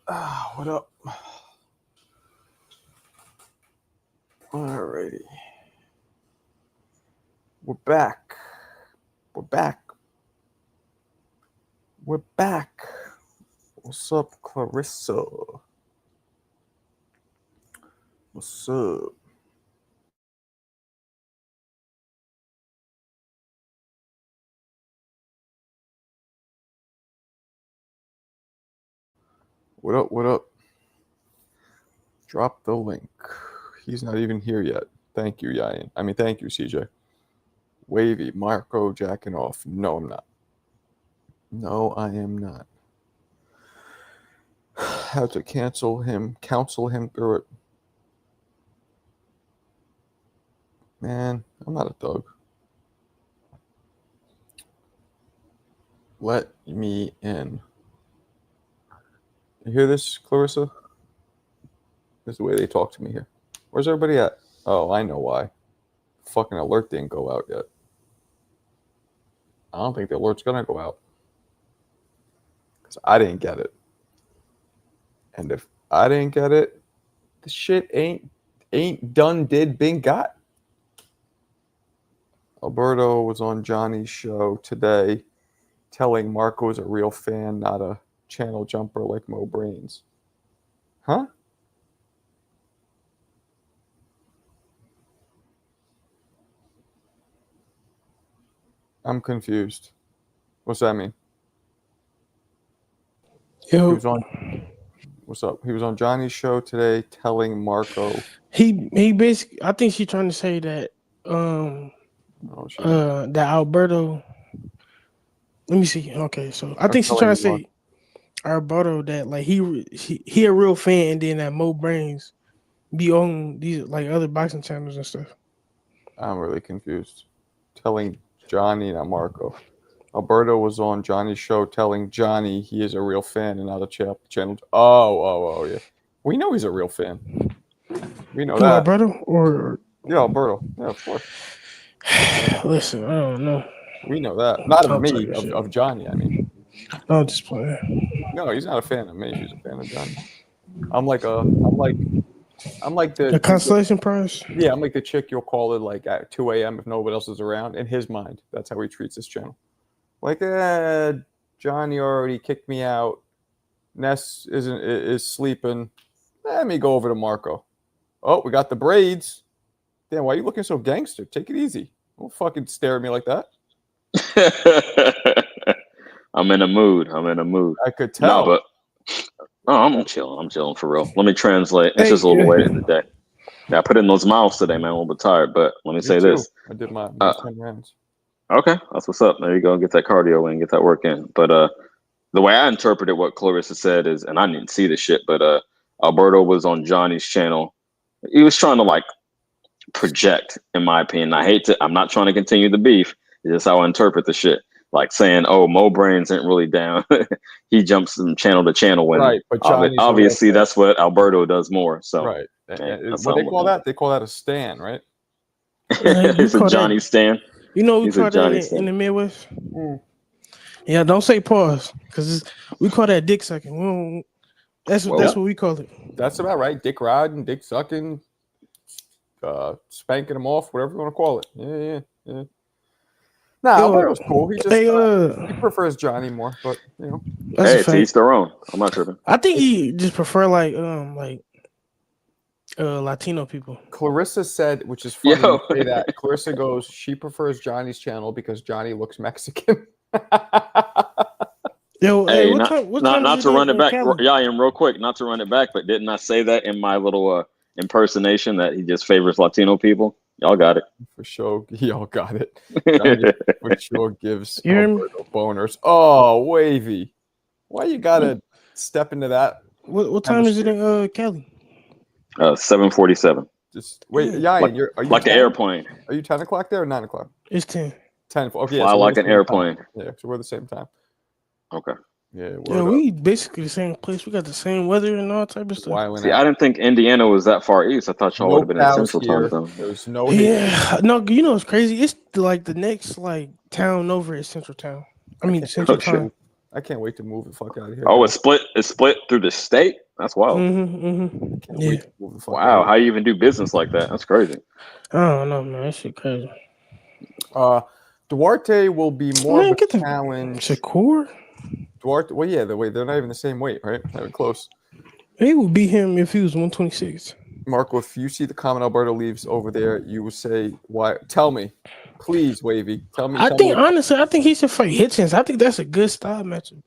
What up? Alrighty. We're back. We're back. We're back. What's up, Clarissa? What's up? What up? What up? Drop the link. He's not even here yet. Thank you, Yayan. I mean, thank you, CJ. Wavy, Marco jacking off. No, I'm not. No, I am not. How to counsel him through it. Man, I'm not a thug. Let me in. You hear this, Clarissa? This is the way they talk to me here. Where's everybody at? Oh, I know why. Fucking alert didn't go out yet. I don't think the alert's gonna go out. Because I didn't get it. And if I didn't get it, the shit ain't done, did, been got. Alberto was on Johnny's show today telling Marco is a real fan, not a channel jumper like Mo Brains. Huh? I'm confused. What's that mean? Yo. He was on. What's up? He was on Johnny's show today telling Marco. He basically, I think she's trying to say that that Alberto. Let me see. Okay, so I think she's trying to say Alberto that like he a real fan, and then that Mo Brains be on these like other boxing channels and stuff. I'm really confused. Telling Johnny, not Marco. Alberto was on Johnny's show telling Johnny he is a real fan and not a channel. Oh, yeah. We know he's a real fan. We know that. Alberto or yeah, Alberto. Yeah, of course. Listen, I don't know. We know that. Not of me, of Johnny. I mean. I'm just playing. No, he's not a fan of me. He's a fan of Johnny. I'm like the consolation prize. Yeah, I'm like the chick you'll call it like at 2 a.m. if nobody else is around. In his mind, that's how he treats this channel. Like, Johnny already kicked me out. Ness is sleeping. Let me go over to Marco. Oh, we got the braids. Damn, why are you looking so gangster? Take it easy. Don't fucking stare at me like that. I'm in a mood. I could tell. No, but I'm chilling. I'm chilling for real. Let me translate. It's just a little late in the day. Yeah, I put in those mouths today, man. I'm a little bit tired, but let me say this. I did my 10 rounds. Okay, that's what's up. There you go. Get that cardio in, get that work in. But the way I interpreted what Clarissa said is, and I didn't see the shit, but Alberto was on Johnny's channel. He was trying to like project, in my opinion. I'm not trying to continue the beef. It's just how I interpret the shit. Like saying, oh, Mo Brains ain't really down. He jumps from channel to channel when right, but obviously that's what Alberto does more. So right. What they call that? They call that a stan, right? It's a Johnny stan. You know we call that in the Midwest? Yeah, don't say pause, because we call that dick sucking. That's what we call it. That's about right. Dick riding, dick sucking, spanking them off, whatever you want to call it. Yeah. Nah, Alberto's cool. He just he prefers Johnny more, but you know. Hey, to each their own. I'm not tripping. I think he just prefer like Latino people. Clarissa said, which is funny to say that. Clarissa goes, she prefers Johnny's channel because Johnny looks Mexican. Yo, hey, not to run it back. Yeah, I am real quick. Not to run it back, but didn't I say that in my little impersonation that he just favors Latino people? Y'all got it. For sure. Y'all got it. Johnny for sure gives Alberto boners. Oh, Wavy. Why you gotta step into that? What time is it in Cali? 7:47. Just wait, yeah. Are you like 10? An airplane? Are you 10 o'clock there or 9 o'clock? It's 10. 10. Okay, fly like an airplane. Time. Yeah, so we're the same time. Okay. Yeah, we basically the same place. We got the same weather and all type of stuff. See, I didn't think Indiana was that far east. I thought y'all would have been in Central Time Zone. There's no. No. You know it's crazy. It's like the next like town over is Central Town. I mean Central Time. I can't wait to move the fuck out of here. Oh, guys. it's split through the state. That's wild. Can't Yeah. wait to move the fuck out Wow, of how you even do business like that? That's crazy. I don't know, man. That shit crazy. here. Duarte will be more Man, of get a the challenge. Shakur. Duarte, well, yeah, the way they're not even the same weight, right? Not even close. He would beat him if he was 126. Marco, if you see the comment Alberto leaves over there, you will say, "Why? Tell me, please, Wavy. Tell me." I Tell think me. honestly, I think he should fight Hitchens. I think that's a good style matchup.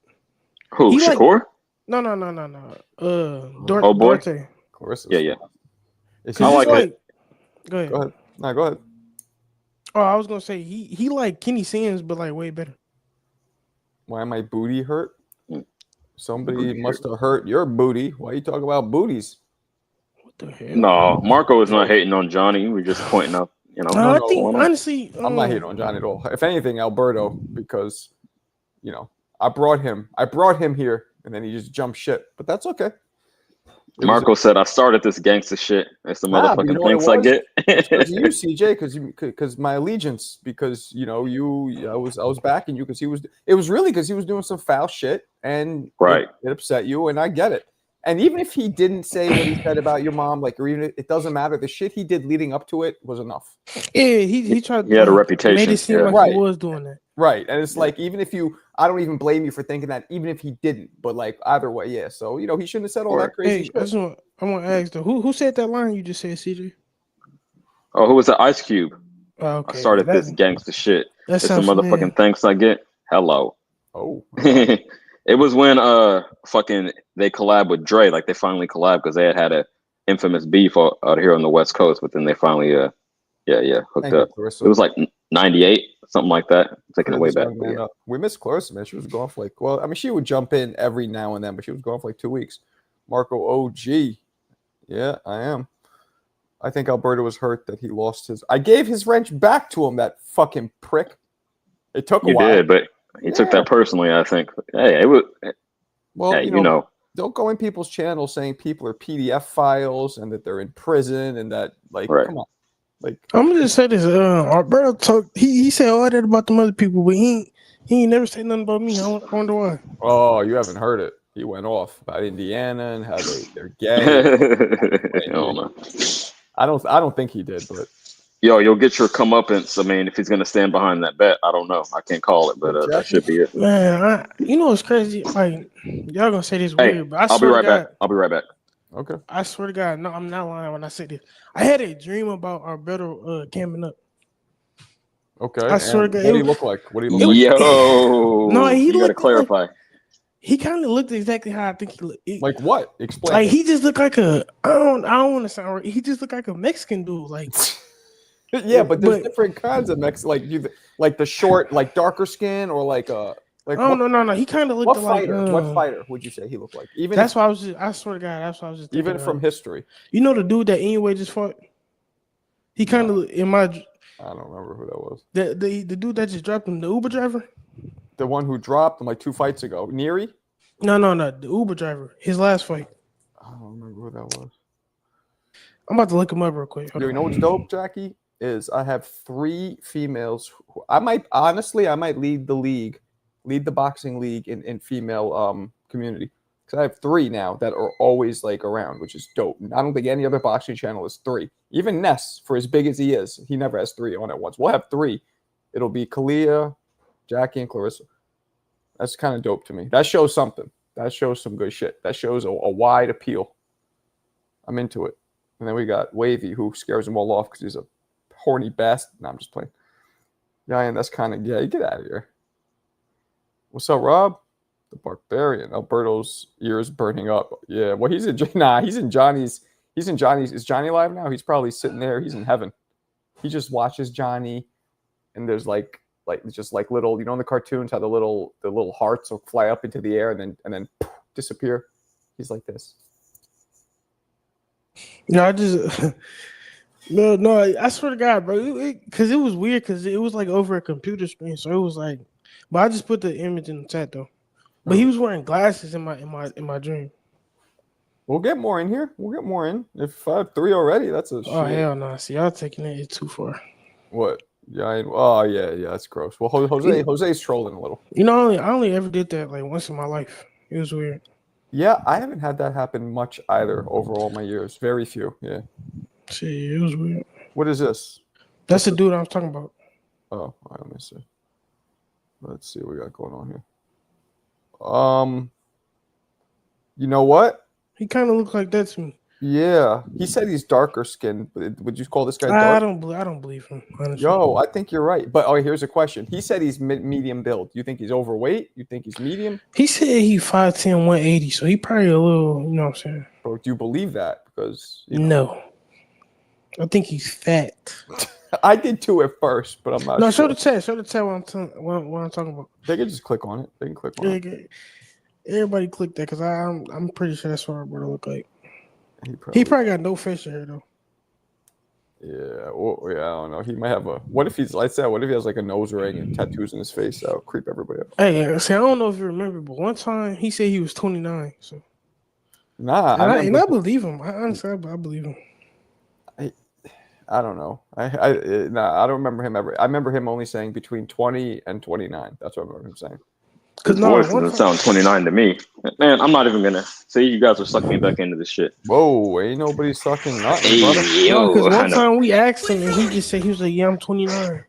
Who? He like Shakur? no. Oh, boy. Duarte. Clarissa's Yeah. fine. Is Cause I he it's like like? it. like go ahead. Go ahead. No, go ahead. Oh, I was gonna say he like Kenny Sims, but like way better. Why my booty hurt? Somebody Booty must have hurt your booty. Why you talk about booties? What the hell? No, Marco is not hating on Johnny. We're just pointing out, No, I no, think going on. honestly, I'm not hating on John at all. If anything, Alberto, because I brought him here, and then he just jumped shit. But that's okay. It was Marco said, "I started this gangster shit. It's the but you motherfucking know what it thanks I was? get." It's because of you, CJ, because my allegiance, because I was backing you because it was really because he was doing some foul shit and Right. it upset you, and I get it. And even if he didn't say what he said about your mom, like, or even it doesn't matter, the shit he did leading up to it was enough. Yeah, he tried. He had a like, reputation, Made it seem yeah. like Right. he was doing that. Right. And it's like, even if I don't even blame you for thinking that, even if he didn't, but like either way, yeah. So, he shouldn't have said all that Right. crazy Hey, shit. I want to ask though, who said that line you just said, CJ? Oh, who was that? Ice Cube. Oh, I okay, started this gangster shit. that It's the sounds familiar. motherfucking thanks I get. Hello. Oh. It was when fucking they collab with Dre. Like they finally collabed because they had a infamous beef out here on the West Coast. But then they finally hooked Thank up. you, Clarissa. It was like 98, something like that. Taking Clear it way this back. young But man yeah. up. We missed Clarissa, man. She was gone for she would jump in every now and then, but she was gone for like 2 weeks. Marco OG. Yeah, I am. I think Alberto was hurt that he lost his. I gave his wrench back to him, that fucking prick. It took a You while. did, but he took that personally. I think. Hey, it was. Well, Hey, don't go in people's channels saying people are PDF files and that they're in prison and that, like, Right. come on. Like, I'm gonna just say this. Alberto talked. He said all that about them other people, but he ain't never said nothing about me. I wonder why. oh, you haven't heard it. He went off about Indiana and how they're I gay. don't know. I don't think he did, but Yo, you'll get your comeuppance. I mean, if he's gonna stand behind that bet, I don't know. I can't call it, but that should be it. Man, you know what's crazy? Like y'all gonna say this Hey, weird, but I I'll be swear to right God, back. I'll be right back. okay. I swear to God, no, I'm not lying when I say this. I had a dream about Alberto camping up. Okay. I swear to God, What do you look like? What do you look like? Yo, No, he you gotta looked clarify. he kind of looked exactly how I think he looked. Like what? Explain. Like he just looked like I don't want to sound right. He just looked like a Mexican dude. Like yeah, but there's different kinds of Mex. Like the short, like darker skin, or like no. He kind of looked like what fighter would you say he looked like? Even that's why I swear to God, that's why I was just thinking even from history. You know the dude that anyway just fought. He kind of I don't remember who that was. The dude that just dropped him, the Uber driver. The one who dropped him like 2 fights ago, Neary. No, the Uber driver. His last fight. I don't remember who that was. I'm about to look him up real quick. You know what's dope, Jackie? Is I have 3 females. I might lead the boxing league in female community. Because I have 3 now that are always like around, which is dope. I don't think any other boxing channel is 3. Even Ness, for as big as he is, he never has 3 on at once. We'll have 3. It'll be Kalia, Jackie, and Clarissa. That's kind of dope to me. That shows something. That shows some good shit. That shows a wide appeal. I'm into it. And then we got Wavy, who scares them all off because he's a horny bastard. No, I'm just playing. Yeah, and that's kind of gay. Get out of here. What's up, Rob? The Barbarian. Alberto's ears burning up. Yeah, well, he's in Johnny's. Is Johnny alive now? He's probably sitting there. He's in heaven. He just watches Johnny, and there's like little, in the cartoons how the little hearts will fly up into the air and then poof, disappear. He's like this. No, I just no. I swear to God, bro, because it was weird because it was like over a computer screen, so it was like. But I just put the image in the chat though. But he was wearing glasses in my dream. We'll get more in here. We'll get more in. If I have 3 already, that's a shit. Oh hell no! See, y'all taking it too far. What? Yeah. Oh yeah. That's gross. Well, Jose's trolling a little. You know, I only ever did that like once in my life. It was weird. Yeah, I haven't had that happen much either over all my years. Very few. Yeah. Shit, it was weird. What is this? That's the dude I was talking about. Oh, all right, let me see. Let's see what we got going on here. You know what? He kind of looked like that to me. Yeah, he said he's darker skinned. But would you call this guy I dark? don't believe him. Honestly. Yo, I think you're right. But here's a question. He said he's medium build. You think he's overweight? You think he's medium? He said he 5'10", 180, so he probably a little. You know what I'm saying? Or do you believe that? Because No, I think he's fat. I did too at first, but I'm not. No, sure. show the chat. Show the chat what I'm talking about. They can just click on it. They can click on it. Everybody click that because I'm pretty sure that's what our brother look like. He probably got no facial hair though. Yeah, well, yeah, I don't know. He might have a. What if he's like that? What if he has like a nose ring and tattoos in his face? That'll creep everybody up. Hey, see, I don't know if you remember, but one time he said he was 29. So nah, I believe him. I believe him. I don't know. I don't remember him ever. I remember him only saying between 20 and 29. That's what I remember him saying. His voice doesn't sound 29 to me. Man, I'm not even gonna say you guys are sucking me back into this shit. Whoa, ain't nobody sucking nothing, hey, brother. yo, because one time we asked him and he just said he was like, "Yeah, I'm 29."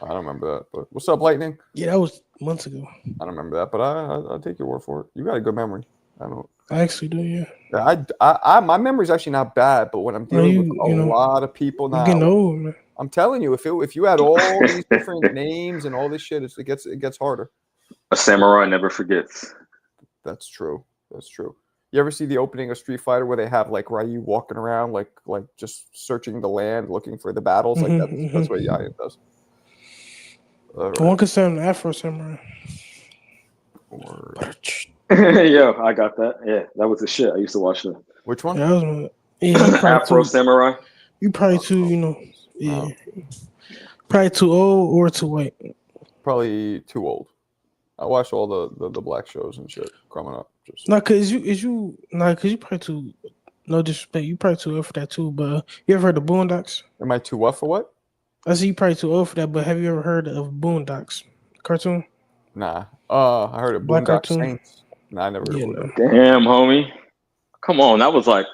I don't remember that. But what's up, Lightning? Yeah, that was months ago. I don't remember that, but I'll take your word for it. You got a good memory. I actually do, yeah. I my memory's actually not bad, but when I'm dealing with a lot of people now, getting old, man. I'm telling you, if you had all these different names and all this shit, it gets harder. A samurai never forgets. That's true. That's true. You ever see the opening of Street Fighter where they have like Ryu walking around like just searching the land, looking for the battles? Like that's what Yayan does. Right. One could say I'm the Afro Samurai. Yo, I got that. Yeah, that was the shit. I used to watch that. Which one? Yeah, Afro Samurai. You probably too, yeah. Probably too old or too white. Probably too old. I watched all the black shows and shit growing up. Cause you probably too. No disrespect, you probably too old for that too. But you ever heard of Boondocks? Am I too what for what? I see you probably too old for that. But have you ever heard of Boondocks cartoon? Nah. I heard of Boondock Saints. Nah, I never heard of that. Damn, homie. Come on, that was like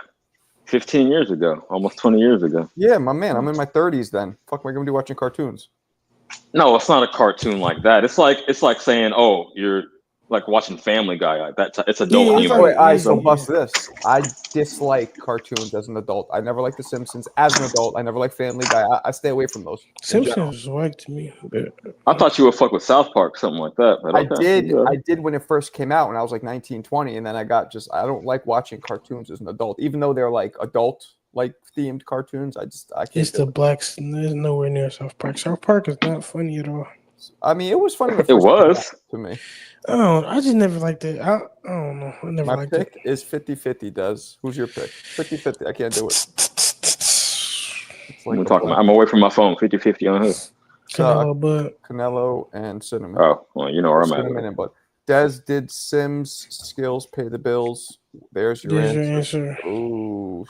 15 years ago, almost 20 years ago. Yeah, my man. I'm in my 30s then. Fuck am I gonna be watching cartoons? No, it's not a cartoon like that. It's like saying, oh, you're like watching Family Guy. It's adult humor. So bust this. I dislike cartoons as an adult. I never liked The Simpsons as an adult. I never liked Family Guy. I stay away from those. Simpsons was to me. I thought you would fuck with South Park, something like that. But okay. I did when it first came out when I was like 19, 20, and then I don't like watching cartoons as an adult, even though they're like adult like themed cartoons. I can't. It's the blacks. There's nowhere near South Park. South Park is not funny at all. I mean, it was funny. It was to me. I just never liked it. I don't know. I never liked it. My pick is 50-50, Des. Who's your pick? 50-50. I can't do it. Like I'm away from my phone. 50-50 on who? Canelo and Cinnamon. Oh, well, you know where I'm at. But Des did Sims skills pay the bills. There's your answer. Ooh.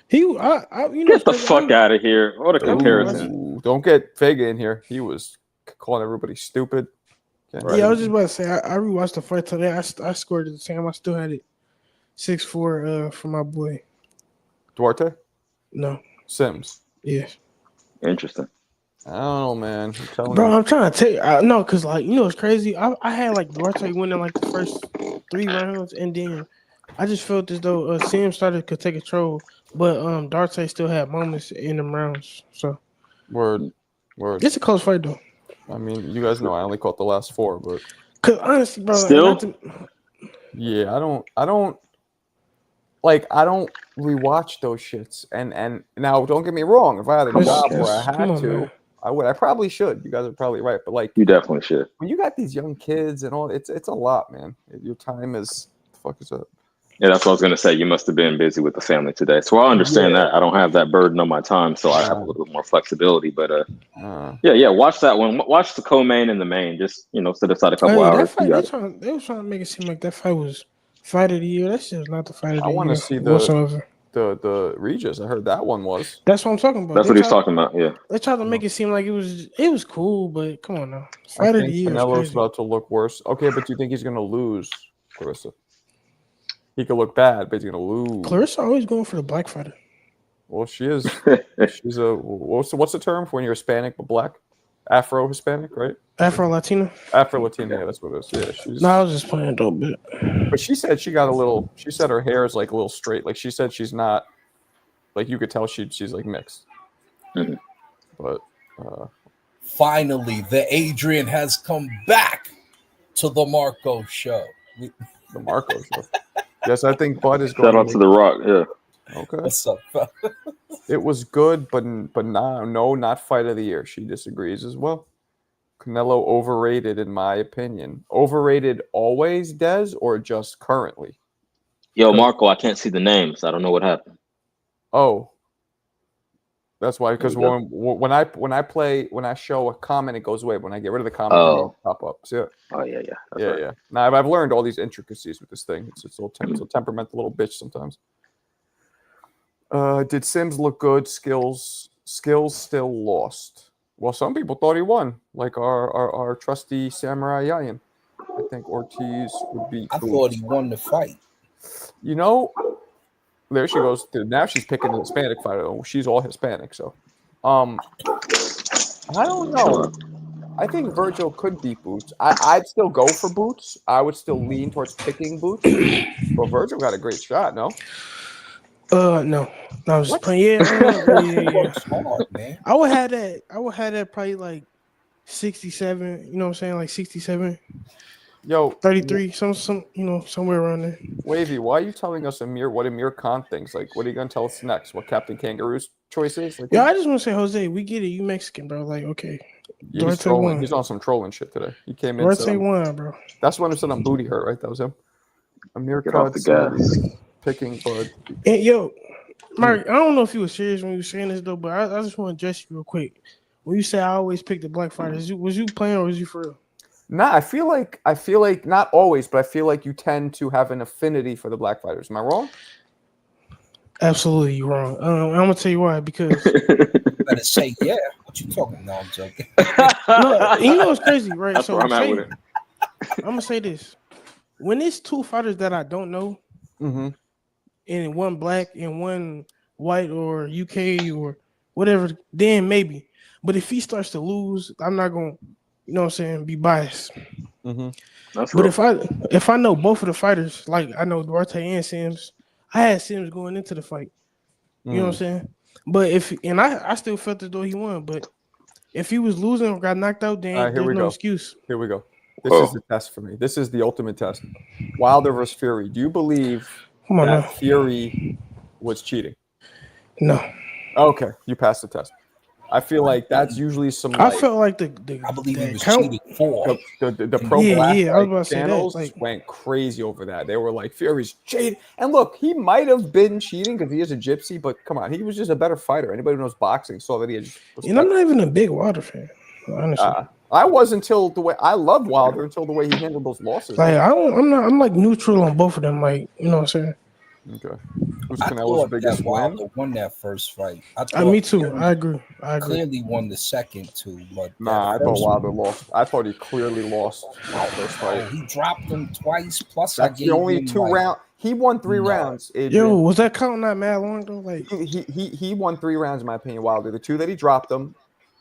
Get the fuck out of here. What a comparison. Ooh, don't get Vega in here. He was calling everybody stupid. Yeah, I was just about to say I rewatched the fight today. I scored at the same. I still had it 6-4 for my boy. Duarte? No. Sims. Yes. Interesting. I don't know, man. I'm trying to tell you. No, because like it's crazy. I had like Duarte winning like the first 3 rounds, and then I just felt as though Sims could take control, but Duarte still had moments in them rounds. So word. It's a close fight though. I mean, you guys know I only caught the last 4, but because honestly, bro, still, yeah, I don't rewatch those shits. And now, don't get me wrong. If I had a job where I had to, I would. I probably should. You guys are probably right, but like, you definitely should. When you got these young kids and all, it's a lot, man. Your time is the fuck is up. Yeah, that's what I was gonna say. You must have been busy with the family today, so I understand that. I don't have that burden on my time, so I have a little bit more flexibility. But yeah, watch that one. Watch the co-main and the main. Just set aside a couple hours. They were trying to make it seem like that fight was fight of the year. That shit was not the fight of the year. I want to see whatsoever. the Regis. I heard that one was. That's what I'm talking about. That's what he's talking about. Yeah. They tried to make it seem like it was cool, but come on now. I Fight of the think year is Canelo's crazy. about to look worse. Okay, but do you think he's gonna lose, Clarissa? He could look bad, but he's gonna lose. Clarissa always going for the black fighter. Well, she is. She's a what's the term for when you're Hispanic but black? Afro-Hispanic, right? Afro-Latina? Afro-Latina, yeah, that's what it is. Yeah, she's. No, I was just playing a little bit. But she said she got a little. She said her hair is like a little straight. Like she said she's not. Like you could tell she's like mixed. Mm-hmm. But finally, the Adrian has come back to the Marco show. The Marco show. Yes, I think Bud is going. Shout out to The Rock. Yeah. Okay. What's up? It was good, but no, not fight of the year. She disagrees as well. Canelo overrated, in my opinion. Overrated always, Des, or just currently? Yo, Marco, I can't see the names. I don't know what happened. Oh, that's why. Because when I show a comment, it goes away. When I get rid of the comment, it pop up. So, oh yeah. That's right. Yeah. Now I've learned all these intricacies with this thing. It's a temperamental little bitch sometimes. Did Sims look good? Skills still lost. Well, some people thought he won, like our trusty Samurai Yayan. I think Ortiz would be. I thought he won the fight. You know, there she goes. Now she's picking a Hispanic fighter. She's all Hispanic, so. I don't know. I think Virgil could beat Boots. I'd still go for Boots. I would still lean towards picking Boots. But Virgil got a great shot, no? No. I was just playing. Yeah. Hard, man. I would have that probably like 67, you know what I'm saying? Like 67. Yo, 33, some somewhere around there. Wavy, why are you telling us what Amir Khan thinks? Like, what are you gonna tell us next? What Captain Kangaroo's choice is? Like, I just want to say, Jose, we get it. You Mexican, bro. Like, okay. He's on some trolling shit today. He came in. Duarte won, bro. That's when I said I'm booty hurt, right? That was him. Amir Get off the gas. Picking Bud. And yo, Mark, I don't know if you were serious when you were saying this though, but I just want to address you real quick. When you say I always pick the black fighters, was you playing or was you for real? Nah, I feel like not always, but I feel like you tend to have an affinity for the black fighters. Am I wrong? Absolutely, you're wrong. I'm gonna tell you why. Because better say yeah. What you talking? No, I'm joking. No, you know what's crazy, right? That's where I'm at with it. I'm gonna say this: when it's two fighters that I don't know, and one black and one white or UK or whatever, then maybe. But if he starts to lose, I'm not gonna, you know what I'm saying, be biased. But if I know both of the fighters, like I know Duarte and Sims, I had Sims going into the fight. You know what I'm saying? But I still felt as though he won. But if he was losing or got knocked out, then there's no excuse. Here we go. This is the test for me. This is the ultimate test. Wilder versus Fury. Do you believe that Fury was cheating? No. Okay, you passed the test. I feel like that's usually some. I felt like I believe he was cheating for the pro black channels went crazy over that. They were like, Fury's cheating, and look, he might have been cheating because he is a gypsy, but come on, he was just a better fighter. Anybody who knows boxing saw that he had. And I'm not even a big Wilder fan, honestly. I was until the way I loved Wilder until the way he handled those losses. Like I'm like neutral on both of them. Like, you know what I'm saying? Okay. Who's Canelo's biggest win? Wilder won that first fight. Me too. I agree. Clearly won the second too, but I thought Wilder lost. I thought he clearly lost that first fight. He dropped him twice. Plus, that's the only 2 rounds. He won 3 rounds. Adrian. Yo, was that count not mad long though? Like he won 3 rounds in my opinion. Wilder, the 2 that he dropped him,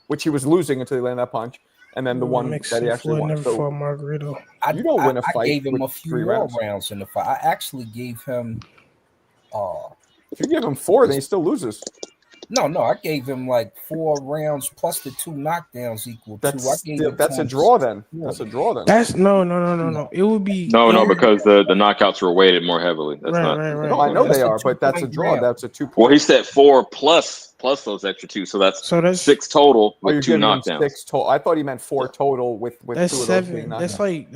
which he was losing until he landed that punch. And then the one that he actually won. Never fought Margarito. You don't win a fight. I gave him a few more rounds in the fight. I actually gave him. If you give him 4, then he still loses. No, I gave him like 4 rounds plus the 2 knockdowns equal 2. That's a draw then. That's a draw then. That's no. It would be no because the knockouts were weighted more heavily. That's not. Right. No, I know they are, but that's a draw. Round. That's a 2 point. Well, he said 4 plus those extra 2, so that's 6 total with 2 knockdowns. 6 total. I thought he meant 4 total with that's 2 of 7. That's like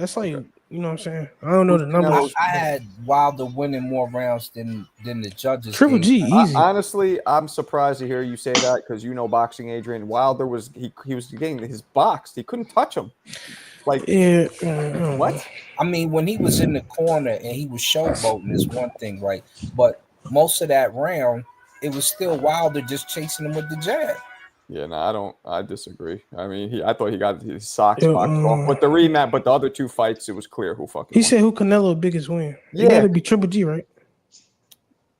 you know what I'm saying? I don't know the numbers. I had Wilder winning more rounds than the judges. Triple G, easy. Honestly, I'm surprised to hear you say that because you know boxing, Adrian. Wilder was he was getting his boxed. He couldn't touch him. Like what? I mean, when he was in the corner and he was showboating is one thing, right? But most of that round, it was still Wilder just chasing him with the jab. Yeah, no, I disagree. I mean, I thought he got his socks Yeah, boxed off, but the rematch, but the other two fights, it was clear who fucking he won. said who Canelo biggest win. Yeah. It got to be Triple G, right?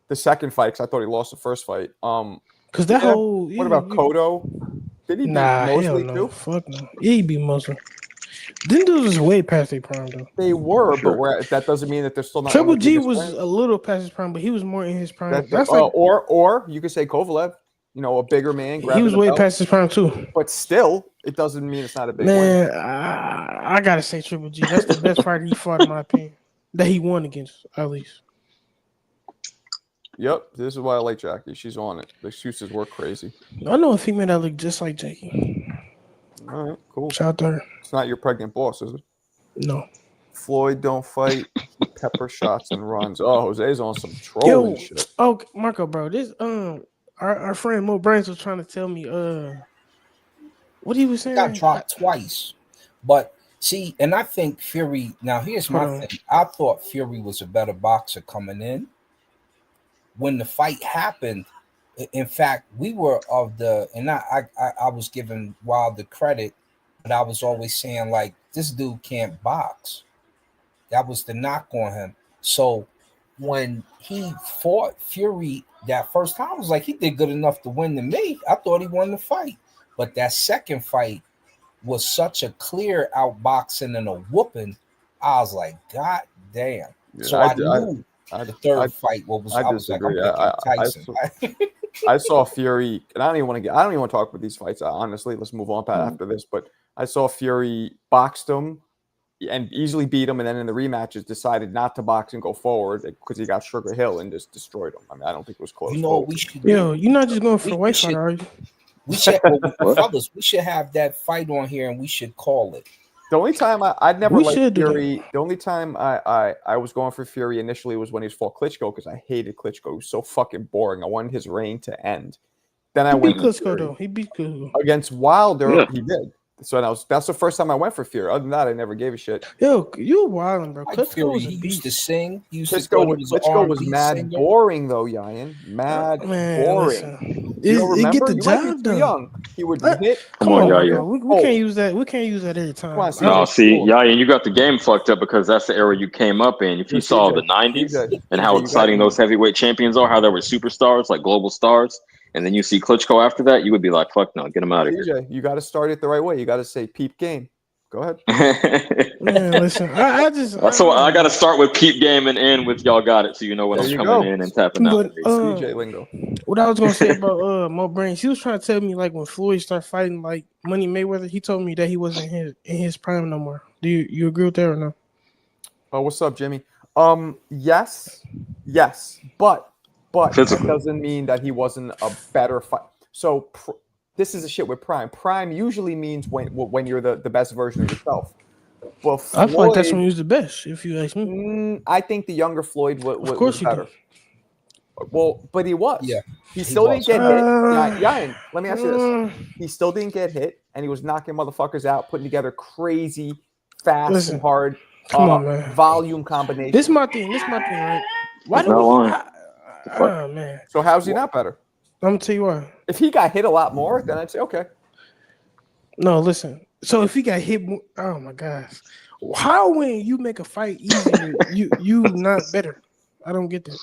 The second fight, because I thought he lost the first fight. Because that whole what about Cotto? Did he beat hell Mosley no, too? fuck no. Yeah, he beat Mosley. Them dudes was way past their prime though. They were, Sure. but that doesn't mean that they're still not. Triple one of the G biggest was brands. a little past his prime, but he was more in his prime. That's like, or you could say Kovalev, a bigger man. He was way past his prime too. But still, it doesn't mean it's not a big Man, win. I gotta say Triple G. That's the best fighter he fought in my opinion. That he won against, at least. Yep, this is why I like Jackie. She's on it. The excuses were crazy. I know a female that look just like Jackie. All right, cool. Shout out to her. It's not your pregnant boss, is it? No. Floyd don't fight. He pepper shots and runs. Oh, Jose's on some trolling shit. Oh, Marco, bro, this our friend Mo Brains was trying to tell me what he was saying. Got dropped twice, but see, and I think Fury. Now, here's my thing. I thought Fury was a better boxer coming in. When the fight happened, in fact, we were of the, and I was giving Wilder credit, but I was always saying like this dude can't box. That was the knock on him. So when he fought Fury that first time, I was like, he did good enough to win to me. I thought he won the fight. But that second fight was such a clear outboxing and a whooping. I was like, God damn. Yeah, so I knew the third fight. What was I was like, I'm picking Tyson. I saw Fury, and I don't even want to talk about these fights. Honestly, let's move on after this. But I saw Fury boxed him and easily beat him, and then in the rematches decided not to box and go forward because he got Sugar Hill and just destroyed him. I mean, I don't think it was close. You know what we should do? Yo, you're not just going for the white fight, are you? We should, fellas, we should have that fight on here, and we should call it. The only time I'd never liked Fury. The only time I was going for Fury initially was when he fought Klitschko because I hated Klitschko. He was so fucking boring. I wanted his reign to end. Then I went Klitschko though. He beat Klitschko against Wilder. Yeah. He did. So that's the first time I went for Fury. Other than that, I never gave a shit. Yo, you wilding, bro. Klitschko was a beast. He used to sing. Klitschko was mad singer. Boring though, Yayan. Mad boring. It get the job done. Young. He would hit. Come on, Yayan. We can't use that. We can't use that every time. No, see, Yayan, you got the game fucked up because that's the era you came up in. If you saw the 90s and how exciting those heavyweight champions are, how they were superstars, like global stars. And then you see Klitschko after that, you would be like, fuck no, get him out of here. You got to start it the right way. You got to say peep game. Go ahead. Man, listen, I got to start with peep game and end with y'all got it so you know when I'm coming in and tapping out. CJ lingo. What I was going to say about Mo Brains, he was trying to tell me like when Floyd started fighting like Money Mayweather, he told me that he wasn't in his prime no more. Do you agree with that or no? Oh, what's up, Jimmy? Yes, but that doesn't mean that he wasn't a better fight. So this is the shit with prime. Prime usually means when you're the best version of yourself. Well, Floyd, I feel like that's when he was the best, if you ask me. I think the younger Floyd was better. Do. Well, but he was. Yeah. He still didn't get hit. Yeah, let me ask you this. He still didn't get hit, and he was knocking motherfuckers out, putting together crazy, fast, and hard volume combinations. This is my thing, right? Why man. So how's he not better? I'm gonna tell you why. If he got hit a lot more, then I'd say okay. No, listen. So if he got hit, oh my gosh, how when you make a fight easier, you not better? I don't get that.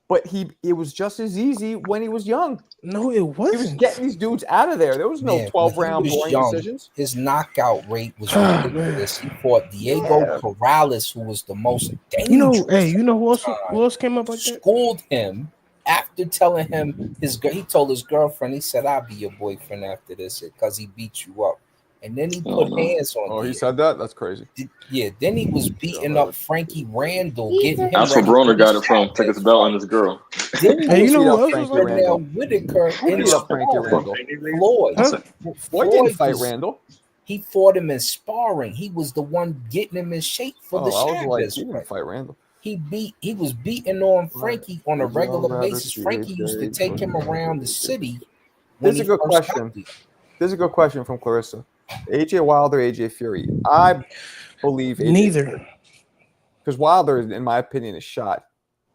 But it was just as easy when he was young. No, it wasn't. He was getting these dudes out of there. There was no 12-round boring decisions. His knockout rate was ridiculous. He fought Diego Corrales, who was the most dangerous. You know who else came up like that? Schooled him after telling him he told his girlfriend, he said, "I'll be your boyfriend after this because he beat you up." And then he put hands on. Oh, he said that? That's crazy. Yeah. Then he was beating up Frankie Randall, getting him. That's where Broner got it from. Took his belt on his girl. Then you know who else was like Randall Whitaker in Floyd didn't fight Randall. He fought him in sparring. He was the one getting him in shape for the Chavez. He didn't fight Randall. He was beating on Frankie on a regular basis. Frankie used to take him around the city. This is a good question. This is a good question from Clarissa. AJ Wilder, AJ Fury. I believe AJ neither. Because Wilder, in my opinion, is shot.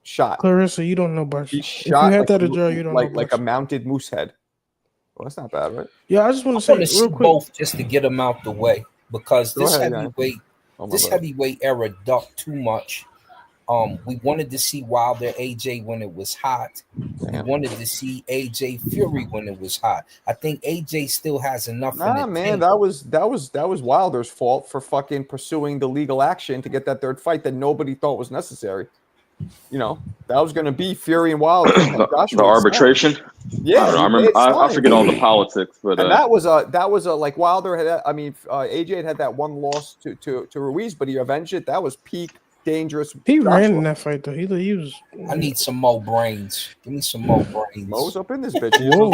shot. Clarissa, you don't know boxing. He If shot you had like that a, a draw, you don't know like a boxing. mounted moose head. Well, that's not bad, right? Yeah, I just want I to say want to see real quick. both just to get them out the way because Go this ahead, Yanni. heavyweight, Oh, my this bad. heavyweight era ducked too much. We wanted to see Wilder AJ when it was hot. We Damn. wanted to see AJ Fury when it was hot. I think AJ still has enough in Nah, the man, tank. that was Wilder's fault for fucking pursuing the legal action to get that third fight that nobody thought was necessary. You know, that was going to be Fury and Wilder. Like the arbitration. Yeah, I don't know. I he remember. made it I signed. forget all the politics, but And that was a like Wilder had. I mean, AJ had that one loss to Ruiz, but he avenged it. That was peak dangerous. He Joshua. ran in that fight though. He was. I need some more brains. Give me some more brains. Mo's up in this bitch. Whoa.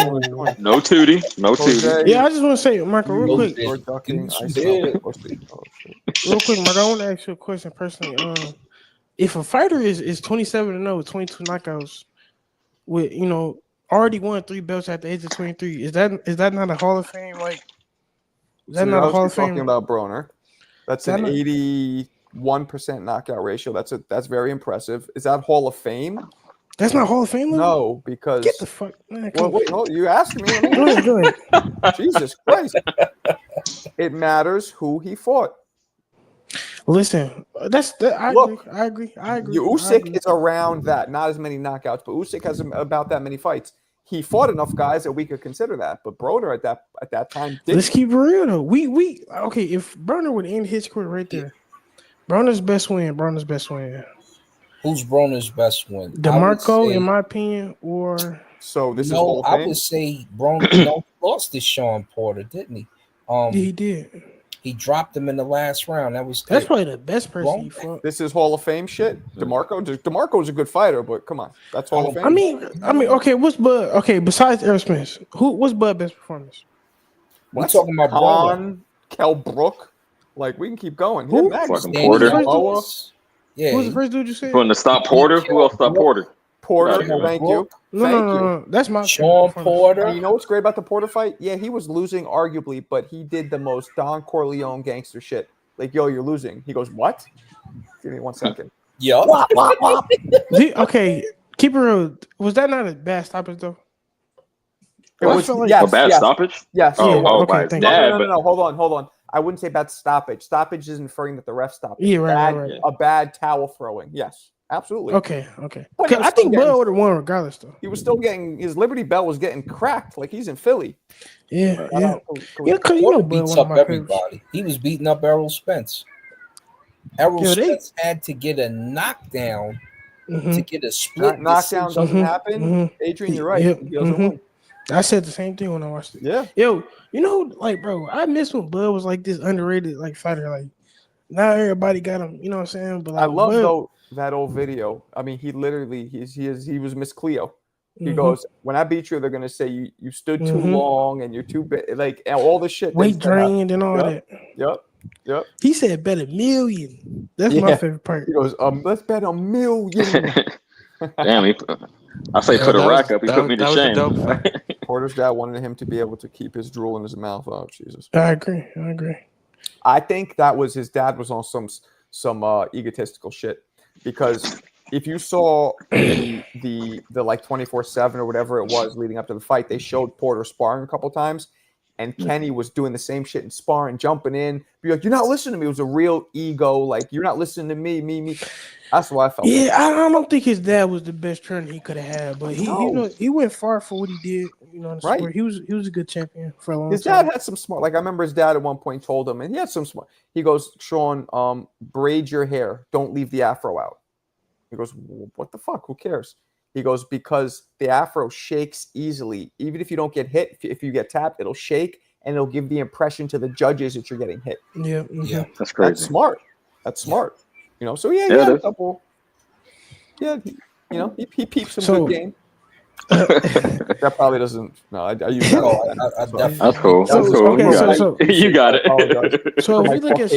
no Tootie, no Tootie. Yeah, I just want to say, Michael, real quick. You're ducking. I Give smell me it. some Pussy. Oh, shit. Real quick, Michael, I want to ask you a question personally. If a fighter is 27-0 with 22 knockouts, with already won 3 belts at the age of 23, is that not a Hall of Fame? Like, is that So not a Hall you're of Fame? talking about Broner. That's an 81% knockout ratio. That's very impressive. Is that Hall of Fame? That's not Hall of Fame. No, because get the fuck. Man, well, wait, hold, you asking me? Go ahead. Jesus Christ! It matters who he fought. Listen, I agree. Usyk is around that. Not as many knockouts, but Usyk has about that many fights. He fought enough guys that we could consider that. But Broner at that time didn't. Let's keep it real though. We okay. If Broner would end his career right there, Broner's best win. Who's Broner's best win? DeMarco, in my opinion, or so this is Hall of Fame? I would say Broner lost to Shawn Porter, didn't he? Yeah, he did. He dropped him in the last round. That's probably the best person he fought. This is Hall of Fame shit. DeMarco's a good fighter, but come on, that's Hall of Fame. I mean, okay. What's Bud? Okay, besides Errol Spence, what's Bud's best performance? We're talking about Broner. Kell Brook. Like we can keep going. Who? Fucking Porter. Yeah. Who was the first dude you said? Putting to stop Porter. Who else stopped Porter? Porter. Thank you. No. That's my Shawn Porter. And you know what's great about the Porter fight? Yeah, he was losing arguably, but he did the most Don Corleone gangster shit. Like, yo, you're losing. He goes, what? Give me 1 second. Yo. Okay, keep it real. Was that not a bad stoppage though? It was a bad stoppage. Yes. By his dad. No. Hold on. I wouldn't say bad stoppage. Stoppage is inferring that the ref stopped. Yeah, right. A bad towel throwing. Yes, absolutely. Okay. I think Bud would have won regardless, though. He was still getting his Liberty Bell was getting cracked. Like he's in Philly. Yeah. Bud beats up everybody. He was beating up Errol Spence. Errol Spence had to get a knockdown to get a split. Knockdown doesn't happen. Adrian, you're right. He doesn't win. I said the same thing when I watched it. Yeah. Yo, like, bro, I miss when Bud was like this underrated like fighter. Like, now everybody got him. You know what I'm saying? But like, I love though that old video. I mean, he literally he was Miss Cleo. He goes, when I beat you, they're gonna say you stood too long and you're too big, like all the shit. Weight drained and all that. Yep. He said bet $1 million. That's my favorite part. He goes, let's bet $1 million. Damn, I say put a rack up. He put me to shame. Porter's dad wanted him to be able to keep his drool in his mouth. Oh, Jesus. I agree. I think that was his dad was on some egotistical shit, because if you saw the like 24/7 or whatever it was leading up to the fight, they showed Porter sparring a couple times, and Kenny was doing the same shit in sparring, jumping in, be like, "You're not listening to me." It was a real ego, like, "You're not listening to me." That's what I felt. Yeah, I don't think his dad was the best trainer he could have had, but he went far for what he did. You know, right? He was a good champion for a long time. His dad had some smart. Like I remember his dad at one point told him, and he had some smart. He goes, "Shawn, braid your hair. Don't leave the afro out." He goes, "What the fuck? Who cares?" He goes, "Because the afro shakes easily. Even if you don't get hit, if you get tapped, it'll shake and it'll give the impression to the judges that you're getting hit." Yeah, that's crazy. That's smart. You know, so he had a couple. Yeah, he peeps some good game. That probably doesn't. No, I use that. That's cool. Okay, you got it. So if we look at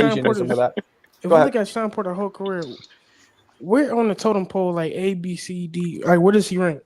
Shawn Porter's whole career, we're on the totem pole like A, B, C, D. Like, where does he rank?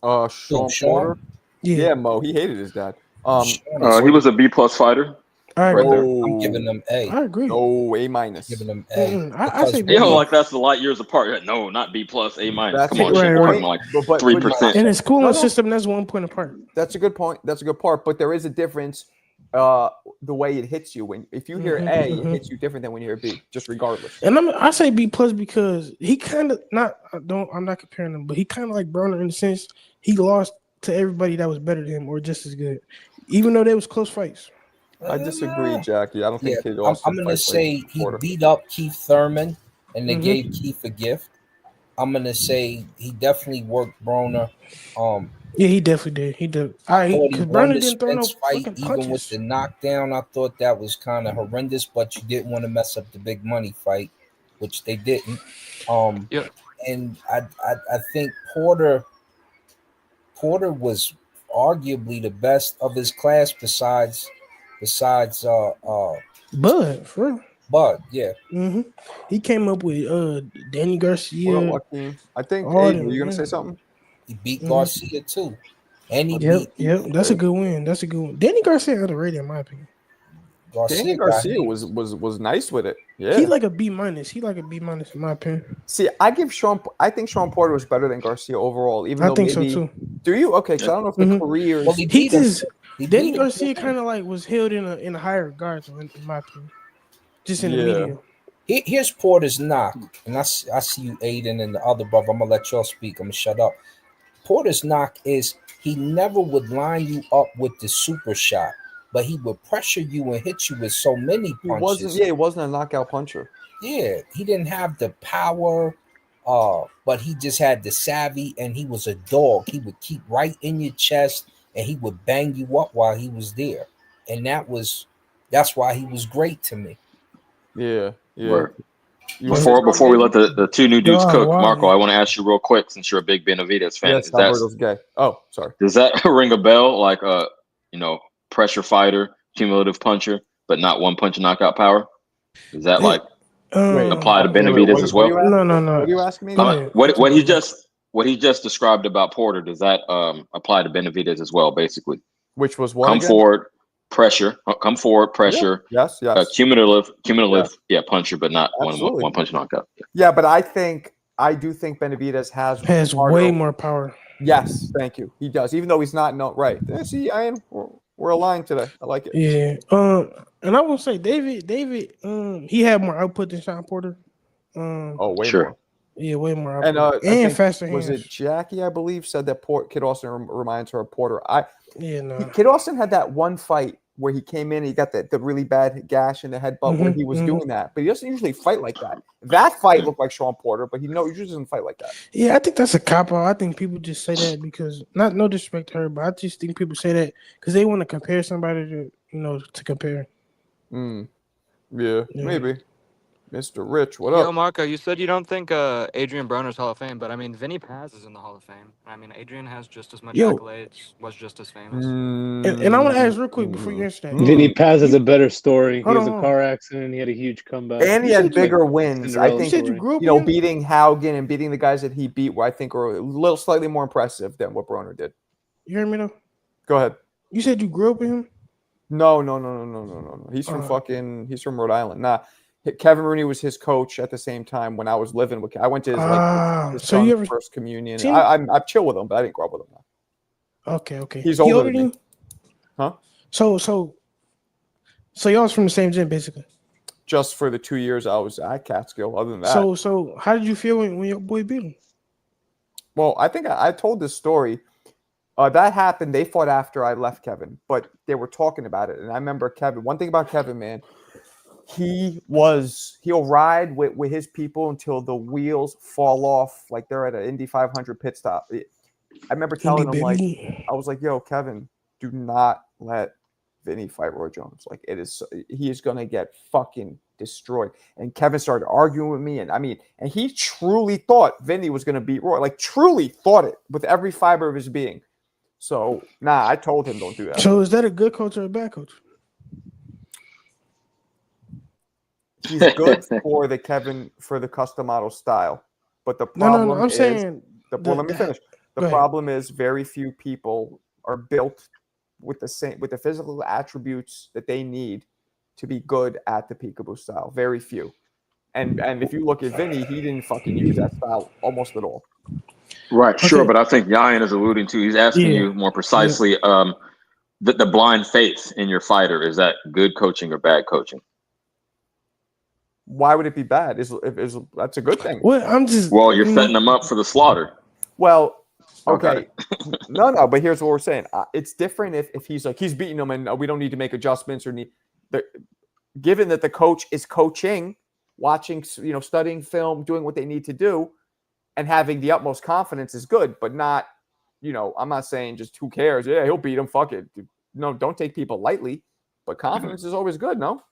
Shawn Porter. Yeah, Mo. He hated his dad. He was a B+ fighter. I right agree. there. I'm giving them A. I agree. No, A minus. Giving them A. I say B. You know, like that's the light years apart. No, not B plus, A minus. That's Come a on, good shit. Right, We're right. talking like But 3%. In the schooling No. system, that's 1 point apart. That's a good point. That's a good part. But there is a difference. The way it hits you if you hear A, it hits you different than when you hear B, just regardless. And I say B plus because he kind of I'm not comparing him, but he kind of like Broner in the sense he lost to everybody that was better than him or just as good, even though they was close fights. I disagree, Jackie. I don't think Kid I'm Austin gonna fights say like he Porter. beat up Keith Thurman and they gave Keith a gift. I'm gonna say he definitely worked Broner. Yeah, he definitely did. He did. Because Won Broner the didn't throw no Spence fight, fucking even with punches. the knockdown. I thought that was kind of horrendous, but you didn't want to mess up the big money fight, which they didn't. And I think Porter was arguably the best of his class besides Bud, for real. Bud, yeah. He came up with Danny Garcia. What up, Joaquin? I think all Aiden, them, are you gonna yeah. say something? He beat Garcia too. And he Yep, beat that's a good win. That's a good one. Danny Garcia underrated in my opinion. Danny Garcia was nice with it. Yeah, he like a B minus. He like a B minus in my opinion. See, I think Shawn Porter was better than Garcia overall. Even I though think maybe, so too. Do you? Okay, because I don't know if the careers. Well, he beat him. Danny Garcia kind of like was held in a higher regard though, in my opinion. Just in the media. Here's Porter's knock, and I see you, Aiden, and the other brother. I'm gonna let y'all speak. I'm gonna shut up. Porter's knock is he never would line you up with the super shot, but he would pressure you and hit you with so many punches. He wasn't a knockout puncher. Yeah, he didn't have the power, but he just had the savvy, and he was a dog. He would keep right in your chest, and he would bang you up while he was there, and that's why he was great to me. Yeah. Right. Before we let the two new dudes cook, Marco, I want to ask you real quick, since you're a big Benavidez fan. Yes, Alberto's gay. Oh, sorry. Does that ring a bell? Like pressure fighter, cumulative puncher, but not one punch knockout power? Does that apply to Benavidez as well? No. What are you asking me? What he just described about Porter, does that apply to Benavidez as well? Basically, which was what? Come forward, pressure. Yes. Cumulative, puncher, but not one punch knockout. Yeah, but I do think Benavidez has way more power. Yes, thank you. He does, even though he's not right. See, we're aligned today. I like it. Yeah. And I will say David, he had more output than Shawn Porter. Way more. Yeah, way more output. And faster hands. Was it Jackie, I believe, said that Kid Austin reminds her of Porter. No. Kid Austin had that one fight where he came in and he got the really bad gash in the headbutt where he was doing that. But he doesn't usually fight like that. That fight looked like Shawn Porter, but he usually doesn't fight like that. Yeah, I think that's a cop-out. I think people just say that because, no disrespect to her, but I just think people say that because they want to compare somebody to compare. Yeah, maybe. Mr. Rich, what up? Yo, Marco, you said you don't think Adrian Broner's Hall of Fame, but I mean, Vinny Paz is in the Hall of Fame. I mean, Adrian has just as much accolades, was just as famous. And I want to ask real quick before you answer that. Vinny Paz has a better story. He has a car accident. He had a huge comeback. And he had bigger wins. I think, you said you grew up beating Haugen and beating the guys that he beat, I think are a little slightly more impressive than what Broner did. You hear me though? Go ahead. You said you grew up with him? No. He's from he's from Rhode Island. Nah. Kevin Rooney was his coach at the same time when I was living with. I went to his son's first communion. I'm chill with him, but I didn't grow up with him. Okay. He's older than me. Huh? So y'all was from the same gym, basically. Just for the 2 years I was at Catskill. Other than that, so how did you feel when your boy beat him? Well, I think I told this story. That happened. They fought after I left Kevin, but they were talking about it, and I remember Kevin. One thing about Kevin, man. He'll ride with his people until the wheels fall off, like they're at an Indy 500 pit stop. I remember telling him, I was like, yo, Kevin, do not let Vinny fight Roy Jones. Like he is going to get fucking destroyed. And Kevin started arguing with me. And he truly thought Vinny was going to beat Roy, like truly thought it with every fiber of his being. So I told him, don't do that. So is that a good coach or a bad coach? He's good for the custom model style, but the problem I'm saying let me finish. The problem is very few people are built with the physical attributes that they need to be good at the peekaboo style. Very few. And if you look at Vinny, he didn't fucking use that style almost at all. Right, sure, but I think Yayan is alluding to, he's asking you more precisely, the blind faith in your fighter, is that good coaching or bad coaching? Why would it be bad? That's a good thing. Well, you're setting them up for the slaughter. Well, okay. No, but here's what we're saying. It's different if he's like, he's beating them and we don't need to make adjustments given that the coach is coaching, watching, studying film, doing what they need to do, and having the utmost confidence is good, but not, I'm not saying just who cares? Yeah, he'll beat him. Fuck it. No, don't take people lightly, but confidence is always good, no?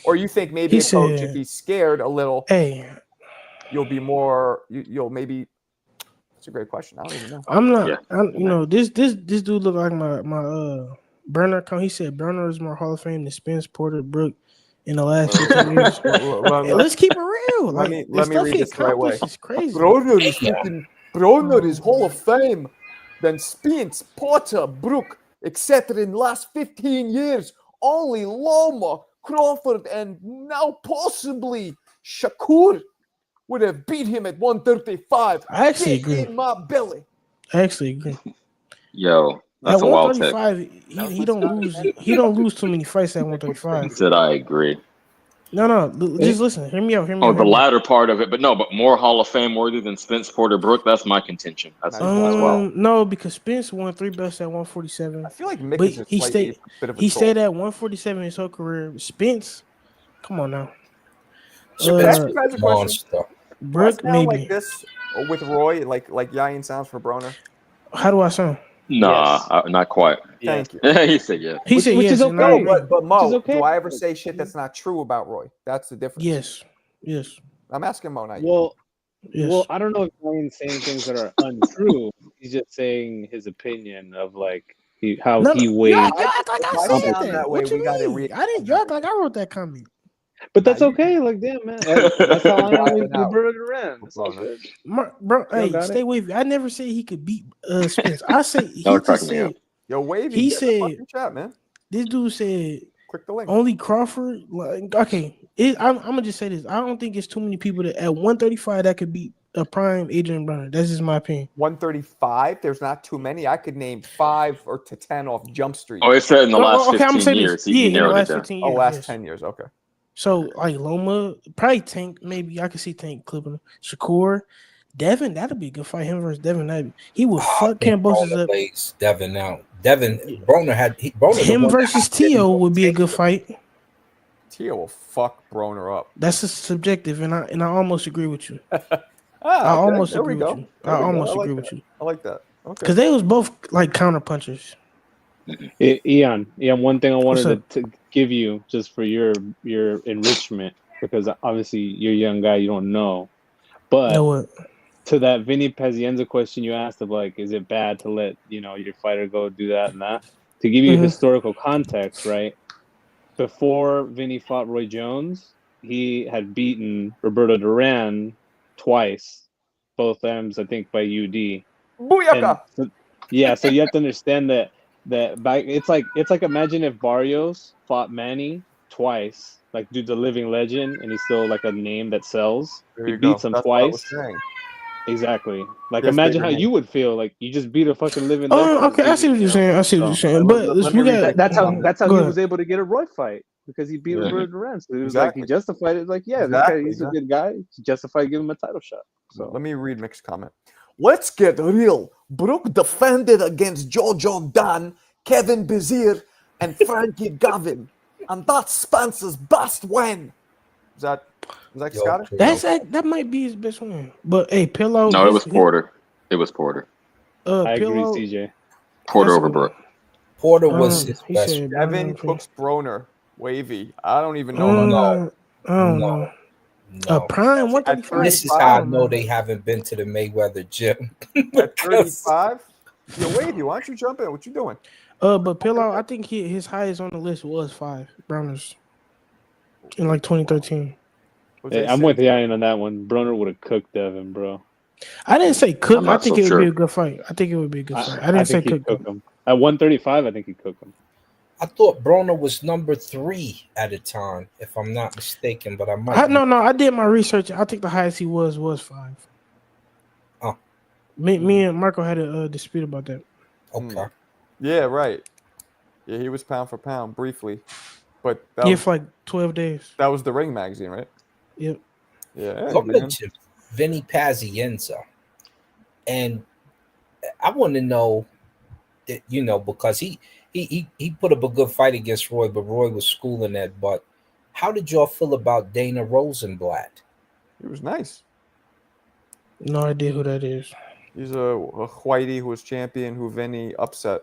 Or you think maybe a coach, if he's scared a little, you'll be more, you'll maybe. That's a great question. I don't even know. I'm not. This dude look like my Broner. He said Broner is more Hall of Fame than Spence, Porter, Brook in the last 15 years. Let's keep it real. Let me read this the right way. Is crazy. Broner is Hall of Fame than Spence, Porter, Brook, etc. in the last 15 years. Only Loma, Crawford, and now possibly Shakur would have beat him at 135. I actually agree. In my belly. I actually agree. Yo, that's at a wild take. 135, he don't lose. He don't lose too many fights at 135. He said, "I agree." No, just listen. Hear me out. The latter part of it, but more Hall of Fame worthy than Spence, Porter, Brook. That's my contention. That's as well. No, because Spence won 3 belts at 147. I feel like Mick is he stayed at 147 his whole career. Spence, come on now. Brook, maybe like this with Roy, like Yayan sounds for Broner. How do I sound? Nah, not quite. Thank you. He said yes. He said yes. Is okay. But Mo, do I ever say shit that's not true about Roy? That's the difference. Yes. I'm asking Mo now. Well, I don't know if Ryan's saying things that are untrue. He's just saying his opinion of how he weighs. You act like I said that. What you mean? I didn't act like I wrote that comment. But that's okay. Damn, man. That's how I am with Roberto Duran. That's all good. Bro, stay with me. I never said he could beat Spence. I say he just said. Yo, Wavy. He said, chat, man. This dude said, click the link. Only Crawford. Okay, I'm gonna just say this. I don't think it's too many people that at 135 that could beat a prime Adrian Broner. That's just my opinion. 135. There's not too many. I could name 5 or to 10 off Jump Street. Oh, it said in the last 15 years. In the last 15 years. Last 10 years. Okay. So Loma, probably Tank. Maybe I could see Tank clipping him. Shakur, Devin. That'd be a good fight. Him versus Devin. He would fuck Cambosis up. Devin out. Broner had him versus Tio would be a good fight. Tio will fuck Broner up. That's just subjective, and I almost agree with you. I almost agree with you. I almost agree with you. I like that. Okay. Because they was both like counter punchers. Ian, one thing I wanted to give you just for your enrichment, because obviously you're a young guy, you don't know. But to that Vinny Pazienza question you asked of is it bad to let your fighter go do that and that? To give you historical context, right? Before Vinny fought Roy Jones, he had beaten Roberto Duran twice, both times I think by UD. Booyaka! So you have to understand that it's like imagine if Barrios fought Manny twice, dude's a living legend and he's still a name that sells. He beats him twice. Exactly. Imagine how you would feel. You just beat a fucking living legend. Okay, I see what you're saying. But that's how he was able to get a Roy fight, because he beat Roberto Duran. So it was he justified it. He's a good guy. He justified giving him a title shot. So let me read Mick's comment. Let's get real. Brook defended against Jojo Dan, Kevin Bizier, and Frankie Gavin. And that's Spencer's best win. Is that Scottish? That might be his best win. But hey, Pillow. No, it was Porter. I agree, CJ. Porter over Brook. Porter was his best. Devin Cooks Broner. Wavy. I don't even know. No. A prime. What this is how I know they haven't been to the Mayweather gym. At 35? Yo, Wavy, why don't you jump in? What you doing? But Pillow, I think his highest on the list was 5 Browners in 2013. Hey, I'm with Ian on that one. Broner would have cooked Devin, bro. I didn't say cook. I think it would be a good fight. I didn't say cook him. At 135, I think he'd cook him. I thought Broner was number 3 at a time, if I'm not mistaken, but I might. No. I did my research. I think the highest he was 5. Oh. Me and Marco had a dispute about that. Okay. Yeah, right. Yeah, he was pound for pound briefly, but that was for like 12 days. That was the Ring magazine, right? Yep. Yeah. Coming to Vinny Pazienza, and I want to know that, because he put up a good fight against Roy, but Roy was schooling that. But how did y'all feel about Dana Rosenblatt? He was nice. No idea who that is. He's a whitey who was champion, who Vinny upset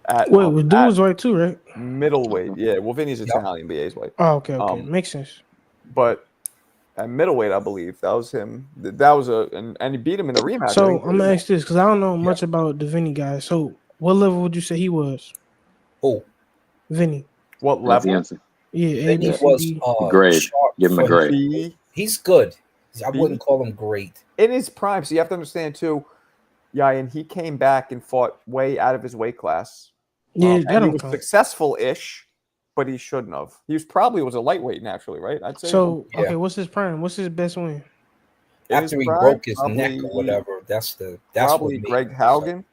at. Wait, dude was white too, right? Middleweight, yeah. Well, Vinny's Italian, BA's white. Oh, okay, makes sense. But at middleweight, I believe that was him. That was and he beat him in the rematch. So I'm gonna ask this because I don't know much about the Vinny guy. So what level would you say he was? Who? Vinny. What level? Yeah, Vinny was grade. Give him a grade. He's good. I wouldn't call him great. In his prime, so you have to understand too, and he came back and fought way out of his weight class. Yeah, and he was successful-ish, but he shouldn't have. He was probably a lightweight naturally, right? I'd say. So okay, what's his prime? What's his best win? After he broke his neck or whatever, that's probably Greg Haugen.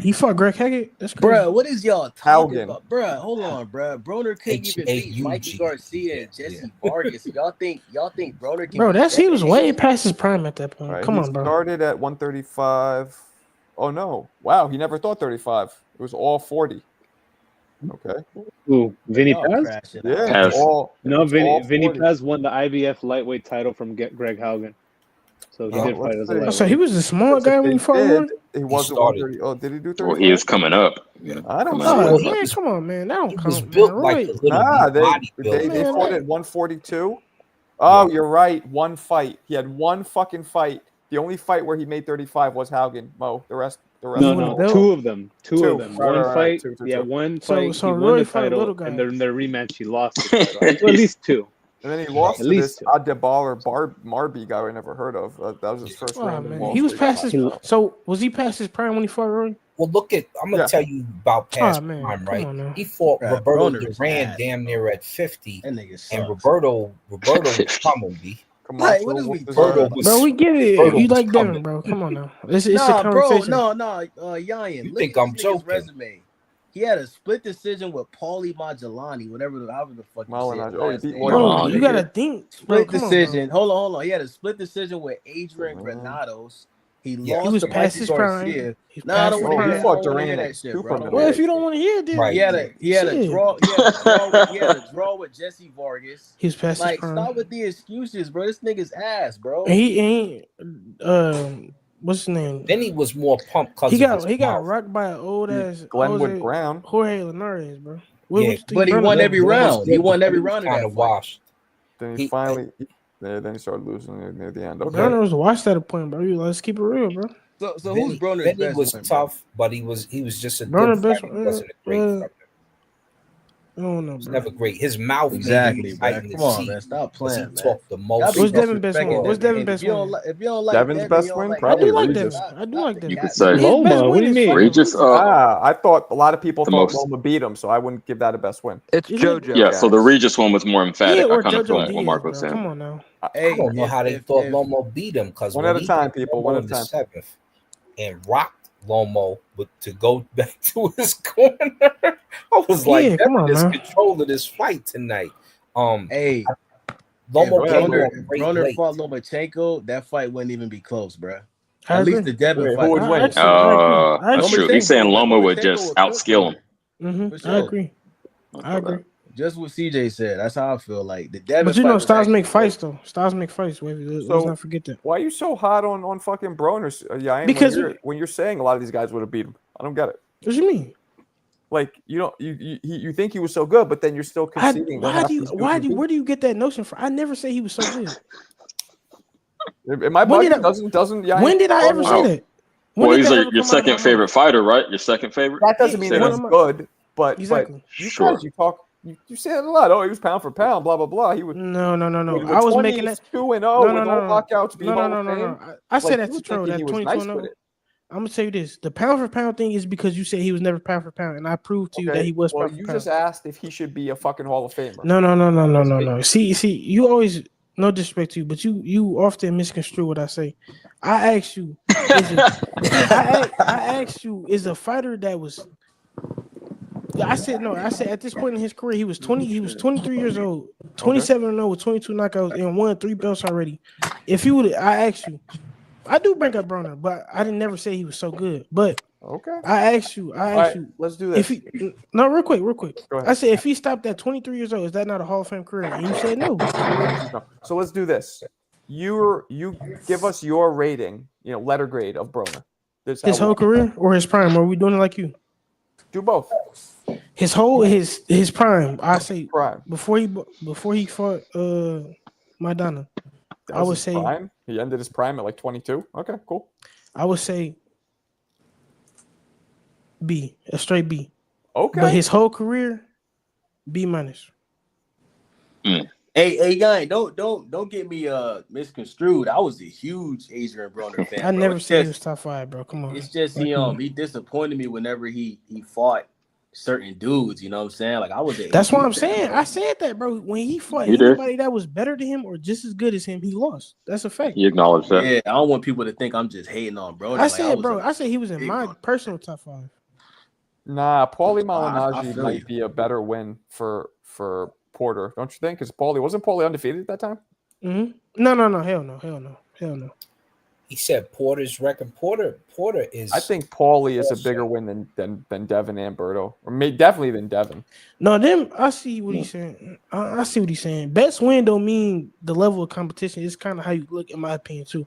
He fought Greg Haggett? That's crazy. Bro, what is y'all talking about? Bro, hold on, bro. Broner couldn't even beat Mikey Garcia and Jesse Vargas. Y'all think Broner can he was way past his prime at that point. Right. Come on, bro. He started at 135. Oh no. Wow, he never thought 35. It was all 40. Okay. Ooh, Vinny Paz? Yeah. Vinny Paz won the IBF lightweight title from Greg Haugen. So he did fight as a lightweight. So he was a small guy when he fought Roy? He wasn't 130. Oh, did he do 35? Well, he is coming up. I don't know. Man, come on, man. That don't count. He was built like a little they fought at 142. Oh, you're right. One fight. He had one fucking fight. The only fight where he made 35 was Haugen. Mo. The rest. No. Two of them. One fight. One fight. So he Roy won the fought a title, little guy. and then their rematch, he lost the title. At least 2. And then he lost to this Adebayor Marby guy I never heard of. That was his first round. He was past his. So was he past his prime when he fought Roy? Well, I'm gonna tell you about past prime, right? He fought Roberto Duran damn near at 50, and Roberto was comedy. Come on, what is we talking about? Bro, we get it. You like Devin, bro? Come on now. It's a conversation. No, Yayan. You think I'm joking? Resume. He had a split decision with Paulie Magellani, however the fuck you say it. Bro, you gotta think. Split decision. Hold on. He had a split decision with Adrian Granados. He lost. He was past his prime. He fought Duran that shit, bro. Well, if you don't want to hear it, then he had a draw. He had a draw with Jesse Vargas. He was past his prime. Stop with the excuses, bro. This nigga's ass, bro. And he ain't. What's his name? Then he was more pumped because he got rocked by an old ass Glenwood Brown, Jorge Linares, bro. But he won every round. He won every round of that washed. Then he finally, then he started losing near the end. Okay. Broner was washed at a point, bro. Let's keep it real, bro. So who's Broner's best? He was tough, but he was just a Broner good best. fighter. He wasn't a great fighter. I don't know, bro. It's never great. His mouth exactly, bro. Come on, man. Stop playing, man. Talked the most. What's Devin's best win? What's Devin's best win? If you don't like Devin's best win, probably Regis. I do like Devin. You could say Loma. What do you mean? Regis. I thought a lot of people thought Loma beat him, so I wouldn't give that a best win. It's JoJo. Yeah, so the Regis one was more emphatic. I kind of feel what Marco was saying. Come on now. I don't know how they thought Lomo beat him because one at a time, people. One at a time. And rocked Lomo, but to go back to his corner, I was like, "Devin is control of this fight tonight." Broner fought Lomachenko. That fight wouldn't even be close, bro. At least the Devin fight. Who would win? That's true. He's saying Loma would just outskill him. I agree. Just what CJ said. That's how I feel. Like the Devin. But you know, styles make fights though. Styles make fights. Let's not forget that. Why are you so hot on fucking Broner? Because when you're saying a lot of these guys would have beat him, I don't get it. What do you mean? Like you think he was so good, but then you're still conceding. Where do you get that notion from? I never say he was so good. Am I bugging? Doesn't when did I ever say that? Well, he's like your second favorite fighter, right? Your second favorite. That doesn't mean that he's good, but exactly. But you talk. You say it a lot. Oh, he was pound for pound. Blah blah blah. He would. No. I was making that 2-0 with all knockouts. No. I said that to troll. That 20-0. I'm gonna tell you this: the pound for pound thing is because you said he was never pound for pound, and I proved to you that he was. Well, pound you for just pound. asked if he should be a fucking Hall of Famer. No. See, you always no disrespect to you, but you often misconstrue what I say. I asked you, I asked you, is a fighter that was. I said no. I said at this point in his career, he was 20. He was 23 years old, 27-0 with 22 knockouts, and won 3 belts already. If you would, I asked you. I do bring up Broner, but I didn't never say he was so good. But I asked you. Let's do this. Real quick. Go ahead. I said if he stopped at 23 years old, is that not a Hall of Fame career? And you said no. So let's do this. You give us your rating, letter grade of Broner. His whole career or his prime? Or are we doing it like you? Do both. His prime. I say prime before he fought Maidana. I would say prime. He ended his prime at like 22. Okay, cool. I would say B, a straight B. Okay. But his whole career, B minus. Hey, guy, don't get me misconstrued. I was a huge Adrian Broner fan. I never said he was top 5, bro. Come on. It's just he disappointed me whenever he fought certain dudes. You know what I'm saying? Like I was. That's what I'm saying. I said that, bro. When he fought anybody that was better than him or just as good as him, he lost. That's a fact. You acknowledge that? Yeah, I don't want people to think I'm just hating on Broner. I said he was in my personal top 5. Nah, Paulie Malignaggi might be a better win for Porter, don't you think? Because wasn't Paulie undefeated at that time? Mm-hmm. No, hell no. He said Porter's record. Porter is. I think Paulie is a bigger win than Devin and Berto, or definitely than Devin. No, I see what he's saying. I see what he's saying. Best win don't mean the level of competition. It's kind of how you look, in my opinion, too.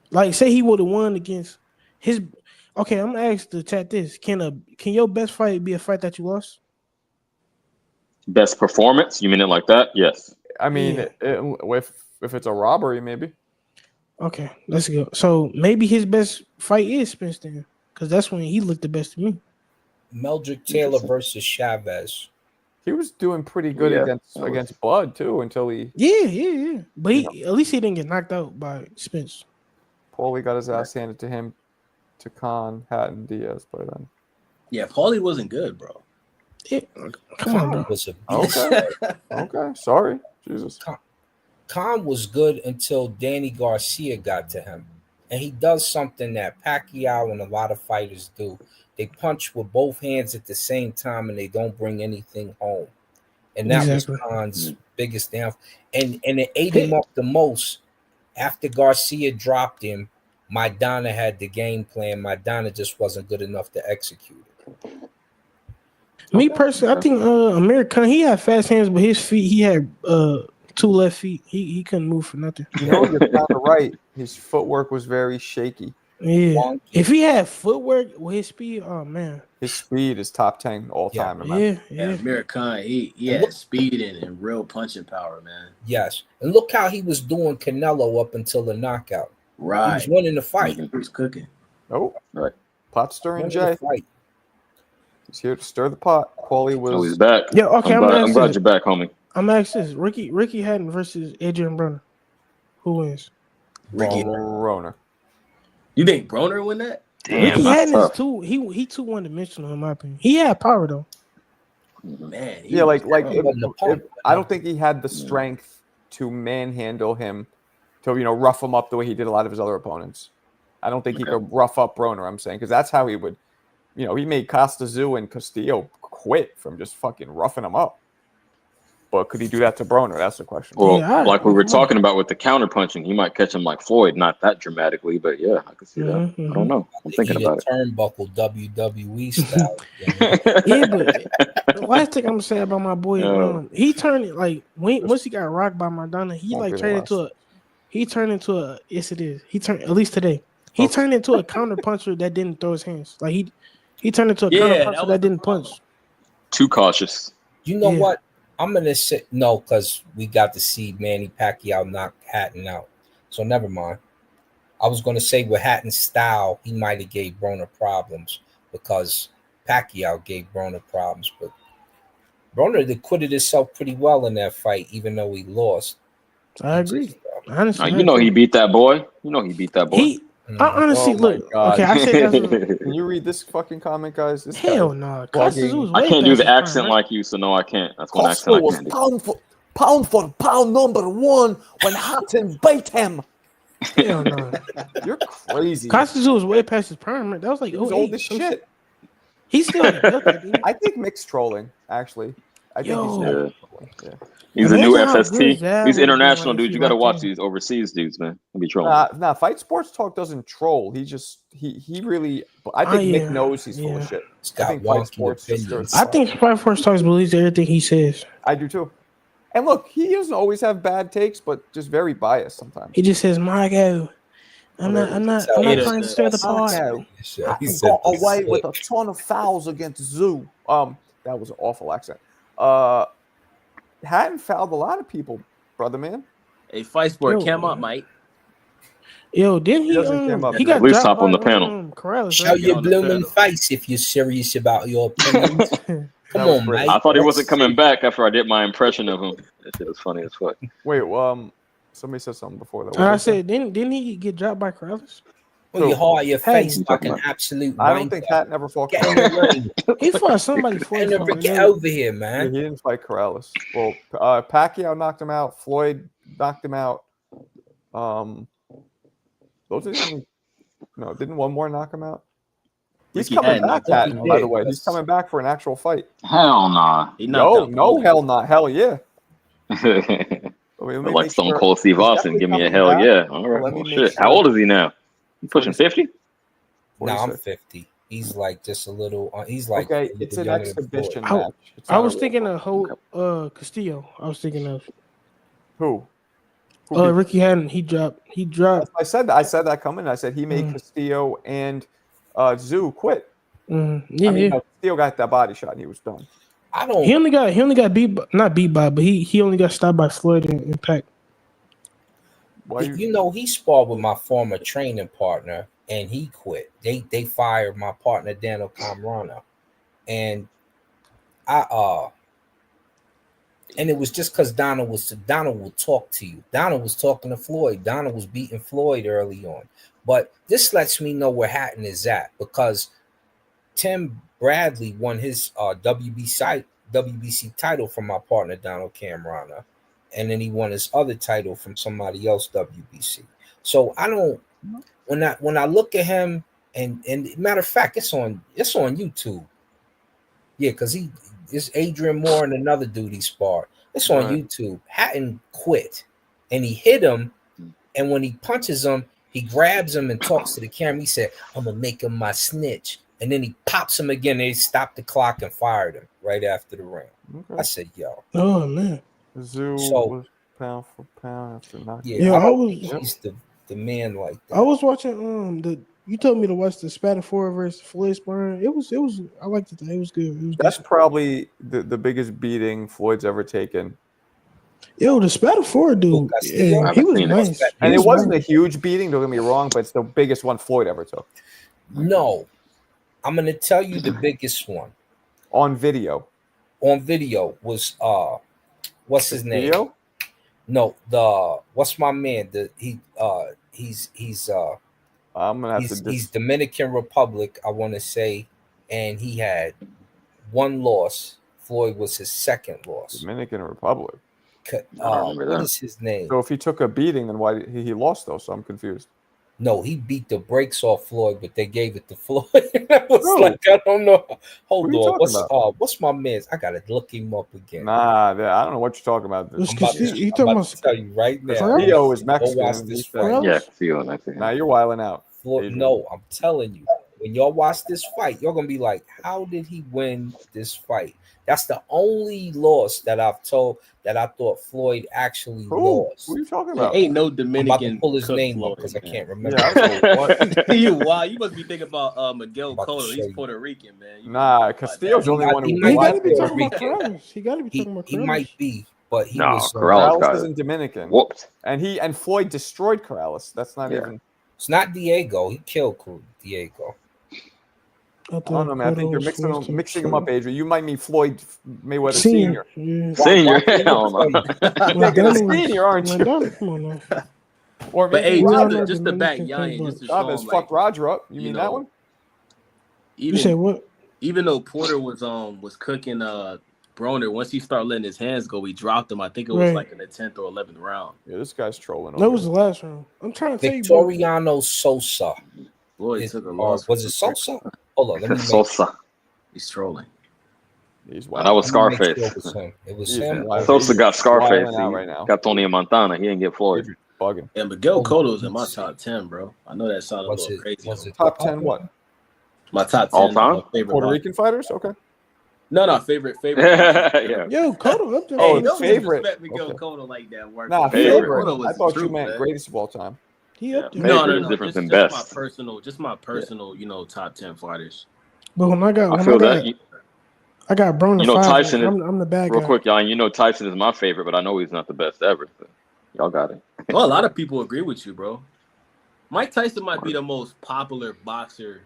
Like, say he would have won against his. Okay, I'm gonna ask the chat this: Can your best fight be a fight that you lost? Best performance? You mean it like that? Yes. I mean, if it's a robbery, maybe. Okay, let's go. So maybe his best fight is Spence then, because that's when he looked the best to me. Meldrick Taylor versus Chavez. He was doing pretty good against Blood too until he. Yeah. But at least he didn't get knocked out by Spence. Paulie got his ass handed to him, to Khan, Hatton, Diaz by then. Yeah, Paulie wasn't good, bro. Come on, bro. Okay. Sorry, Jesus. Khan was good until Danny Garcia got to him, and he does something that Pacquiao and a lot of fighters do. They punch with both hands at the same time, and they don't bring anything home. And that was Khan's biggest downfall. And it ate him up the most. After Garcia dropped him, Maidana had the game plan. Maidana just wasn't good enough to execute it. Me personally, I think Amir Khan, he had fast hands, but his feet, he had 2 left feet. He couldn't move for nothing. You're kind of right. His footwork was very shaky. Yeah. If he had footwork with his speed, oh man. His speed is top 10 all time. Yeah. Amir Khan, he had speed and real punching power, man. Yes. And look how he was doing Canelo up until the knockout. Right. He was winning the fight. He was cooking. Oh, right. Pot stirring Jay. He's here to stir the pot. Paulie was. Oh, he's back. Yeah, okay. I'm glad you're back, homie. I'm asking this: Ricky Hatton versus Adrian Broner. Who wins? Ricky Broner. You think Broner win that? Damn, Ricky Hatton is too. He too one dimensional in my opinion. He had power though. Man. Yeah, like I don't think he had the strength to manhandle him, to rough him up the way he did a lot of his other opponents. I don't think he could rough up Broner. I'm saying because that's how he would. He made Costa and Castillo quit from just fucking roughing him up. But could he do that to Broner? That's the question. Well, like we were talking about with the counter punching, he might catch him like Floyd, not that dramatically, but yeah, I could see that. I don't know. I'm thinking about it. Turnbuckle WWE style. Yeah, but the last thing I'm gonna say about my boy, he turned once he got rocked by Maidana, he turned into a yes it is. He turned at least today. He turned into a counter puncher that didn't throw his hands. Like he turned into a counter puncher that didn't punch. Too cautious. You know what? I'm gonna say no because we got to see Manny Pacquiao knock Hatton out. So never mind. I was gonna say with Hatton's style, he might have gave Broner problems because Pacquiao gave Broner problems, but Broner acquitted himself pretty well in that fight, even though he lost. I agree. Honestly, he beat that boy. He beat that boy. I honestly look. Okay, I said that's. Can you read this fucking comment, guys? This Hell no. I can't do the accent like you, so no, I can't. That's one accent I can't do. Pound for pound #1 when Hatton beat him. Hell no. You're crazy. Costa was way past his prime. That was like He's old as shit. He's still. I think Mick's trolling. Actually, I think he's trolling. Yeah. He's a new FST. These international dudes. You got to watch these overseas dudes, man. He'll be trolling. Nah, Fight Sports Talk doesn't troll. He really. I think Mick knows he's full of shit. I think Fight Sports. I think Fight Sports Talk believes everything he says. I do too. And look, he doesn't always have bad takes, but just very biased sometimes. He just says, "Margo, I'm not trying to stir the pot." He got away with a ton of fouls against Zoo. That was an awful accent. Hadn't fouled a lot of people, brother man. Hey, Fight Sport, cam up, Mike. Yo, didn't he? He got loose top on the panel. Show your blooming face if you're serious about your opinions. Come on, mate. I thought he wasn't coming back after I did my impression of him. That shit was funny as fuck. Wait, somebody said something before that. I said, didn't he get dropped by Corrales? Well, you hard your face like an absolute. I don't think Hat never fought Corrales. He fought somebody. Get over here, man. He didn't fight Corrales. Well, Pacquiao knocked him out. Floyd knocked him out. Didn't one more knock him out? He's coming back, Patton, by the way. He's coming back for an actual fight. Hell nah. No, hell not. Hell yeah. Like Stone Cold Steve Austin, give me a hell yeah. All right. Well, shit. How old is he now? You pushing 50? No, I'm 50. He's like just a little. He's like okay. It's an exhibition match. I was thinking of Castillo. I was thinking of who? Ricky Hatton. He dropped. I said that coming. I said he made Castillo and Zoo quit. Castillo got that body shot and he was done. He only got not beat by, but he only got stopped by Floyd and Pac. He sparred with my former training partner and he quit. They fired my partner Daniel Camarano, and and it was just because Donald will talk to you. Donald was talking to Floyd. Donald was beating Floyd early on. But this lets me know where Hatton is at, because Tim Bradley won his WBC title from my partner Donald Camarano, and then he won his other title from somebody else WBC. So I don't when I look at him and matter of fact, it's on YouTube. Yeah, because it's Adrian Moore and another dude he sparred. It's on YouTube. Hatton quit and he hit him, and when he punches him, he grabs him and talks to the camera. He said, "I'm gonna make him my snitch." And then he pops him again. They stopped the clock and fired him right after the round. Okay. I said, "Yo, oh man." Zoo was pound for pound after knocking. He's the man like that. I was watching you told me to watch the Spatafora versus Floyd sparring. It was I liked it. It was good. That's probably the biggest beating Floyd's ever taken. Yo, the Spatafora dude, he was nice. And it wasn't a huge beating, don't get me wrong, but it's the biggest one Floyd ever took. No. I'm gonna tell you the biggest one. On video. Was what's his name? No, what's my man? He's I'm gonna have he's Dominican Republic, I want to say, and he had one loss. Floyd was his second loss. Dominican Republic. What is his name? So if he took a beating, then why he lost though? So I'm confused. No, he beat the brakes off Floyd, but they gave it to Floyd. I was like, I don't know. Hold on. What's my man's? I gotta look him up again. Nah, I don't know what you're talking about. I'm about to tell you right now. Theo is Mexican. Yeah, Theo Mexican. Now you're wilding out. No, I'm telling you. When y'all watch this fight, you're gonna be like, how did he win this fight? That's the only loss that I thought Floyd actually lost. Who are you talking about? Ain't no Dominican. I'm about to pull his name up because I can't remember. You must be thinking about Miguel Cotto. He's Puerto Rican, man. Nah, Castillo's the only one who he got to be talking about Corrales. He got to be talking about Corrales. He might be, but he was Corrales isn't Dominican. Whoops. And Floyd destroyed Corrales. That's not even. It's not Diego. He killed Diego. I don't know, man. I think you're mixing them up, Adrian. You might mean Floyd Mayweather Senior. Senior, hell no. Senior, aren't you? Come on, man. Or But maybe hey, just to back Yan, just to show Chavez him, fucked Roger up. You mean that one? You said what? Even though Porter was cooking Broner, once he started letting his hands go, he dropped him. I think it was like in the 10th or 11th round. Yeah, this guy's trolling. That was the last round. I'm trying to tell you, Victoriano Sosa. Boy, took a loss. Was it Sosa? Hold on, let me make Sosa. He's trolling. He's wild. That was Scarface. It was him. Sosa got Scarface. Right now. Got Tony Montana. He didn't get Floyd. Bugging. Yeah, Miguel Cotto's in my top 10, bro. I know that sounded a little crazy. Top 10 what? My top 10 all time favorite Puerto Rican fighters. Okay. No, favorite. Yeah. Yo, Cotto up there. Don't favorite. Disrespect Miguel Cotto like that. Nah, favorite. I thought you meant greatest of all time. He up there. No. Different than just best. my personal, top 10 fighters. But when I got Broner. You know, 5, Tyson. I'm the bad real guy. quick, y'all. You know, Tyson is my favorite, but I know he's not the best ever. So y'all got it. Well, a lot of people agree with you, bro. Mike Tyson might be the most popular boxer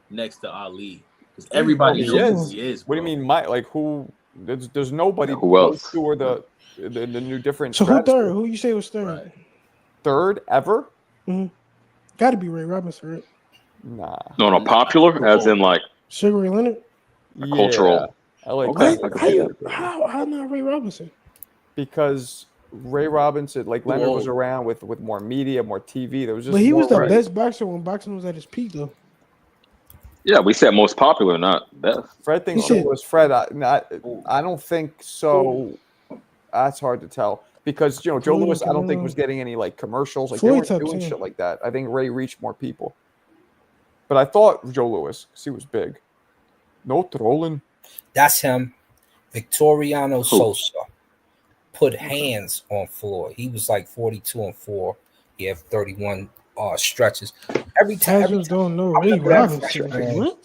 next to Ali because everybody knows who he is. Bro. What do you mean, Mike? Like who? There's nobody. Who else? Who are the new different? So who third? Who you say was third? Right. Third ever? Mm-hmm. Got to be Ray Robinson, right? Nah. No, popular as in like Sugar Ray Leonard. Cultural. I like How not Ray Robinson? Because Ray Robinson, like Leonard, was around with more media, more TV. There was just. But he was the best boxer when boxing was at its peak, though. Yeah, we said most popular, not best. Fred thinks it was Fred. I don't think so. That's hard to tell because Joe Louis, I don't think was getting any like commercials. Like they weren't doing shit like that. I think Ray reached more people. But I thought Joe Louis, because he was big. No trolling. That's him. Victoriano Sosa put hands on Floyd. He was like 42-4. He had 31 stretches. Every time don't know Ray Robinson.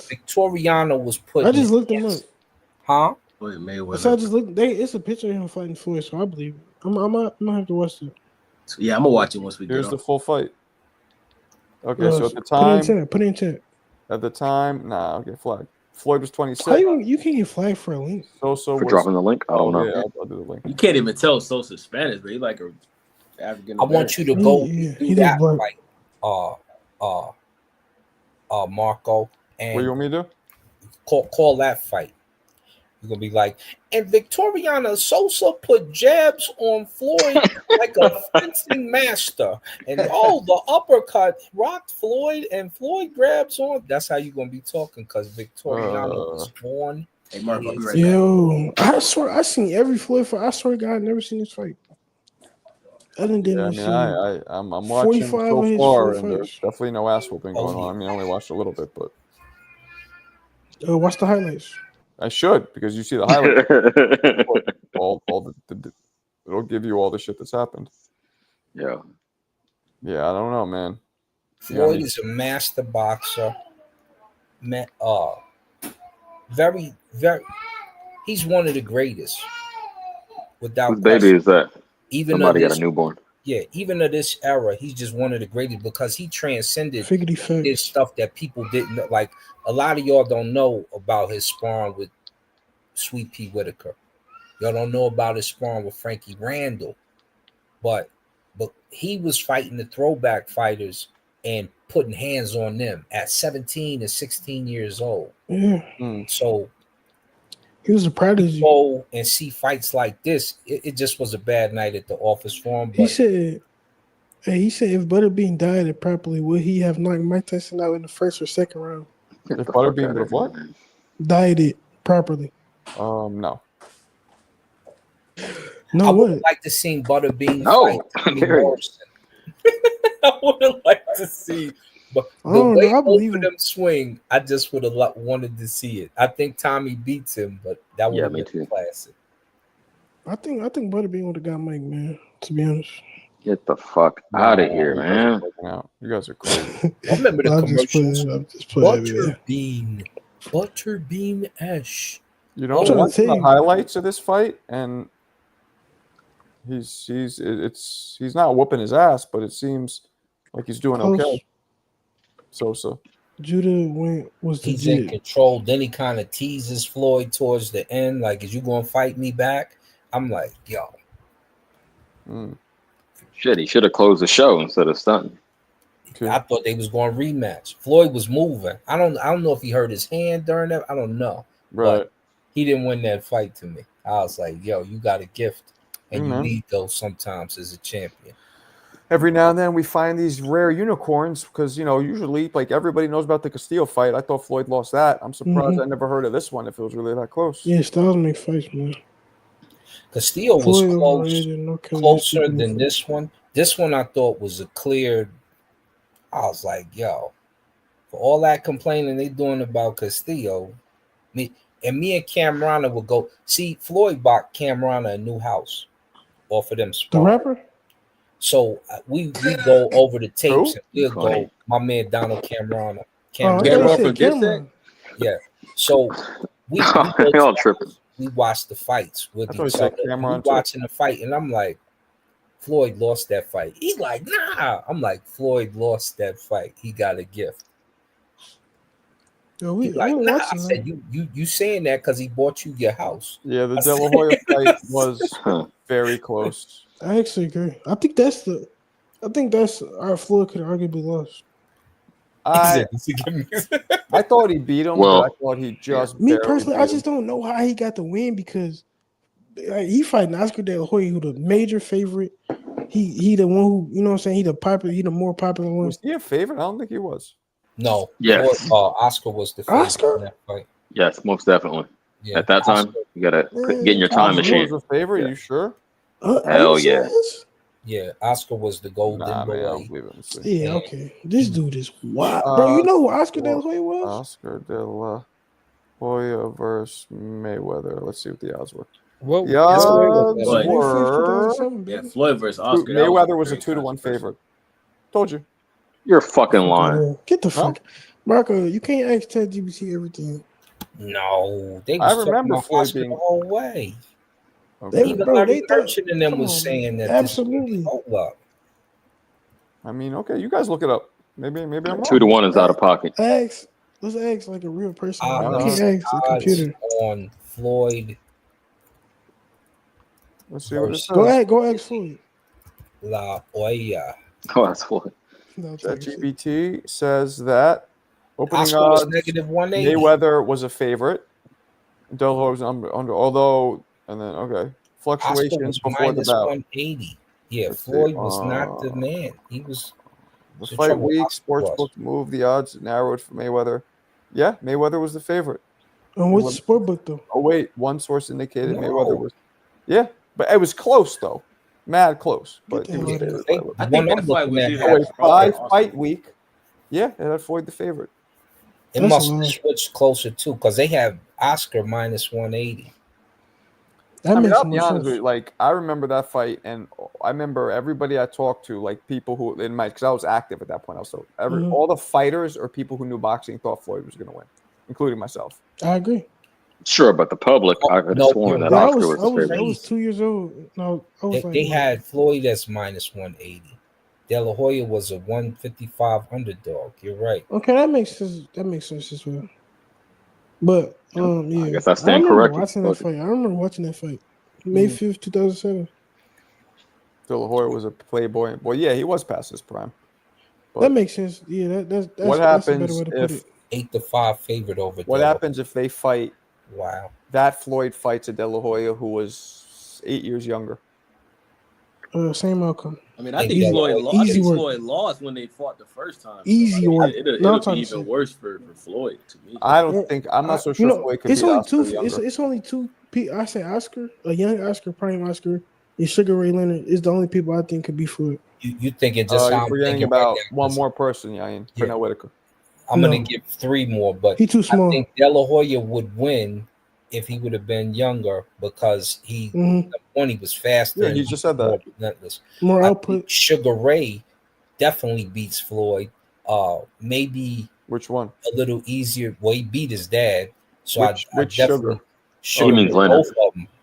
Victoriano was put. I just looked him up. Huh? Floyd Mayweather. So I just looked. It's a picture of him fighting Floyd, so I believe it. I'm gonna have to watch it. Yeah, I'm gonna watch it once we get. Here's the full fight. Okay, so at the time, put it in chat. At the time, nah, I'll get flagged. Floyd was 26. How you can't get flagged for a link? Sosa for dropping the link. I don't know. Yeah, I'll do the link. You can't even tell Sosa's Spanish, but he's like a African. I want you to go do that fight, Marco. And what do you want me to do? Call that fight. You're gonna be like, and Victoriano Sosa put jabs on Floyd like a fencing master, and the uppercut rocked Floyd, and Floyd grabs on. That's how you're gonna be talking, because Victoriano was on. Hey, Marco, yo, I swear I seen every Floyd fight. I swear to God, I never seen this fight. I'm watching so far, and there's definitely no ass whooping going on. I mean, I only watched a little bit, but watch the highlights. I should, because you see the highlights. It'll give you all the shit that's happened. Yeah, I don't know, man. Floyd is a master boxer. Very, very. He's one of the greatest. Without whose baby is that? Even somebody got a newborn. Yeah, even of this era, he's just one of the greatest because he transcended his stuff that people didn't know. Like a lot of y'all don't know about his sparring with Sweet Pea Whitaker. Y'all don't know about his sparring with Frankie Randall, but he was fighting the throwback fighters and putting hands on them at 17 and 16 years old. Yeah. So he was a prodigy. Go and see fights like this. It just was a bad night at the office for him. He said if Butterbean died properly, would he have knocked Mike Tyson out in the first or second round? If Butterbean would have what? Dieted properly. No. No, I would like to see Butterbean fight Timmy Morrison. I would have liked to see, but the way both of them swing, I just would have wanted to see it. I think Tommy beats him, but that would have been classic. I think Butterbean would have got Mike, man. To be honest. Get the fuck out of here, man! You guys are crazy. I remember the commercials. Butterbean Ash. You know, watching the highlights of this fight, and he's not whooping his ass, but it seems like he's doing okay. Sosa. Judah he's in control. Then he kind of teases Floyd towards the end, like, "Is you gonna fight me back?" I'm like, yo. Shit, he should have closed the show instead of stunting. I thought they was going to rematch. Floyd was moving. I don't know if he hurt his hand during that. I don't know. Right. But he didn't win that fight to me. I was like, yo, you got a gift. And you need those sometimes as a champion. Every now and then we find these rare unicorns because, usually like everybody knows about the Castillo fight. I thought Floyd lost that. I'm surprised I never heard of this one if it was really that close. Yeah, Styles make fights, man. Castillo was closer than this one. This one I thought was a clear. I was like, yo, for all that complaining they doing about Castillo, me and Camarana would go see Floyd bought Camarana a new house off of them sparring. The rapper. So we go over the tapes and we'll go. My man Donald Camarana. Yeah. So we all tripping. We watch the fights with each other. We watching the fight, and I'm like, Floyd lost that fight. He's like, nah. I'm like, Floyd lost that fight. He got a gift. Yo, He's like, nah. I said, you saying that because he bought you your house. Yeah, the De La Hoya fight was very close. I actually agree. I think that's our Floyd could arguably lost. I thought he beat him, but I thought he just me personally, I just don't know how he got the win because he fighting Oscar De La Hoya, who the major favorite. He the one who, you know what I'm saying, he the more popular one. Was he a favorite? I don't think he was. No. Yes. Oscar was the favorite. Oscar? In that fight. Yes, most definitely. Yeah. At that time, you gotta get in your time machine. Was a favorite? You sure? Hell yeah. Yeah, Oscar was the golden boy. Yeah, okay. This dude is wild. Bro, you know who Oscar De La Hoya was? Oscar De La Hoya versus Mayweather. Let's see what the odds were. Well, the odds were... Floyd versus Oscar. Mayweather was a 2-1 favorite. Told you. You're fucking lying. Get the fuck. Marco, you can't ask ChatGPT everything. No, I remember Floyd being the whole way. Okay. Even Larry Merchant and them was saying that. Absolutely. I mean, okay, you guys look it up. Maybe I'm wrong. 2-1 is out of pocket. Let's ask like a real person. You can't ask a computer. On Floyd. Let's see what it says. Go ask Floyd. La Hoya. Oh, that's Floyd. ChatGPT says that opening Oscar odds, was -180. Mayweather was a favorite. De La Hoya was under, although, and then fluctuations before the bout. 180. Yeah, Floyd was not the man. He was. The fight week, sportsbook move the odds narrowed for Mayweather. Yeah, Mayweather was the favorite. And what's the sportbook though? Oh wait, one source indicated Mayweather was. Yeah, but it was close though. Mad close, but it was I think that fight was either fight week. Yeah, it had Floyd the favorite. It must have switched closer too, because they have Oscar -180. I'll be honest with you. Like, I remember that fight, and I remember everybody I talked to, like people who because I was active at that point. Also, all the fighters or people who knew boxing thought Floyd was going to win, including myself. I agree. Sure, but the public, I could have sworn that Oscar was the favorite. I was 2 years old. No, they had Floyd as -180. De La Hoya was a 155 underdog. You're right. Okay, that makes sense. That makes sense as well. But yeah, I guess I stand corrected. I remember watching that fight, May 5th, 2007. De La Hoya was a playboy. Well, yeah, he was past his prime. But that makes sense. Yeah, that's what happens if 8-5 favorite over? What happens if they fight? Wow. That Floyd fights a De La Hoya who was 8 years younger. Same outcome. I mean, I think Floyd lost when they fought the first time. Easy work. It'll be even worse for Floyd to me. I don't think. I'm not so sure Floyd could it's be only Oscar two. It's only two. I say Oscar, a young Oscar, prime Oscar, and Sugar Ray Leonard is the only people I think could be Floyd. You thinking just? You're forgetting about one more person, Yain. Pernell Whitaker. I'm gonna give 3 more, but he's too small. I think De La Hoya would win if he would have been younger because he was faster. Yeah, he just said that. More output. Sugar Ray definitely beats Floyd. Maybe which one? A little easier. Well, he beat his dad, so which Sugar? He means Leonard.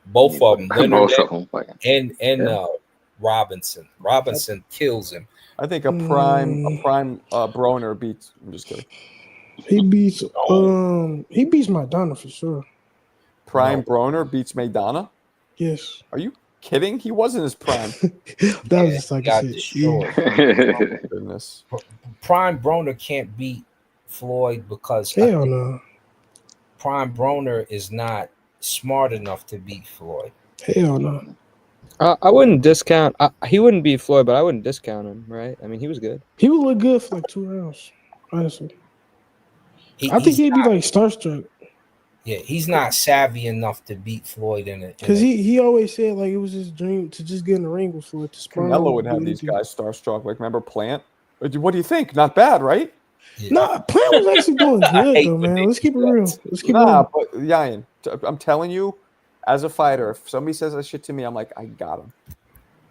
Both of them. Leonard both of them. And Robinson. Robinson kills him. I think a prime Broner beats. I'm just kidding. He beats Madonna for sure. Prime Broner beats Maidana? Yes. Are you kidding? He was in his prime. That was just like got shit. destroyed. Oh, goodness. Prime Broner can't beat Floyd because Hell no. Prime Broner is not smart enough to beat Floyd. Hell no. I wouldn't discount. He wouldn't beat Floyd, but I wouldn't discount him, right? I mean, he was good. He would look good for like 2 rounds, honestly. I think he'd be like starstruck. Yeah, he's not savvy enough to beat Floyd in it. Because he always said like it was his dream to just get in the ring with Floyd. To Canelo would have these guys starstruck. Like, remember Plant? What do you think? Not bad, right? Yeah. Nah, Plant was actually doing good though, man. Let's keep it real. Let's keep it real. But Yayan, I'm telling you, as a fighter, if somebody says that shit to me, I'm like, I got him.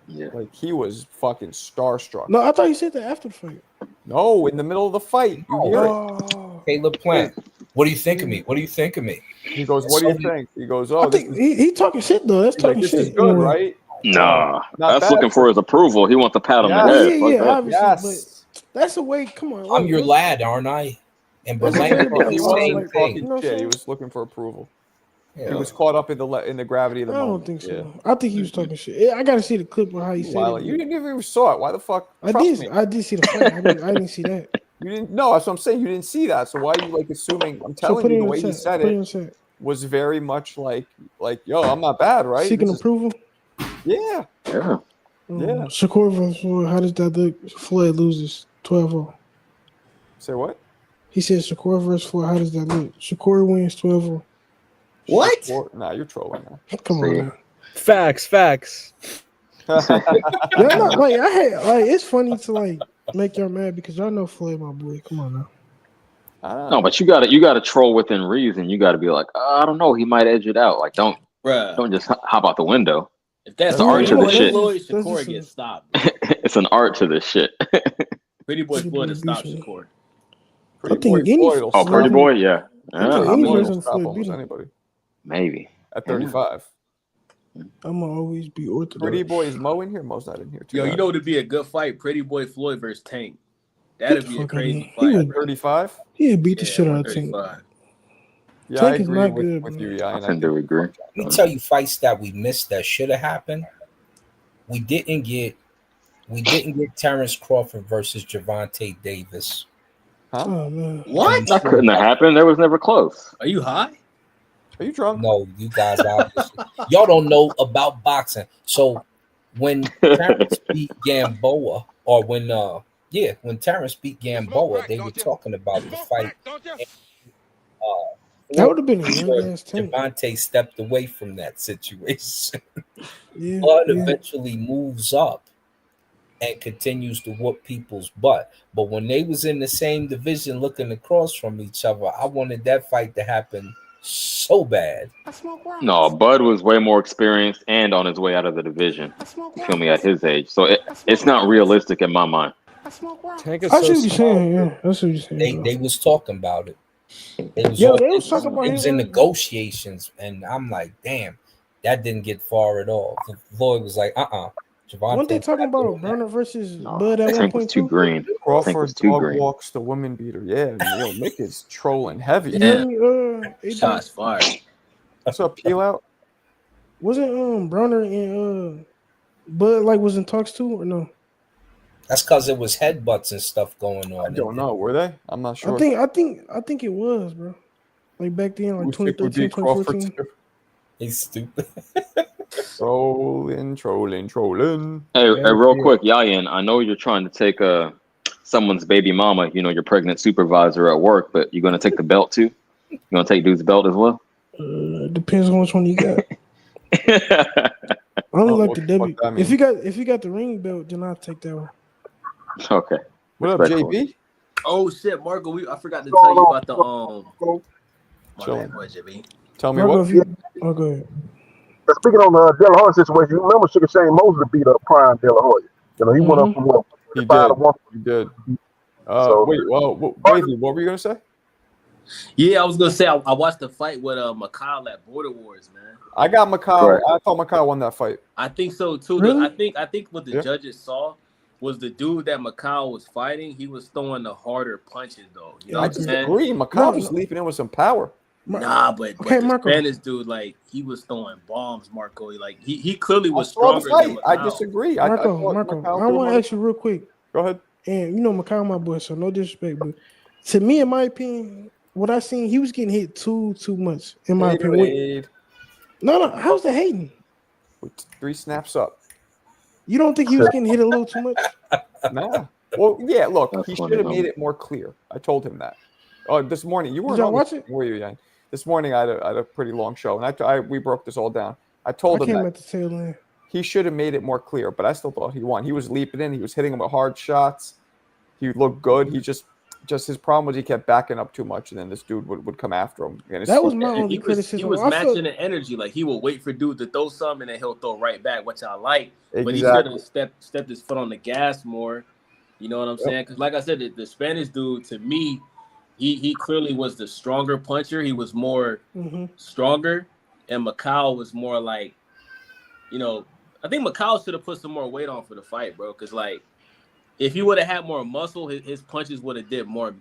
Yeah. Like, he was fucking starstruck. No, I thought you said that after the fight. No, in the middle of the fight. You hear it. Caleb Plant, what do you think of me? What do you think of me? He goes, what do you think? He goes, oh, I think he talking shit though. That's talking this shit. is good, right? Nah, Not that's bad. looking for his approval. He wants to pat him in the head. Yeah, Fuck that. obviously. Yes. But that's a way. Come on, I'm your lad, aren't I? And That's Berlanga okay, did He the bro. same wasn't thing. talking You know what I'm shit. He saying? was looking for approval. Yeah. He was caught up in the gravity of the I moment. don't think so. Yeah. I think he was talking shit. Yeah, I gotta see the clip of how he said Wow, it. you didn't even saw it. Why the fuck? I Trust me. did see the fight. I didn't see that. You didn't. No, that's what I'm saying. You didn't see that. So why are you like assuming? I'm So telling put it you, the in way the he chat. said Put it in it the chat. was very much like, yo, I'm not bad, right? Seeking This is- approval. yeah. Yeah. Yeah. Shakur versus Floyd. How does that look? Floyd loses 12-0. Say what? He said Shakur versus Floyd. How does that look? Shakur wins 12-0. What? Nah, you're trolling now. Come on now. Facts. Y'all not like I had like it's funny to like make y'all mad because y'all know Floyd my boy. Come on now. No, but you gotta troll within reason. You gotta be like, I don't know, he might edge it out. Like, don't just hop out the window. If that's It's an art to this shit. Floyd, Shakur gets stopped. It's an art to this shit. Pretty boy Floyd to stop Shakur. I think any Pretty boy, yeah. any Floyd person will stop Floyd almost beat him. anybody Maybe at 35. I'm gonna always be orthodox. Pretty boy is Mo in here. Mo's not in here. Yo, you know what'd be a good fight? Pretty boy Floyd versus Tank. That'd be a crazy fight. At 35. He beat the shit out of Tank. Yeah, Tank I is agree not with, good, with man. you. Yeah, I tend to agree. Let me tell you fights that we missed that should have happened. We didn't get Terrence Crawford versus Gervonta Davis. Huh? Oh man. What? That couldn't have happened. That was never close. Are you high? Are you drunk? No, you guys obviously y'all don't know about boxing. So when Terrence beat Gamboa, or when Terrence beat Gamboa, they were talking about the fight. That would have been a young ass Tank. Gervonta stepped away from that situation. Yeah, Bud eventually moves up and continues to whoop people's butt. But when they was in the same division looking across from each other, I wanted that fight to happen so bad. No, Bud was way more experienced and on his way out of the division. You feel me? At his age, so it's not realistic in my mind. Tank is I see so what you're small. saying. Yeah, I see what you're saying. They was talking about it. They was talking about it was in negotiations, and I'm like, damn, that didn't get far at all. Floyd was like, Weren't they talking about Broner versus Bud at one Tank was point too too? green. Tank Crawford was too dog green. walks the woman beater. Yeah, yo, Nick is trolling heavy. You heard me? Shots fired. What's up, peel out? Wasn't Broner and Bud like was in talks too or no? That's because it was headbutts and stuff going on. I don't know. Were they? I'm not sure. I think it was, bro. Like back then, like 2013, 2014. He's stupid. Trolling. Hey, real quick, Yayan, I know you're trying to take someone's baby mama, your pregnant supervisor at work, but you're gonna take the belt too? You gonna take dude's belt as well? Depends on which one you got. I only like the W. If you got the ring belt, then I'll take that one. Okay. What up, JB? Oh shit, Marco, I forgot to tell you about the my bad, boy, JB. Tell me Marco, what. Go ahead. Speaking on the De La Hoya situation, you remember Sugar Shane Mosley beat up Prime De La Hoya. He went up from He 5 to 1. He did. Wait, what were you gonna say? Yeah, I was gonna say I watched the fight with Mikhail at Border Wars, man. I got Mikhail. Right. I thought Mikhail won that fight. I think so too. Really? I think what the judges saw was the dude that Mikhail was fighting. He was throwing the harder punches though. You know what I'm saying? Mikhail was leaping in with some power. Nah, but the Marco. Spanish dude, like, he was throwing bombs, Marco. Like, he clearly was I saw the stronger than fight. Macau. I disagree. Marco, I want to ask you real quick. Go ahead. And you know Macau, my boy, so no disrespect, but to me, in my opinion, what I seen, he was getting hit too much. In my opinion, no, how's that hating? With 3 snaps up. You don't think he was getting hit a little too much? Nah. Well, yeah. Look, That's he funny, should have made it more clear. I told him that. This morning, you weren't Did y'all on watch it? Were you, Yang? This morning, I had a pretty long show, and we broke this all down. I told him came that at the tail end. he should have made it more clear, but I still thought he won. He was leaping in. He was hitting him with hard shots. He looked good. He just his problem was he kept backing up too much, and then this dude would come after him. And that was my only criticism. He was matching the energy. Like, he will wait for dude to throw something, and then he'll throw right back, which I like. Exactly. But he should have stepped his foot on the gas more. You know what I'm saying? Because, like I said, the Spanish dude, to me, he clearly was the stronger puncher. He was more stronger, and Macau was more like, you know, I think Macau should have put some more weight on for the fight, bro. Because, like, if he would have had more muscle, his punches would have did more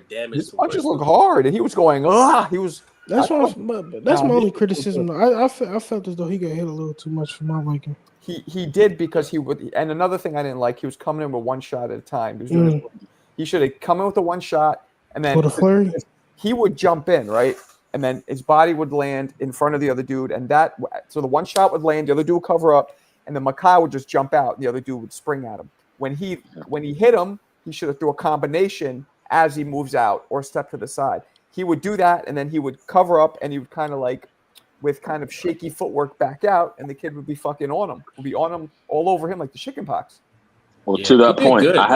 damage. His punches look hard, and he was going, he was. That's my only criticism. I felt as though he got hit a little too much for my liking. He did because he would. And another thing I didn't like, he was coming in with one shot at a time. He should have come in with the one shot, and then for the flurry, he would jump in, right, and then his body would land in front of the other dude, and so the one shot would land, the other dude would cover up, and then Macau would just jump out, and the other dude would spring at him. When he hit him, he should have threw a combination as he moves out or step to the side. He would do that, and then he would cover up, and he would kind of like, with kind of shaky footwork, back out, and the kid would be fucking on him. Would be on him all over him like the chicken pox. Well, to that point, I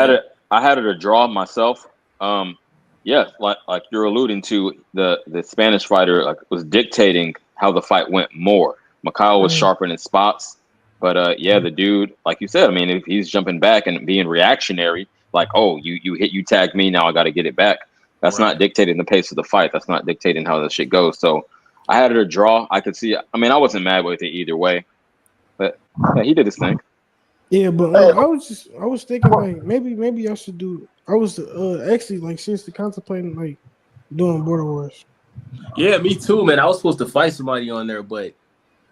had it a draw myself. Like you're alluding to, the Spanish fighter was dictating how the fight went more. Macau was sharper in spots. But the dude, like you said, I mean, if he's jumping back and being reactionary, like, oh, you tagged me, now I got to get it back. That's not dictating the pace of the fight. That's not dictating how the shit goes. So I had it a draw. I could see. I mean, I wasn't mad with it either way, but yeah, he did his thing. Yeah, but I was thinking like maybe I should do. I was actually like seriously contemplating like doing Border Wars. Yeah, me too, man. I was supposed to fight somebody on there, but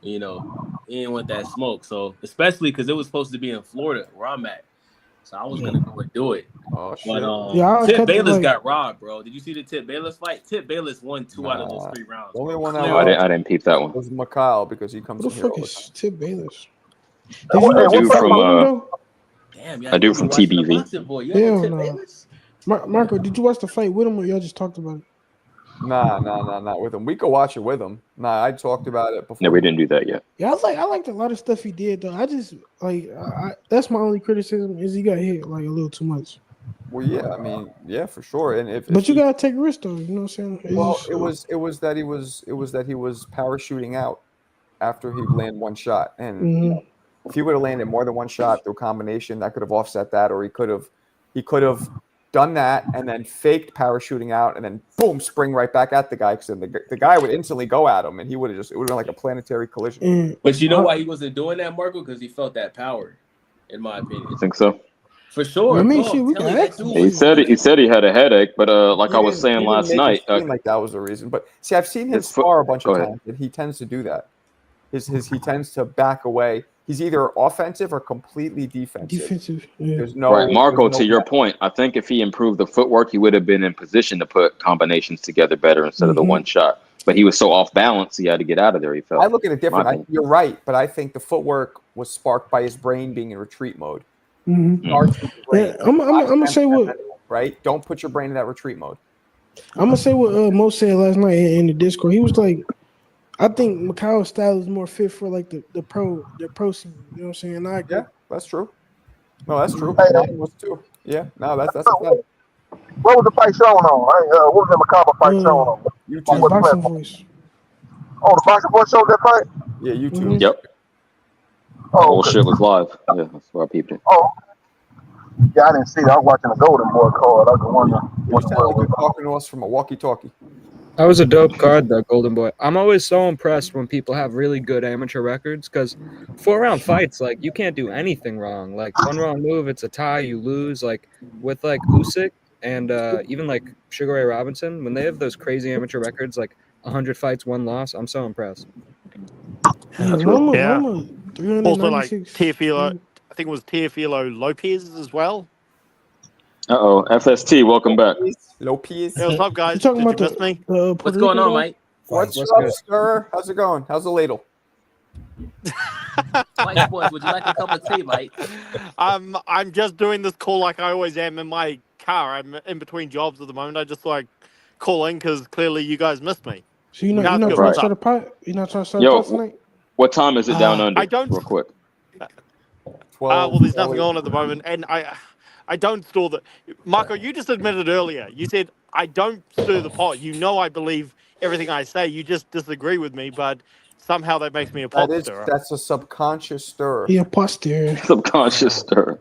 you know, he didn't want that smoke. So especially because it was supposed to be in Florida where I'm at, so I was gonna go and do it. Oh shit! But Tip Bayless got robbed, bro. Did you see the Tip Bayless fight? Tip Bayless won 2 out of those 3 rounds. The only one I didn't peep that one. Was Macau because he comes. What the fuck is Tip Bayless? A dude from TBV. Hell no. Marco, did you watch the fight with him or y'all just talked about it? Nah, not with him. We could watch it with him. Nah, I talked about it before. No, we didn't do that yet. Yeah, I liked a lot of stuff he did though. I just like that's my only criticism is he got hit like a little too much. Well, yeah, I mean, yeah, for sure. And but you gotta take risks though. You know what I'm saying? It was that he was parachuting out after he landed one shot, and you know, if he would have landed more than one shot through a combination, that could have offset that, or he could have done that and then faked parachuting out and then boom, spring right back at the guy, because the guy would instantly go at him, and it would have been like a planetary collision. But you know why he wasn't doing that, Marco? Because he felt that power, in my opinion. You think so? For sure. I mean, he said he had a headache, but like I was saying last night, like that was the reason. But see, I've seen him spar a bunch of times, and he tends to do that. He tends to back away. He's either offensive or completely defensive. Yeah. There's no right, Marco. To your point, I think if he improved the footwork, he would have been in position to put combinations together better instead of the one shot. But he was so off balance, he had to get out of there. He felt. I look at it different. You're right, but I think the footwork was sparked by his brain being in retreat mode. I'm gonna say what. Right, don't put your brain in that retreat mode. I'm gonna say what Mo said last night in the Discord. He was like, I think Macau's style is more fit for like the pro scene. You know what I'm saying? Yeah, that's true. No, that's true. Mine was too. Yeah, no, that's a fact. What was the fight shown on? What was the Macau fight shown on? YouTube. Boxing Voice. Oh, the Boxing Voice showed that fight? Yeah, YouTube. Yep. Oh, shit was live. Yeah, that's where I peeped it. Oh. Yeah, I didn't see that. I was watching the Golden Boy card. I was wondering. You sound like you're talking to us from a walkie-talkie. That was a dope card, though, Golden Boy. I'm always so impressed when people have really good amateur records, because 4-round fights, like, you can't do anything wrong. Like, one wrong move, it's a tie, you lose. Like, with, like, Usyk, and even like Sugar Ray Robinson, when they have those crazy amateur records, like 100 fights, 1 loss, I'm so impressed. Yeah, Loma, Also, like 396. Teofilo, I think it was Teofilo Lopez as well. FST, welcome back. Lopez. Hey, what's up, guys? You talking Did about you miss me? the What's Puerto going Rican on, guy? Mike? What's What's up, good? sir? How's it going? How's the ladle? Mike Sports, would you like a cup of tea, Mike? I'm just doing this call like I always am in my car. I'm in between jobs at the moment. I just like call in because clearly you guys missed me. So you're Now not it's good. trying to What's start a up? pot? You're not trying to start a pot Yo, tonight? what time is it down under? I don't. Real quick. 12. Well, there's nothing on at the moment, and I don't store the. Marco, you just admitted earlier. You said I don't stir the pot. You know I believe everything I say. You just disagree with me, but somehow that makes me a pot stirrer. That's a subconscious stir. Yeah, pot stir. Subconscious stir.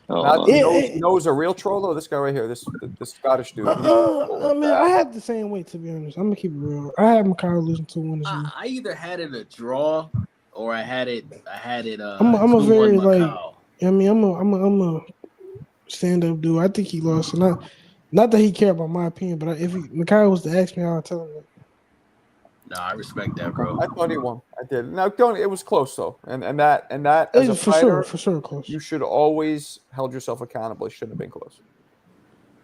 Not knows a real troll though. This guy right here, this Scottish dude. I mean, I had the same weight, to be honest. I'm gonna keep it real. I had Mikhail losing 2-1 this week. I either had it a draw or I had it. I'm a very like. Macau. I mean, I'm a stand up dude. I think he lost, and not that he cared about my opinion, but if Mikhail was to ask me, I'll tell him that. No, I respect that, bro. I thought he won. I did. Now, don't. It was close though, and that as a fighter, for sure, close. You should always held yourself accountable. It shouldn't have been close.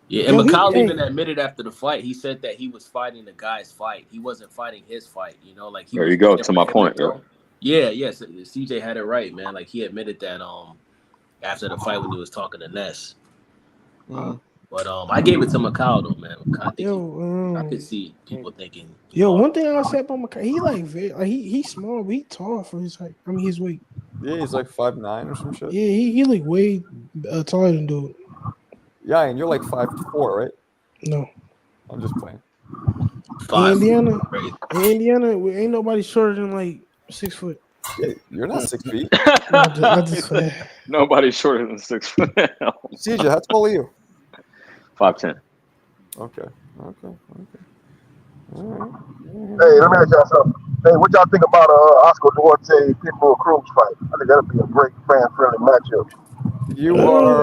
Yeah, and Mikhail even admitted after the fight. He said that he was fighting the guy's fight. He wasn't fighting his fight. You know, like he. There you go. To my point. Yeah. Yes. CJ had it right, man. Like he admitted that after the fight when he was talking to Ness. But I gave it to Macau though, man. I could see people thinking. One thing I'll say about Macau, he like he's small, but he tall for his height. I mean his weight. Yeah, he's like 5'9" or some shit. Yeah, he like way taller than dude. Yeah, and you're like 5'4", right? No, I'm just playing. In Indiana, ain't nobody shorter than like 6 foot. Yeah, you're not 6 feet. I just Nobody's shorter than 6 foot. CJ, how tall are you? 5'10". Okay. All right. Hey, let me ask y'all something. Hey, what y'all think about Oscar Duarte Pitbull Cruz fight? I think that'll be a great fan-friendly matchup.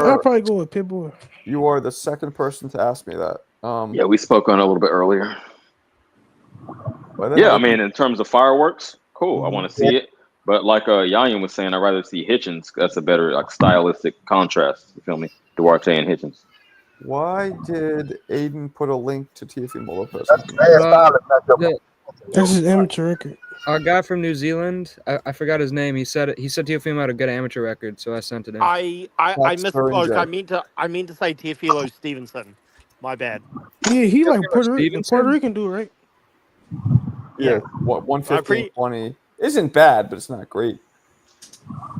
I'll probably go with Pitbull. You are the second person to ask me that. Yeah, we spoke on it a little bit earlier. Yeah, I mean, in terms of fireworks, cool. I want to see it. But like Yayan was saying, I'd rather see Hitchens. That's a better like stylistic contrast. You feel me? Duarte and Hitchens. Why did Aiden put a link to Teofimo Lopez? That's his amateur record. Our guy from New Zealand, I forgot his name. He said Teofimo had a good amateur record, so I sent it in. I misspoke. I mean to say Teofilo Stevenson. My bad. Yeah, he like Puerto Rican dude, right? Yeah, 115-20 isn't bad, but it's not great.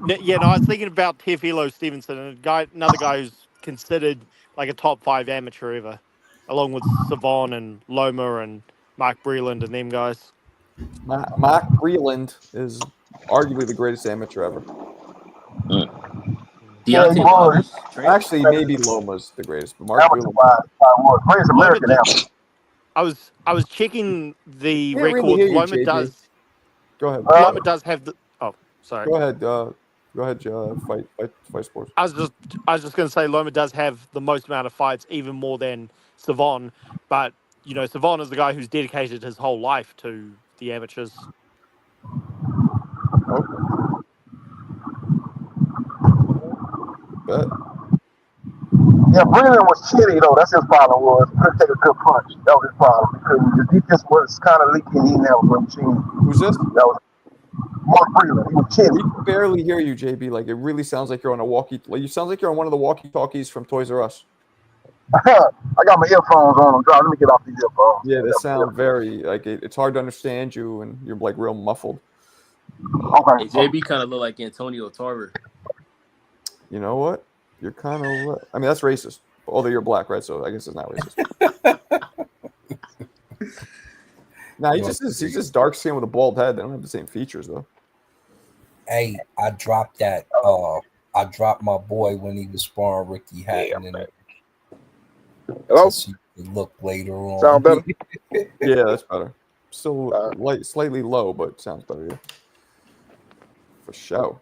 Yeah, no, I was thinking about Teofilo Stevenson, another guy who's considered like a top 5 amateur ever, along with Savon and Loma and Mark Breland and them guys. Mark Breland is arguably the greatest amateur ever. Actually, maybe Loma's the greatest, but Mark Breland. I was checking the Can't records. really hear you, Loma JB. does. Go ahead. Loma does have the. Oh, sorry. Go ahead. Fight sports. I was just going to say Loma does have the most amount of fights, even more than Savon. But you know, Savon is the guy who's dedicated his whole life to the amateurs. Bet. Yeah, Brennan was chitty though. That's his problem. Was he couldn't take a good punch. That was his problem. Because the defense was kind of leaky, and he never bring team. Who's this? That was Mark Breland. He was chitty. We can barely hear you, JB. Like it really sounds like you're on a walkie. Like you sound like you're on one of the walkie-talkies from Toys R Us. I got my earphones on. Let me get off these earphones. Yeah, they sound very like it's hard to understand you, and you're like real muffled. Okay. Hey, JB kind of look like Antonio Tarver. You know what? You're kind of. I mean, that's racist. Although you're black, right? So I guess it's not racist. Nah, he's just dark skinned with a bald head. They don't have the same features though. Hey, I dropped that. I dropped my boy when he was sparring Ricky Hatton in it. Hello? Look later on. Sound better? Yeah, that's better. Still slightly low, but sounds better. Yeah. For sure.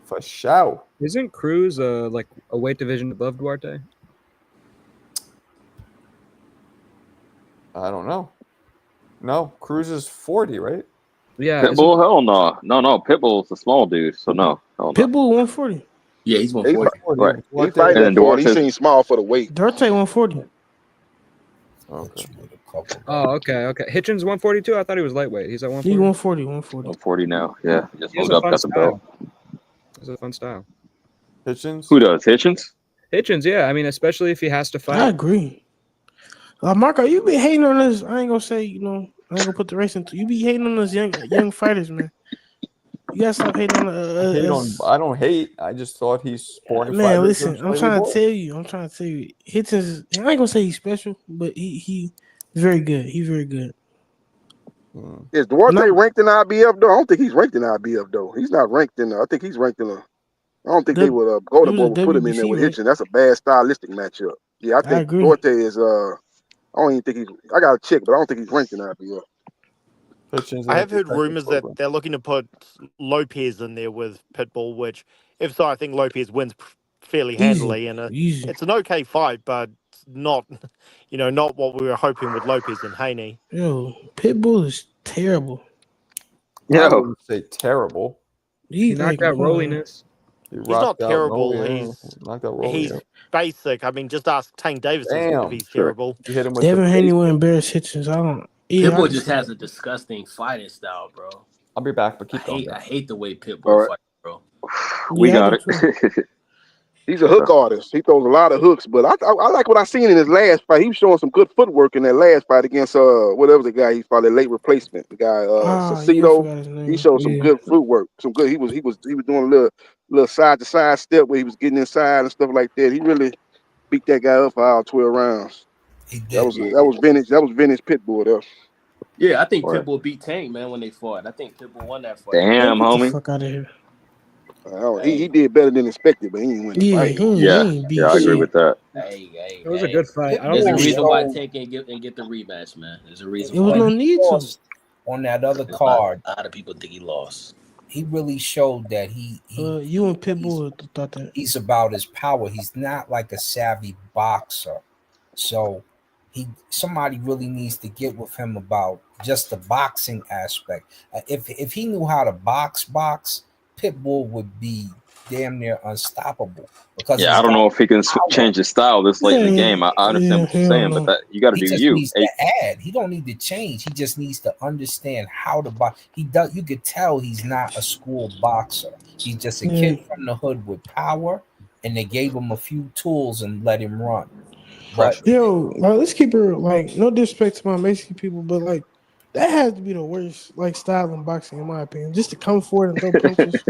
For sure. Isn't Cruz like a weight division above Duarte? I don't know. No, Cruz is 40, right? Yeah. Pitbull, hell no. No. Pitbull's a small dude, so no. Hell no. Pitbull 140. Yeah, he's 140. Right. He fighting And at then 40. He Duarte's seems small for the weight. Duarte 140. Okay. Oh, okay. Hitchens 142. I thought he was lightweight. He's at 140. He 140. 140 now. Yeah, just He has moved a up, got the belt. It's a fun style. Hitchens? Who does? Hitchens? Hitchens, yeah. I mean, especially if he has to fight. I agree. Marco, you be hating on us. I ain't gonna say, I ain't gonna put the race into. You be hating on us young fighters, man. You gotta stop hating on us. I don't hate. I just thought he's sporting. Man, listen, I'm trying to tell you. Hitchens, I ain't gonna say he's special, but he very good. He's very good. Is Duarte ranked in IBF though? I don't think he's ranked in IBF though. He's not ranked in. I think he's ranked in. I don't think they would Golden Boy would put him in there with Hitchens. That's a bad stylistic matchup. Yeah, I think Duarte is. I don't even think he's. I got to check, but I don't think he's ranked in IBF. I have heard rumors that they're looking to put Lopez in there with Pitbull, which, if so, I think Lopez wins fairly handily, and it's an okay fight, but not, not what we were hoping with Lopez and Haney. Yo, Pitbull is terrible. I wouldn't say terrible. He knocked out Rolliness. He's not terrible. He's basic. I mean, just ask Tank Davis if he's terrible. Devin Haney will embarrass Hitchens. Pitbull just has a disgusting fighting style, bro. I'll be back, but keep going. I hate the way Pitbull fights, bro. We got it. He's a hook artist. He throws a lot of hooks, but I like what I seen in his last fight. He was showing some good footwork in that last fight against whatever the guy he fought, the late replacement, the guy Cicito. He showed some good footwork. Some good. He was doing a little side to side step where he was getting inside and stuff like that. He really beat that guy up for all 12 rounds. That was vintage. That was vintage Pitbull though. Yeah, I think Pitbull beat Tank, man, when they fought. I think Pitbull won that fight. Damn, homie. Get the fuck out of here. He did better than expected, but he didn't win the fight. I agree with that. It was a good fight. There's a reason why Tank can't get the rematch, man. There's a reason. It was no need to. On that other card, a lot of people think he lost. He really showed that he you and Pitbull thought that he's about his power. He's not like a savvy boxer, so somebody really needs to get with him about just the boxing aspect. If he knew how to box, Pitbull would be damn near unstoppable. Because I don't know if he can change his style this late in the game. I understand what you're saying, but that you got to do you. Needs to add. He don't need to change. He just needs to understand how to box. He does. You could tell he's not a school boxer. He's just a kid from the hood with power, and they gave him a few tools and let him run. But let's keep it no disrespect to my Mexican people, but that has to be the worst style in boxing, in my opinion. Just to come forward and throw punches.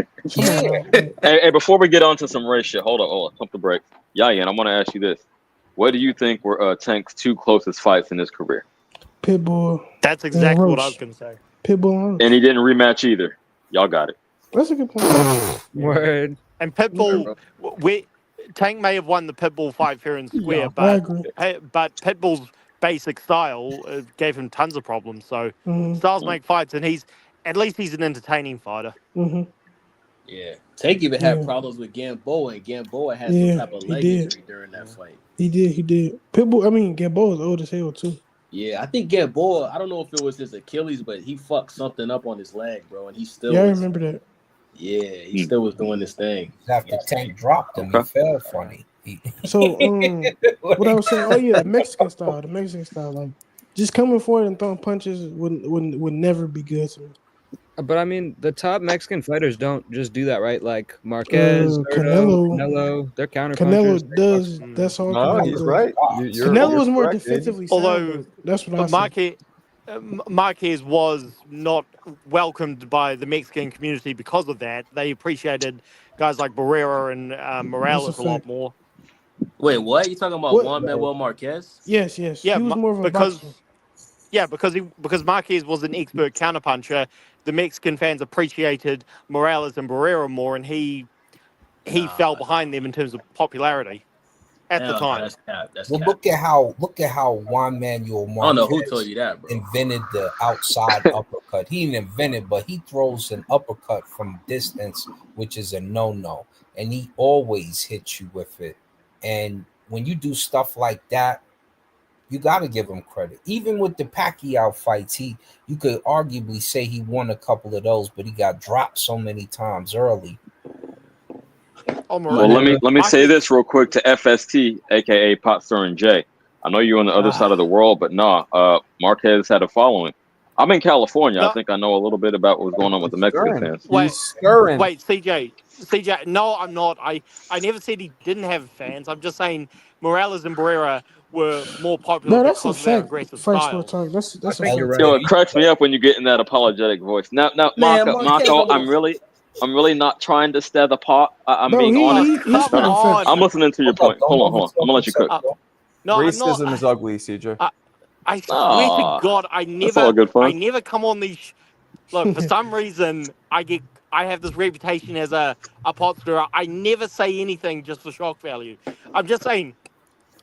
Hey, before we get on to some race shit, hold on, pump the brakes. Yayan, I want to ask you this: what do you think were Tank's two closest fights in his career? Pitbull. That's exactly what I was going to say. Pitbull, and he didn't rematch either. Y'all got it. That's a good point. Word. And Pitbull, Tank may have won the Pitbull fight fair and square, but Pitbull's basic style gave him tons of problems. So styles make fights, and at least he's an entertaining fighter. Yeah, Tank even had problems with Gamboa, and Gamboa had some type of leg injury during that fight. He did. Pitbull, Gamboa is old as hell too. Yeah, I think Gamboa, I don't know if it was his Achilles, but he fucked something up on his leg, bro, and he still. I remember that. Yeah, he still was doing this thing. After Tank dropped him, he fell funny. So what I was saying, the Mexican style, just coming forward and throwing punches would never be good to me. But I mean, the top Mexican fighters don't just do that, right? Like Marquez, Canelo, they're counter punchers. Canelo does. That's all. No, he's right. Canelo is more defensively sound. Although that's what I say. Marquez was not welcomed by the Mexican community because of that. They appreciated guys like Barrera and Morales a lot more. Wait, what? You talking about Juan Manuel Marquez? Yes. Yeah, he was more of a boxer. Because Marquez was an expert counterpuncher, the Mexican fans appreciated Morales and Barrera more, and he fell behind them in terms of popularity at the time. Look at how Juan Manuel Marquez, I don't know who told you that, bro, invented the outside uppercut. He didn't invent it, but he throws an uppercut from distance, which is a no-no, and he always hits you with it. And when you do stuff like that, You got to give him credit. Even with the Pacquiao fights, you could arguably say he won a couple of those, but he got dropped so many times early. Well, let me say this real quick to FST, aka Pot Stirring J. I know you're on the other side of the world, but Marquez had a following. I'm in California. No. I think I know a little bit about what's going on with the Mexican fans. Wait, CJ. No, I'm not. I never said he didn't have fans. I'm just saying Morales and Barrera were more popular because of their aggressive style. That's a fact. Yo, it cracks me up when you get in that apologetic voice. Now, Marco, I'm really not trying to stir the pot. I'm being honest. I'm listening to your point. Hold on. I'm gonna let you cook. No, racism I'm not. is ugly, CJ. I swear to God, I never come on these. Look, for some reason, I have this reputation as a pot stirrer. I never say anything just for shock value. I'm just saying,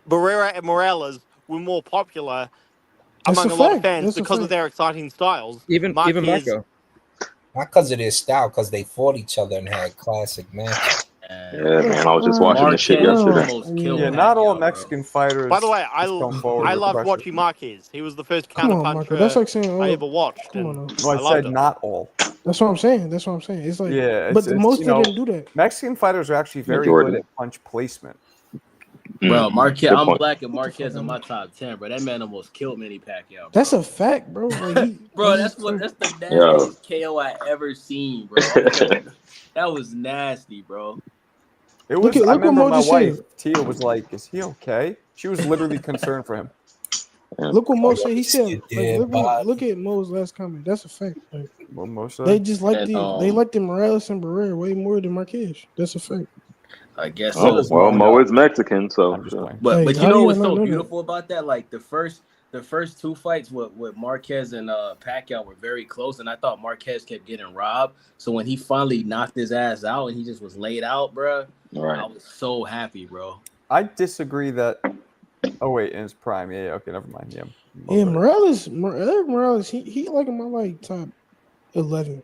Barrera and Morales were more popular among a lot of fans because of their exciting styles. Even Marco. Not because of their style, because they fought each other and had classic matches. Yeah, man, I was just watching this shit yesterday. Yeah, not all Mexican fighters. By the way, I loved watching Marquez. He was the first counterpuncher That's like saying, I ever watched. No, I said not all. That's what I'm saying. It's like, but most of them didn't do that. Mexican fighters are actually very good at punch placement. Bro, Marquez, I'm black and Marquez in my top 10, bro. That man almost killed Manny Pacquiao. Bro. That's a fact, bro. Like bro, that's the nastiest KO I ever seen, bro. That was nasty, bro. It was. I remember my wife Tia was like, "Is he okay?" She was literally concerned for him. Look what Mo said. He said, "Look at Mo's last comment. That's a fact. Like, they just like the Morales and Barrera way more than Marquez. That's a fact." I guess so. Well, Mo is Mexican, so. But you know what's so beautiful about that? Like the first two fights with Marquez and Pacquiao were very close, and I thought Marquez kept getting robbed. So when he finally knocked his ass out and he just was laid out, bro, I was so happy, bro. I disagree that. Oh wait, in his prime, yeah. Okay, never mind. Yeah, Morales, he like in my like top 11.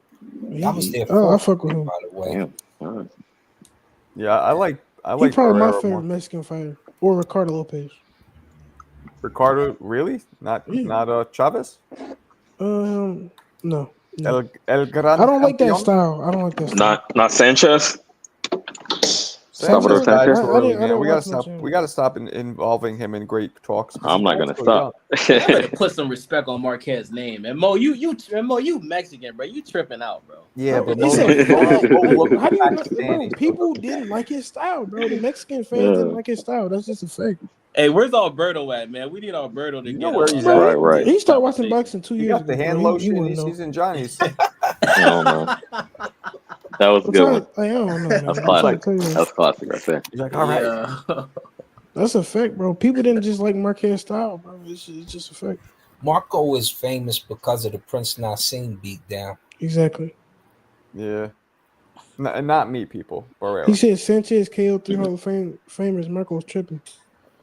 I was there. I fuck with him. By the way. Yeah, I like. He's probably my favorite Mexican fighter, or Ricardo Lopez. Ricardo, really? Not Chavez? No. El Gran I don't like that style. Not Sanchez. Sanchez we gotta stop involving him in great talks. I'm not gonna stop. I better put some respect on Marquez's name. And Mo, you Mexican, bro. You tripping out, bro. Yeah, but people didn't like his style, bro. The Mexican fans didn't like his style. That's just a fact. Hey, where's Alberto at, man? We need Alberto to get where he's at. Right. He started watching boxing 2 years ago. He got the hand lotion. He's in Johnny's. Oh, no. That was a good one. I don't know. That's classic. That's classic right there. He's like, all right. That's a fact, bro. People didn't just like Marquez's style, bro. It's just a fact. Marco is famous because of the Prince Nassim beatdown. Exactly. Yeah. Not me, people. Barrera. He said Sanchez KO 3 Hall of Famers. Marco's tripping.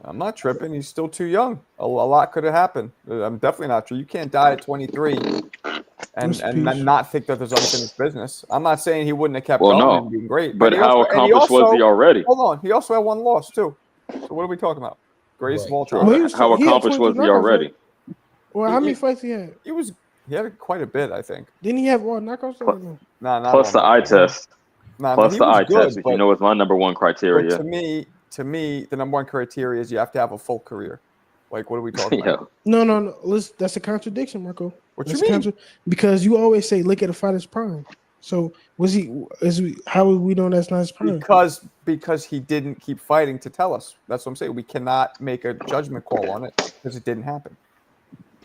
I'm not tripping. He's still too young. A lot could have happened. I'm definitely not true. You can't die at 23 and not think that there's unfinished business. I'm not saying he wouldn't have kept going and being great. But how accomplished was he already? Hold on. He also had one loss, too. So what are we talking about? Greatest of all time. How accomplished was he already? Well, how many fights he had? He had quite a bit, I think. Didn't he have knockouts? Plus the eye test. Plus the eye test, you know, is my number one criteria. To me, the number one criteria is you have to have a full career. Like, what are we talking about? No. That's a contradiction, Marco. What you mean? Because you always say, look at a fighter's prime. So how would we know that's not his prime? Because he didn't keep fighting to tell us. That's what I'm saying. We cannot make a judgment call on it because it didn't happen.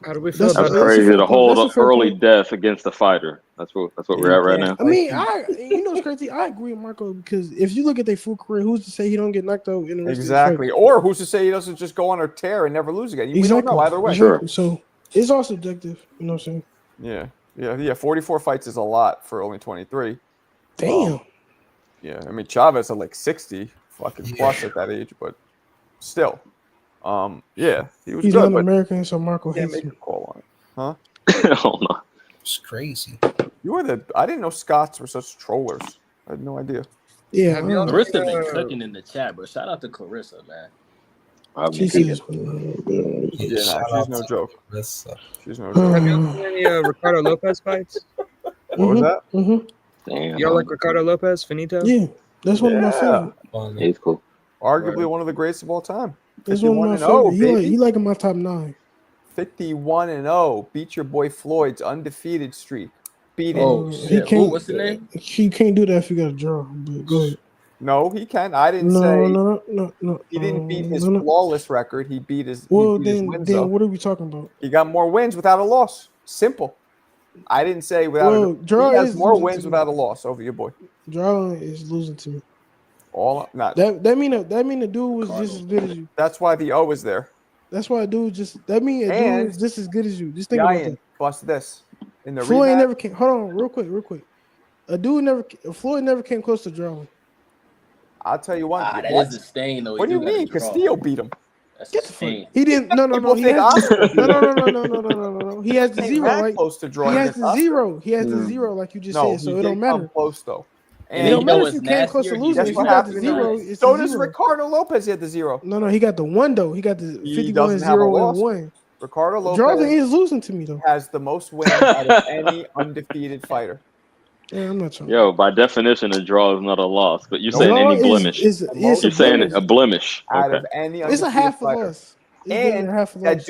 How do we feel about that? That's crazy to hold an early death against a fighter. That's what we're at right now. I mean, it's crazy. I agree with Marco because if you look at their full career, who's to say he don't get knocked out in the rest exactly, of or who's to say he doesn't just go on a tear and never lose again? We don't know either way. Sure. So it's all subjective. You know what I'm saying? Yeah. 44 fights is a lot for only 23. Damn. Yeah, I mean Chavez at like 60, fucking plus at that age, but still. He was He's good. He's American, so Marco hates make a call on it, huh? Oh no, it's crazy. I didn't know Scots were such trollers. I had no idea. Yeah, Clarissa been cooking in the chat, bro. Shout out to Clarissa, man. I've She's beaten. She's no joke. She's no joke. Have y'all seen any Ricardo Lopez fights? What was that? Damn. Y'all like Ricardo Lopez, Finito? Yeah, that's one of my favorite. He's cool. Arguably one of the greatest of all time. That's one of my 51-0, favorite. baby. He like in my top 9. 51-0. Beat your boy Floyd's undefeated streak. Beat it. Oh He shit! can't. What's the name? He can't do that if you got a draw. But go ahead. No, he can. I didn't No, say no. he didn't beat his no. flawless record. He beat his. Well, he beat his then wins, though. what are we talking about? He got more wins without a loss. Simple. I didn't say without a draw. He has is more losing wins to without a me. loss over your boy. Draw is losing to me. All not That mean the dude was just as good as you. That's why the O is there. That's why a dude just that mean a dude is just as good as you. Just think about that. Bust this in the Floyd rematch. never came. Hold on, real quick. Floyd never came close to drawing. I'll tell you one. That is a stain, though. What do you mean? Castillo beat him. That's a stain. He didn't. No. People He think has Oscar beat him. No. He has the Ain't zero, that right? close to He drawing has against the Oscar. zero. He has the zero, like you just said. So it don't matter. Close though. And it don't you know matter if what's you came close to nastier? losing. That's If what you got the happened in the zero, ring. it's So the does zero. Ricardo Lopez. He had the zero. No, he got the 1 though. He got the He 51, doesn't have a 0, and loss. 1. Ricardo Draws Lopez is losing to me though. has the most wins out of any undefeated fighter. Yeah, I'm not trying. Yo, by definition, a draw is not a loss. But you're saying Draw any blemish. it's You're a saying blemish. a blemish. Out Okay. of any It's a undefeated half a fighter. loss. It's damn And near half a that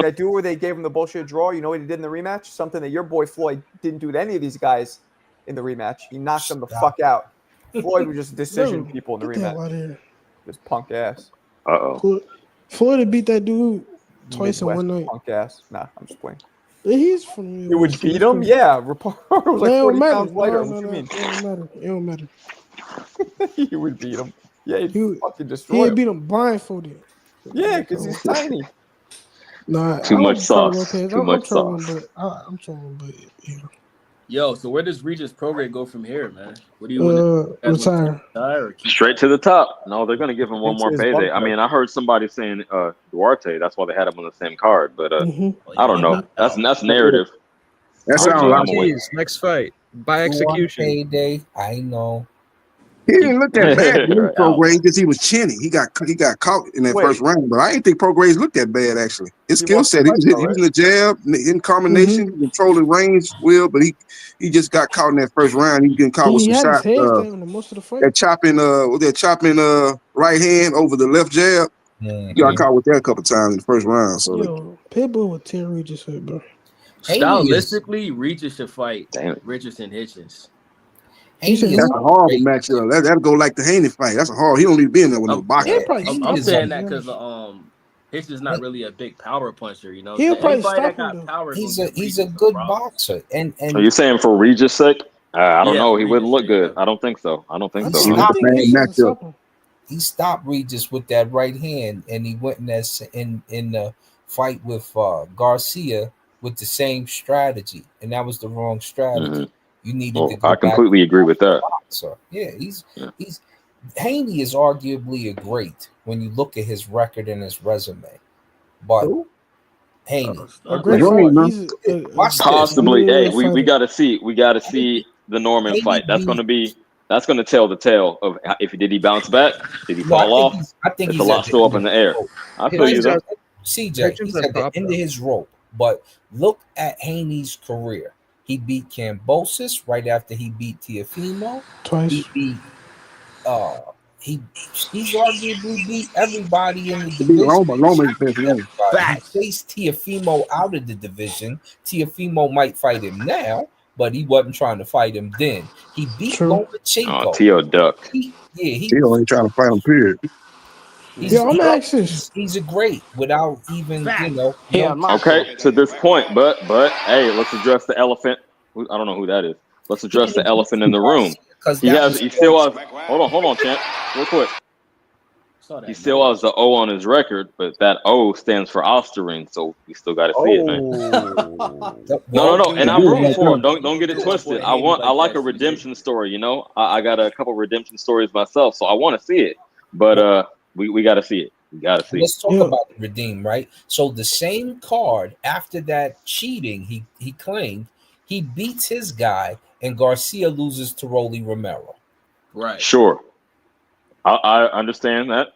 loss. dude where they gave him the bullshit draw, you know what he did in the rematch? Something that your boy Floyd didn't do to any of these guys in the rematch. He knocked them the fuck out. Floyd was just decision people in the Get the hell rematch. out of here. This punk ass. Floyd had beat that dude twice in Midwest one night. punk ass. Nah, I'm just playing. He's from New York. You would beat him? Yeah. Ricardo was like 40 pounds lighter. What you mean? It don't matter. It don't matter. You would beat him. Yeah, he'd fucking He destroy him. beat him blindfolded. Yeah, because he's tiny. Nah, Too much sauce. Lopez. Too much trolling, sauce. I'm trolling, but yeah. Yo, so where does Regis Prograde go from here, man? What do you want to retire? Or keep Straight to the top. No, they're gonna give him one more his payday. bump I mean, I heard somebody saying Duarte. That's why they had him on the same card. But I don't know. That's narrative. That sounds like Jeez, next fight by execution. Payday. I know. he didn't look that bad. Right. Prograde because he was chinny. He got caught in that first round, but I didn't think Prograde looked that bad actually. His skill set, he was in the jab, in combination, controlling range, but he just got caught in that first round. He was getting caught with some He had his shots. head down most of the fight. That chopping right hand over the left jab. He got caught with that a couple times in the first round. So yo, Pitbull with tear Regis head, bro. Stylistically, Regis should fight Richardson Hitchens. that's a horrible matchup. That'll go like the Haney fight. That's a horrible. He don't need to be in there with no boxing. I'm saying that because Hitchens not really a big power puncher. You know, he'll probably anybody stop that him. got power. He's a good boxer. And Are you saying for Regis' sake? I don't know. He wouldn't look good. I don't think so. He stopped Regis with that right hand, and he went in the fight with Garcia with the same strategy, and that was the wrong strategy. You needed to go I completely agree with that. So yeah, he's Haney is arguably a great when you look at his record and his resume, but Haney, possibly. Hey, we got to see. We got to see the Norman fight. That's going to tell the tale of if he bounce back, did he fall off? I think it's a lot still up in the air. I feel you though. CJ, he's at the end of his rope, but look at Haney's career. He beat Kambosos right after he beat Teofimo. Twice. He beat he's arguably beat everybody in the division. He faced Teofimo out of the division. Teofimo might fight him now, but he wasn't trying to fight him then. He beat Lomachenko. Teo duck. He ain't trying to fight him, period. He's a great without even Okay, to this point, but hey, let's address the elephant. I don't know who that is. Let's address the elephant in the room. He still has. Hold on, champ, real quick. He still has the O on his record, but that O stands for Osterring, so we still got to see it, man. No, and I'm rooting for him. Don't get it twisted. I like a redemption story. You know, I got a couple redemption stories myself, so I want to see it. But we got to see it. We got to see. Let's talk about the redeem, right? So the same card after that cheating he claimed, he beats his guy, and Garcia loses to Rolly Romero. Right. Sure. I understand that.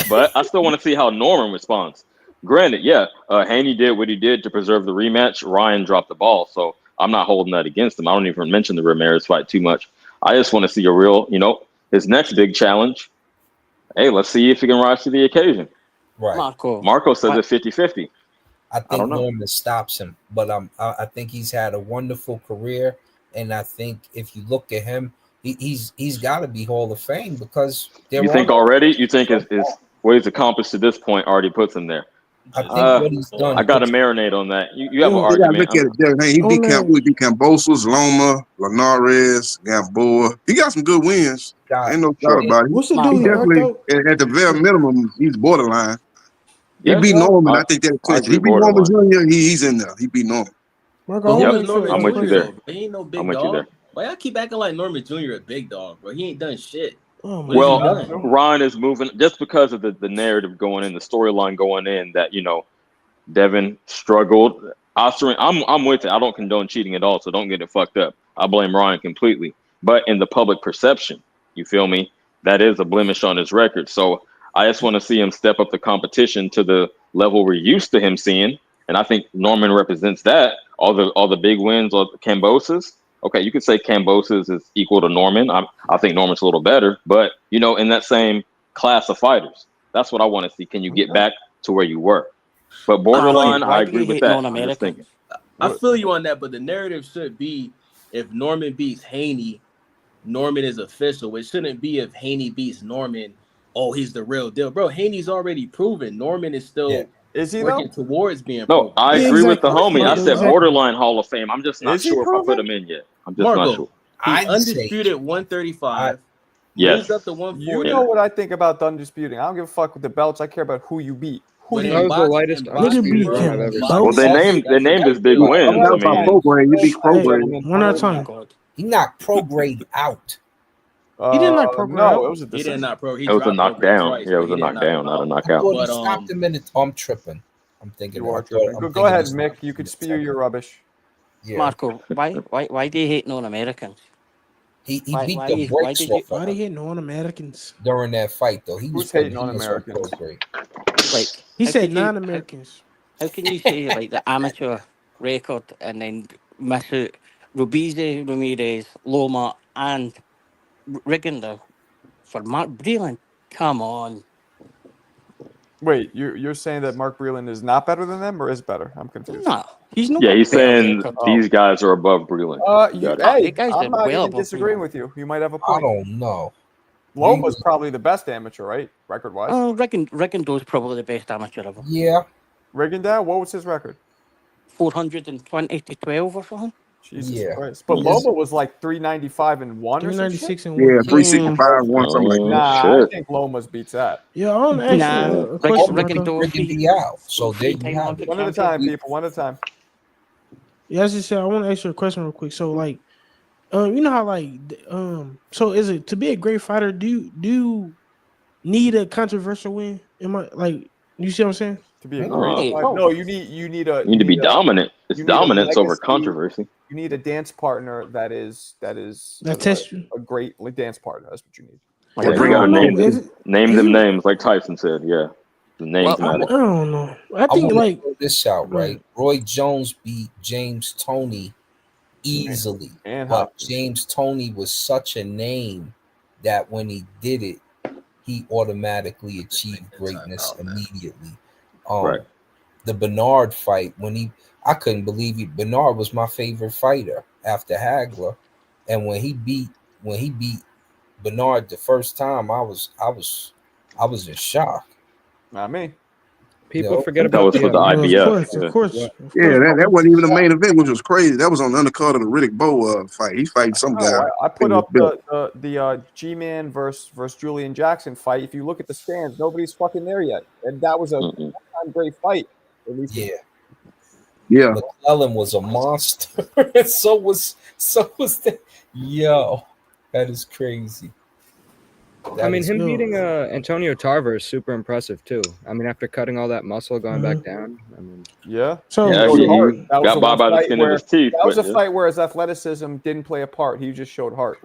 But I still want to see how Norman responds. Granted, yeah, Haney did what he did to preserve the rematch. Ryan dropped the ball, so I'm not holding that against him. I don't even mention the Ramirez fight too much. I just want to see a real, his next big challenge. Hey, let's see if he can rise to the occasion. Right. Marco says it's 50-50. I think Norman stops him, but I think he's had a wonderful career, and I think if you look at him, he's got to be Hall of Fame because you think what he's accomplished to this point already puts him there. I think what he's done. I got to marinate on that. You have an argument. Look at it. He beat Cambosos, Loma, Linares, Gamboa. He got some good wins. Ain't no doubt about it. What's the He dude? definitely, at the very minimum, he's borderline. He beat Norman. I think that's he beat Norman Jr. He's in there. He beat Norman. I'm with you there. He ain't no big dog. Why y'all keep acting like Norman Jr. a big dog, bro? He ain't done shit. Well, Ron is moving just because of the narrative going in, the storyline going in that Devin struggled. I'm with it. I don't condone cheating at all, so don't get it fucked up. I blame Ryan completely. But in the public perception, you feel me? That is a blemish on his record. So I just want to see him step up the competition to the level we're used to him seeing, and I think Norman represents that. All the big wins, all the Cambosos. Okay, you could say Cambosos is equal to Norman. I think Norman's a little better, but in that same class of fighters, that's what I want to see. Can you get back to where you were? But borderline, I agree with that. I'm just thinking. I feel you on that, but the narrative should be if Norman beats Haney, Norman is official. It shouldn't be if Haney beats Norman, oh, he's the real deal. Bro, Haney's already proven. Norman is still working towards being proven. No, I agree with the homie. I said borderline Hall of Fame. I'm just not sure if I put him in yet. I'm just not sure. He undisputed 135. Yes. Up to 140. You know what I think about the undisputing. I don't give a fuck with the belts. I care about who you beat. That was the lightest undisputed I've ever seen. Well, they named his big wins. You beat Prograde. One at a time. He knocked Prograde out. He didn't knock Prograde out. No, it was a decision. He did not pro. It was a knockdown. Yeah, it was a knockdown, not a knockout. He stopped him in I'm tripping. I'm thinking. Go ahead, Mick. You could spew your rubbish. Yeah. Marco, why do you hate non-Americans? He beat the brakes off. Why do you hate non-Americans during that fight? Though he was hating non-Americans. Like he said non-Americans. How can you say like the amateur record and then miss out Rubizi, Ramirez, Loma, and Riggender for Mark Breland? Come on. Wait, you're saying that Mark Breland is not better than them or is better? I'm confused. No, he's not. Yeah, he's saying these guys are above Breland. I'm not even disagreeing with you. You might have a point. I don't know. Loma's probably the best amateur, right? Record-wise. Oh, Riggendo's probably the best amateur ever. Yeah. Riggendow, what was his record? 420 to 12 or something. Jesus Christ. But Loma was like 395-1 or 396 and 1. Yeah, 365-1, something like that. Nah, I think Loma's beats that. Yeah, I don't be out. So they have one at a time, people. One at a time. Yeah, as I said, I want to ask you a question real quick. So, like, you know how, like, so is it to be a great fighter? Do you need a controversial win? You see what I'm saying? To be a great fighter, no, you need to be dominant. It's dominance over controversy. You need a dance partner that tests you. A great dance partner. That's what you need. You gotta name them names, like Tyson said. Yeah, the names matter. I don't know. I think throw this out, right? Roy Jones beat James Toney easily, but James Toney was such a name that when he did it, he automatically achieved greatness immediately. The Bernard fight, I couldn't believe it. Bernard was my favorite fighter after Hagler, and when he beat Bernard the first time, I was in shock. Not me. People forget about that was for the IBF. Of course. Yeah, that wasn't even the main event, which was crazy. That was on the undercard of the Riddick Bowe fight. He's fighting some guy. I put up the G-Man versus Julian Jackson fight. If you look at the stands, nobody's fucking there yet, and that was a great fight. At least yeah. McClellan was a monster, and so was that. Yo, that is crazy. Him beating Antonio Tarver is super impressive too. I mean, after cutting all that muscle, going back down. I mean, So he got by the skin of his teeth. That was a fight where his athleticism didn't play a part. He just showed heart.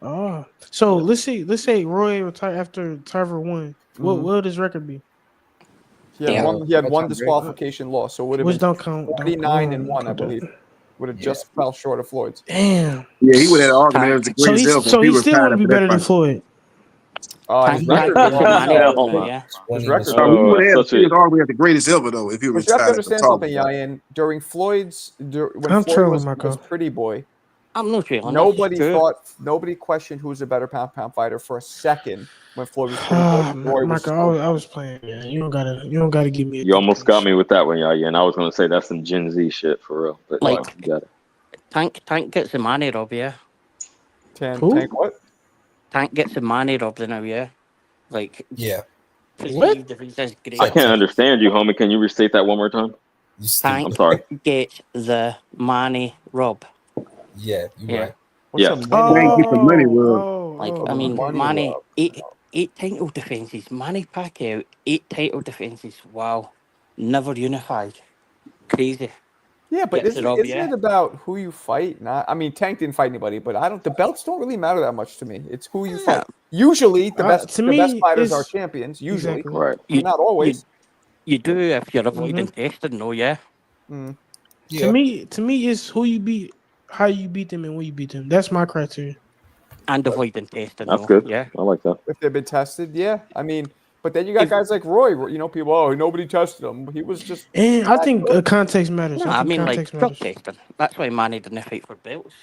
So let's say Roy retired after Tarver won. What would his record be? He had one disqualification loss, so it would have been don't count. 49-1, I believe. Would have just fell short of Floyd's. Damn. Yeah, he would have argument as the greatest ever. So he still want to be better than Floyd. His record. His record. He would have his argument as the greatest ever though if he But you have to retired. understand something, Yayan. During Floyd's, when Floyd was Pretty Boy, I'm not sure. Nobody questioned who was a better pound fighter for a second when Floyd was Pretty Boy. Marco, I was playing, man. You don't gotta give me. You almost got me with that one, Yayan. I was gonna say that's some Gen Z shit for real, but like you got it. Tank gets the money rob, yeah. Tank what? Tank gets the money rob now, yeah. Like what? I can't understand you, homie. Can you restate that one more time? Tank I'm sorry. gets the money rob. Yeah, you're right. Tank gets the money rob. Like I mean, Manny eight title defenses. Manny Pacquiao 8 title defenses. Wow, never unified. Crazy. Yeah, but isn't it about who you fight? I mean, Tank didn't fight anybody, but the belts don't really matter that much to me. It's who you fight. Usually, the best fighters are champions. Usually, right? Not always. You do if you're avoiding testing, though. Yeah. To me, it's who you beat, how you beat them, and when you beat them. That's my criteria. And avoiding testing. That's good. Yeah, I like that. If they've been tested, yeah. I mean, but then you got guys like Roy. You know, people. Nobody tested him. He was just. And I think context matters. No, I mean, like drug testing. That's why Manny didn't fight for belts.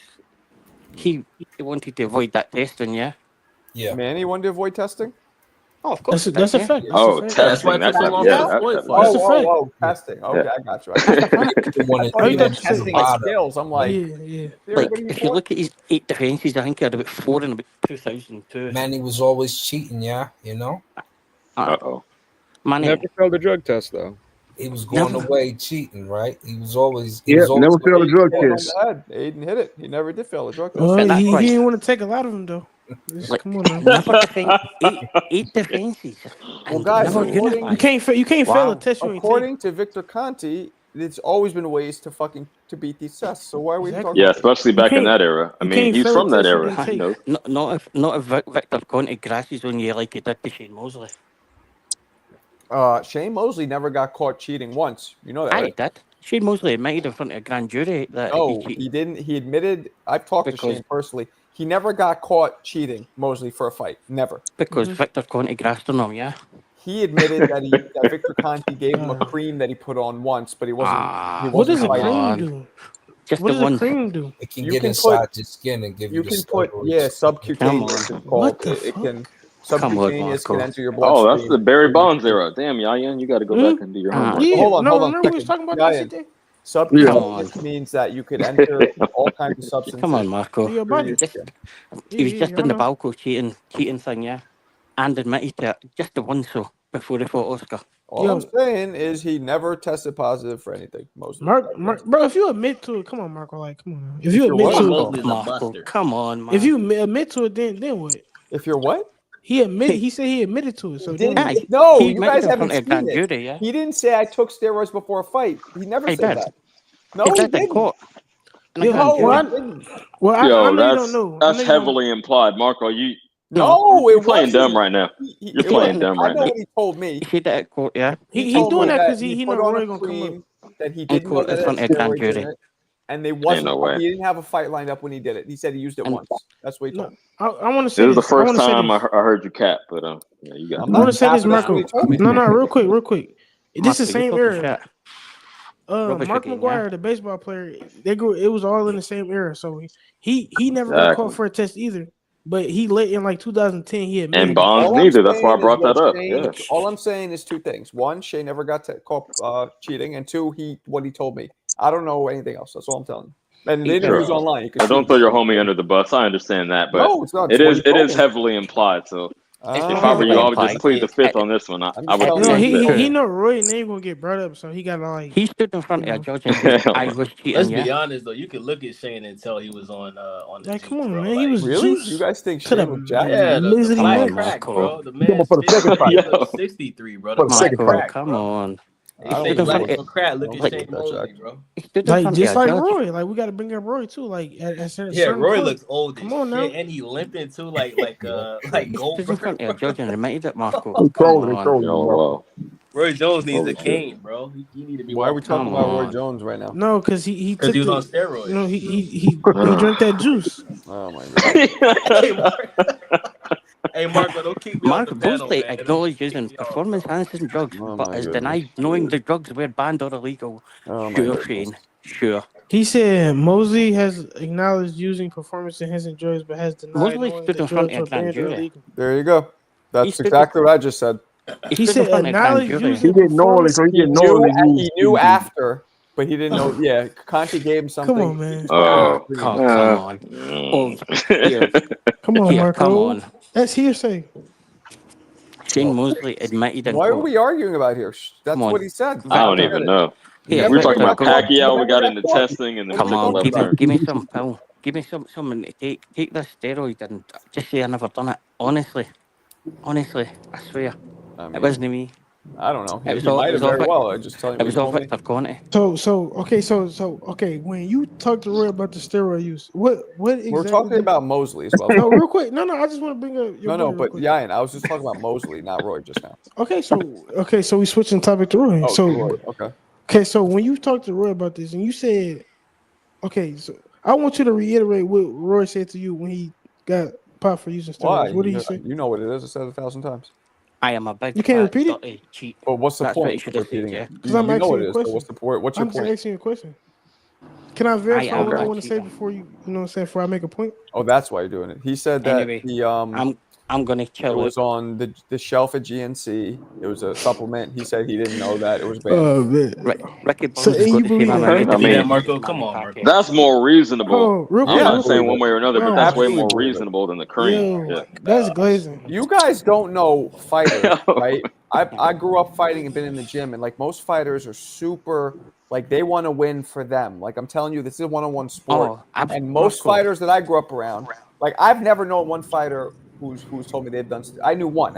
He wanted to avoid that testing. Yeah. Yeah. Manny wanted to avoid testing. Oh, of course. That's a fact. Testing. That's a fact. Testing. Okay, I got you. Testing skills. I'm like, like if you look at his 8 defenses, I think he had about 4 in about 2002. Manny was always cheating, yeah, you know. Manny never failed a drug test though. He was going away cheating, right? He was always. Never failed a drug test. Aiden hit it. He never did fail a drug test. Well, he didn't want to take a lot of them though. Come on, man. 8 defenses. Well, guys, you can't fail a test. According to Victor Conti, it's always been ways to beat these tests. So why are we talking? Yeah, especially back in that era. I mean, he's from that era. Not if Victor Conti grasses on you like he did to Shane Mosley. Shane Mosley never got caught cheating once. You know that, right? I did. Shane Mosley admitted in front of a grand jury that he didn't. He admitted. I've talked to Shane personally. He never got caught cheating Mosley for a fight. Never. Because Victor Conti grassed on him, yeah. He admitted that Victor Conti gave him a cream that he put on once, but he wasn't. What does a cream do? Just what does a cream do? It can get inside your skin and give you. You can put subcutaneous. What the it fuck? can subcutaneous can enter your bloodstream. Oh, that's the Barry Bonds era. Damn, Yayan, you got to go back and do your homework. Yeah, hold on. Remember we was talking about that today? Subcutaneous means that you could enter all kinds of substances. Come on, Marco. Your body. He was just in the Balco cheating thing, yeah, and admitted to it just the once so before he fought Oscar. All I'm saying is he never tested positive for anything. Bro, if you admit to it, come on, Marco. Like, come on. If you admit to it, Marco, come on, man. If you admit to it, then what? If you're what? He said he admitted to it. So you guys haven't seen it. Yeah. He didn't say I took steroids before a fight. He never said that. No, he didn't. That's heavily implied, Marco. You're playing dumb right now. You're playing dumb right now. I know what he told me. He did that quote, yeah. He's doing that because he know Roy gonna come up. That he didn't know that steroids in it. And they wasn't. He didn't have a fight lined up when he did it. He said he used it once. That's what he told me. I want to say this is the first time I heard you cap, but you got. I want to say this, Marco. No, real quick. This is the same era. Mark McGuire, the baseball player, it was all in the same era. So he never got caught for a test either. But he let in like 2010. He admitted. And Bonds neither. That's why I brought that up. All I'm saying is 2 things. 1, Shea never got caught cheating, and 2, what he told me. I don't know anything else. That's all I'm telling you. And the interview's online. Don't throw your homie under the bus. I understand that, but no, it's not. It is heavily implied. So if I were you, I would just plead the fifth on this one. I would. He know Roy's name gonna get brought up, so he got like. He stood in front of a judge and said, "I was cheating." Let's be honest though. You could look at Shane and tell he was on the. Like, come on, man. He was really. You guys think Shane was jacked? Yeah, the black crack, bro. The man for the second fight. 63, bro. For the second fight. Come on. Look at Shane Mosley, bro. Like just like Roy, like we got to bring up Roy too. Like Roy looks old. Come on now, and he limping too, like Goldberg. Judge and admitted it, Marco. Controlling. Roy Jones needs a cane, bro. He need to be. Why are we talking about Roy Jones right now? No, because he took he was on steroids. No, he drank that juice. Oh my god. Hey, Marco, don't keep me Mark on the panel, Bosley man. acknowledged using performance-enhancing drugs, Oh but my is goodness. denied knowing the drugs were banned or illegal. Oh my Sure, goodness. Shane. Sure. He said Mosley has acknowledged using performance-enhancing drugs, but has denied Mosley knowing stood the in front drugs of were a grand banned or jury. illegal. There you go. That's stood exactly what I just said. He said acknowledge He using didn't knowingly, performance. so he He didn't knew, knowingly use. he knew after, but he didn't know. Yeah, Conti gave him something. Come on, man. Oh, Come on. Oh, here. Come on, Here, Marco. come on. That's hearsay. Shane Mosley admitted in Why are court. we arguing about here? That's Come on. what he said. I don't Victor. even know. Here, We're talking Victor, about come on. Pacquiao. We got Remember into that talk? testing, and then Come we took a on, left turn. give me some pill. Give me something to take. Take this steroid and just say I never done it. Honestly, I swear, I mean, it wasn't me. I don't know. It was He all. might It have was all. very well. I just tell you It what was he all told me. Victor Conti. Okay. When you talked to Roy about the steroid use, what exactly? We're talking about Mosley as well. No, real quick. No. I just want to bring up your boy real But quick. yeah, and I was just talking about Mosley, not Roy, just now. Okay, so we switching topic to Roy. Oh, Roy. Okay. Okay, so when you talked to Roy about this and you said, okay, so I want you to reiterate what Roy said to you when he got popped for using steroids. Why? What did he say? You know what it is. I said it 1,000 times. I am a big. You can't repeat it? dirty cheat. But what's the That's what point you should of have said, repeating yeah. it? Because I'm You know asking what you it a is. So question. what's the point? What's your I'm just point? asking you a question. Can I verify am what I a want to say cheater. before you know what I'm saying, before I make a point? Oh, that's why you're doing it. He said that Anyway, I'm gonna it chill was out. on the shelf at GNC. It was a supplement. He said he didn't know that it was banned. Oh man. Ricky So Burns is you going to believe save that? him. I mean, Marco, come on, Marco. that's more reasonable. Oh, real I'm quick, not real saying quick. one way or another, but Oh, that's way absolutely more believe it. reasonable than the cream. Yo, Yeah. that's glazing. You guys don't know fighters, right? I grew up fighting and been in the gym, and like most fighters are super, like they want to win for them. Like I'm telling you, this is a one-on-one sport, and most fighters that I grew up around, like I've never known one fighter who's told me they've done. I knew one,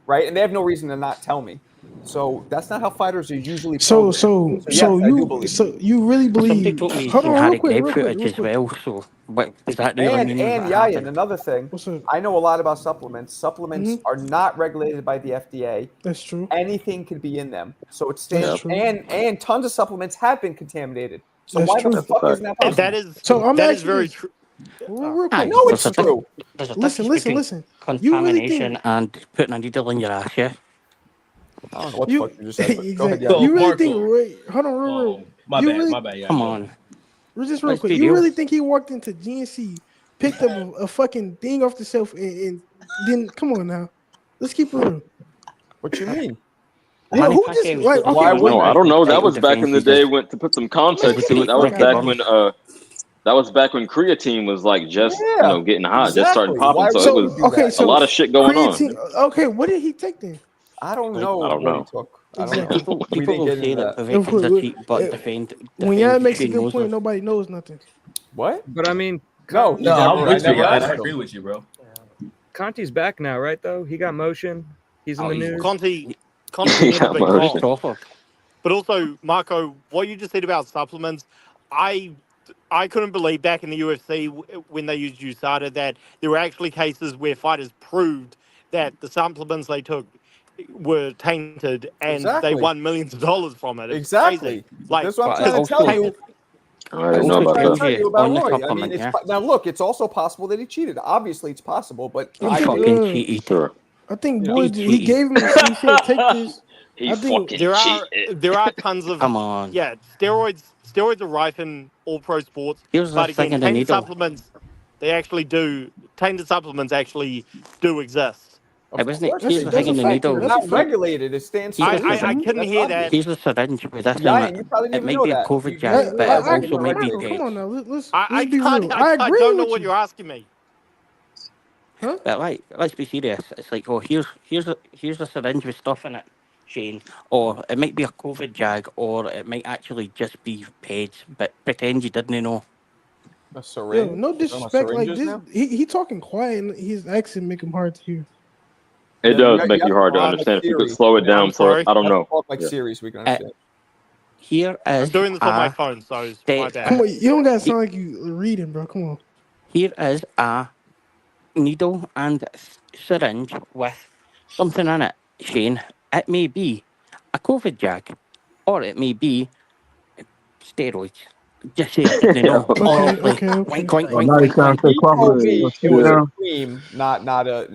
right? And they have no reason to not tell me. So that's not how fighters are usually programmed. So you really believe? Somebody told me Hold you on, had real a quick, grave real quick, footage real as quick. well. So, what does that really mean? And what Yayan, happened? another thing, What's up? I know a lot about supplements. Supplements are not regulated by the FDA. That's true. Anything could be in them. So it stands That's true. and tons of supplements have been contaminated. So That's why true. the fuck isn't that possible? That is So I'm that is asking very this. true. Real quick. No, it's true. There's a Listen. You really contamination think and putting a needle in your ass, yeah? I don't know what the fuck you just said. But go ahead, exactly? yeah. You really Marco. think Roy? Hold on, real. My You bad, really- my bad. Yeah, Come on. Just real Let's quick. be You real. really think he walked into GNC, picked up a fucking thing off the shelf, and then come on now, let's keep it real. What you mean? Yo, Manny who Pacquiao just was like? good. Okay, I wait. don't know. That was Title back in the defenses. day. Went to put some context to it. That was Ricky back Burns. when that was back when creatine was like just getting hot, just starting exactly. popping. Why So would it you was do that? a lot of shit going creatine, on. Okay, what did he take then? I don't know I don't what know. he took. I don't Exactly. know. We People didn't will get say into that that. Vivek is a cheat, but defend When y'all makes a Shane good Mosley. point, nobody knows nothing. What? But I mean, No, No, I'm I with you. never I asked agree him. with you, bro. Conti's back now, right? Though he got motion. He's in the news. Conti He never got been motion. caught. But also, Marco, what you just said about supplements, I couldn't believe back in the UFC when they used USADA that there were actually cases where fighters proved that the supplements they took were tainted and they won millions of dollars from it. It's crazy. Like, that's what I'm But trying to tell you. I didn't know about I'm that. trying to tell you about on the Roy. I mean, supplement, it's yeah. now look. It's also possible that he cheated. Obviously, it's possible, but He I fucking think cheated. Sure. I think Yeah. boy, He he gave him. He said, "Take this." He I think fucking cheated. there are tons of Come on. steroids are rife in all pro sports. Here's the But thing again, in the tainted needle. supplements tainted supplements actually do exist. Of Here's course, the they thing do. in the They're needle. not regulated. It stands for Here's I reason. couldn't That's hear obvious. that. Here's the syringe with this Yeah, in and it. you probably didn't It even may know be a that. COVID You jab, didn't but even it know also may be Marco, come AIDS. on now. Let's I be can't. real. I I agree don't know with what you. you're asking me. Huh? But like, let's be serious. It's like, oh, here's a syringe with stuff in it, Shane. Or it might be a COVID jag, or it might actually just be PEDS. But pretend you didn't know. A syringe? Yo, no disrespect. Like this, he talking quiet and his accent make him hard to hear. It does make you you have hard to to understand. If you could Siri. slow it down, I'm so sorry. I don't know. Talk like Siri so we can understand. Here I'm is doing this on my a phone, so it's my bad. Come on, you don't gotta sound like you reading, bro. Come on. here is a needle and syringe with something in it, Shane. It may be a COVID jab, or it may be steroids. Just saying, you know, honestly, wink, wink, wink, Now wink, wink. he told me it was a down. cream, not a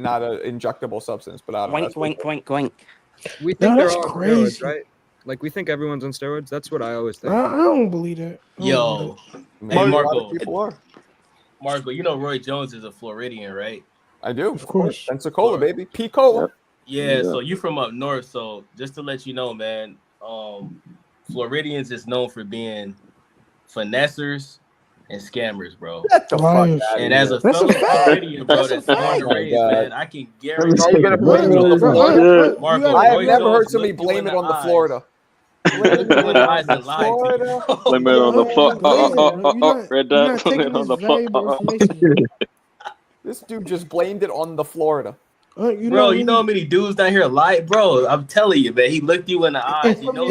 injectable substance. But I don't know. Wink, wink, wink, wink. We think No, they're that's all on steroids, crazy. right? Like we think everyone's on steroids. That's what I always I think. don't believe that. Yo, Maybe hey a lot Marco, of people are. Marco, you know Roy Jones is a Floridian, right? I do, Of course. Pensacola, baby, P Cola. Yeah, so you from up north. So just to let you know, man, Floridians is known for being finessers and scammers, bro. Get the fuck out And as a fellow Floridian, bro, that's born and raised, man, I can guarantee Are you gonna blame it on the Florida? Marco, I have Roy never Jones heard somebody looked you blame in it the on the eyes. Florida. Looked you in the eyes and lied to you. Blame it on the You're not taking this valuable information. This dude just blamed it on the Florida. You know how many dudes down here lie, bro? I'm telling you, man. He looked you in the eyes. He knows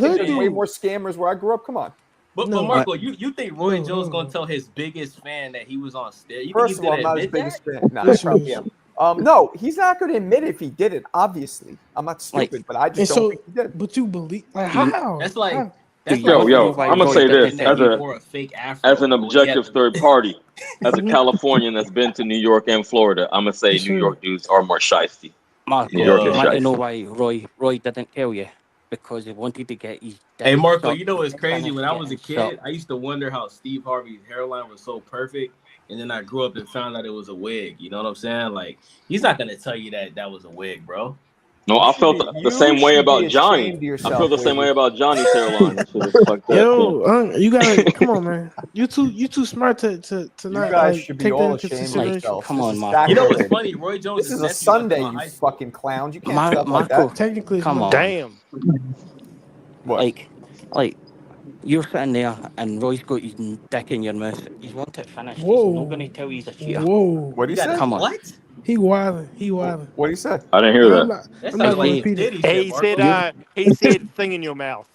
There's way more scammers where I grew up. Come on. But Marco, you think Roy Jones gonna tell his biggest fan that he was on stage? First of all, I'm not his biggest fan. Nah, I probably am. No, he's not going to admit if he did it. Obviously, I'm not stupid, but I just don't think he did. But you believe how? That's like. How? Yo, I'm gonna say this as an objective third party, as a Californian that's been to New York and Florida, I'm gonna say New York dudes are more shiesty. Marco, New York you is want to shiesty. know why Roy didn't tell you? Because he wanted to get his. Hey Marco, you know what's crazy? When I was a kid, I used to wonder how Steve Harvey's hairline was so perfect, and then I grew up and found out it was a wig. You know what I'm saying? Like, he's not gonna tell you that was a wig, bro. No, I felt the same way about Johnny. I feel the same way about Johnny's hairline. That shit is fucked up. Yo, you gotta come on, man. You too smart to not. You guys like, should be take all that into ashamed of consideration. yourselves. Come on, Marco. You know what's funny? Roy Jones. This is a Sunday, you fucking clowns. You can't talk like Marco, that. Technically, come on. Damn. What? Like, you're sitting there and Roy's got his dick in your mouth. He's want it finished. Whoa. He's not going to tell you he's a cheater. Whoa. What did he say? Come on. What? He wildin'. What did he say? I didn't hear that. That's I'm not not gonna like repeat it. He said thing in your mouth.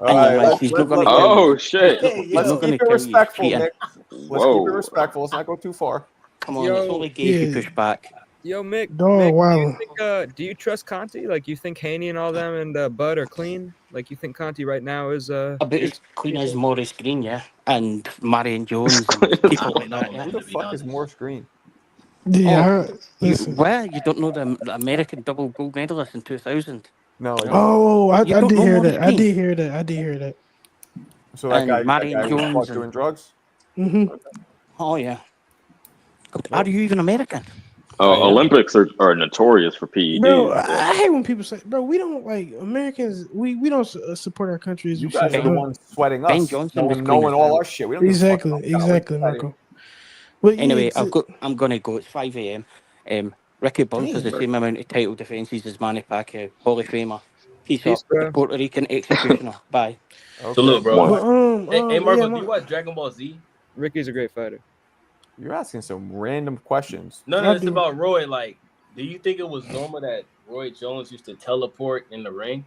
All right, He's not going to tell Oh you. shit! Let's keep it respectful, Nick. Let's keep it respectful. Let's not go too far. Come on, it's only gay if you push back. Yo, Mick, Dog, do you trust Conti? Like, you think Haney and all them and Bud are clean? Like, you think Conti right now is about as clean as Morris Green, yeah, and Marion Jones and people like that. Yeah. Who the fuck is Morris Green? Yeah, you don't know the American double gold medalist in 2000? No. I You don't did know hear Morris that. I Green? did hear that. So that And guy Marion was Jones doing and- drugs? Mm-hmm. Oh yeah. Are you even American? Olympics are notorious for PEDs. Bro, I hate when people say, "Bro, we don't like Americans. We don't support our country as You we guys should." are the ones sweating us. Ben Johnson was knowing all our shit. We don't exactly, Marco. But anyway, I'm gonna go. It's 5 a.m. Ricky Bunch has the same amount of title defenses as Manny Pacquiao, Hall of Famer. Peace up, the Puerto Rican executioner. Bye. Salute, bro. But, hey, Marco, do you watch Dragon Ball Z? Ricky's a great fighter. You're asking some random questions. No, it's about Roy. Like, do you think it was normal that Roy Jones used to teleport in the ring?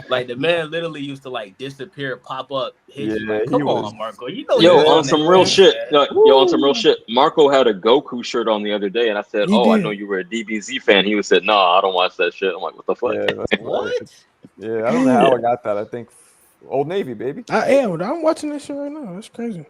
Like, the man literally used to like disappear, pop up, hit you. Like, come on, Marco. You know, on some real shit. On some real shit. Marco had a Goku shirt on the other day, and I said, I know you were a DBZ fan. He said, "Nah, I don't watch that shit." I'm like, "What the fuck?" Yeah, what? Yeah, I don't know how I got that. I think Old Navy, baby. I'm watching this shit right now. That's crazy.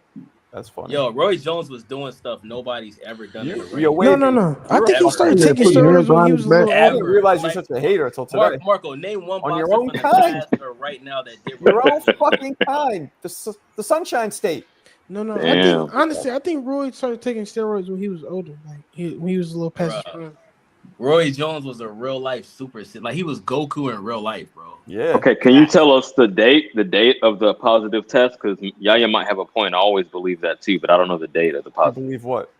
That's funny. Yo, Roy Jones was doing stuff nobody's ever done. No. I think he started taking steroids when he was a little I didn't realize you're such a hater until today. Marco, name one on your boxer own from the kind. past or right now that did your own fucking kind. The Sunshine State. No. Damn. I think Roy started taking steroids when he was older. Like when he was a little past his prime. Roy Jones was a real life super. Like, he was Goku in real life, bro. Yeah. Okay, can you tell us the date of the positive test? Because Yaya might have a point. I always believe that too, but I don't know the date of the positive. Believe what?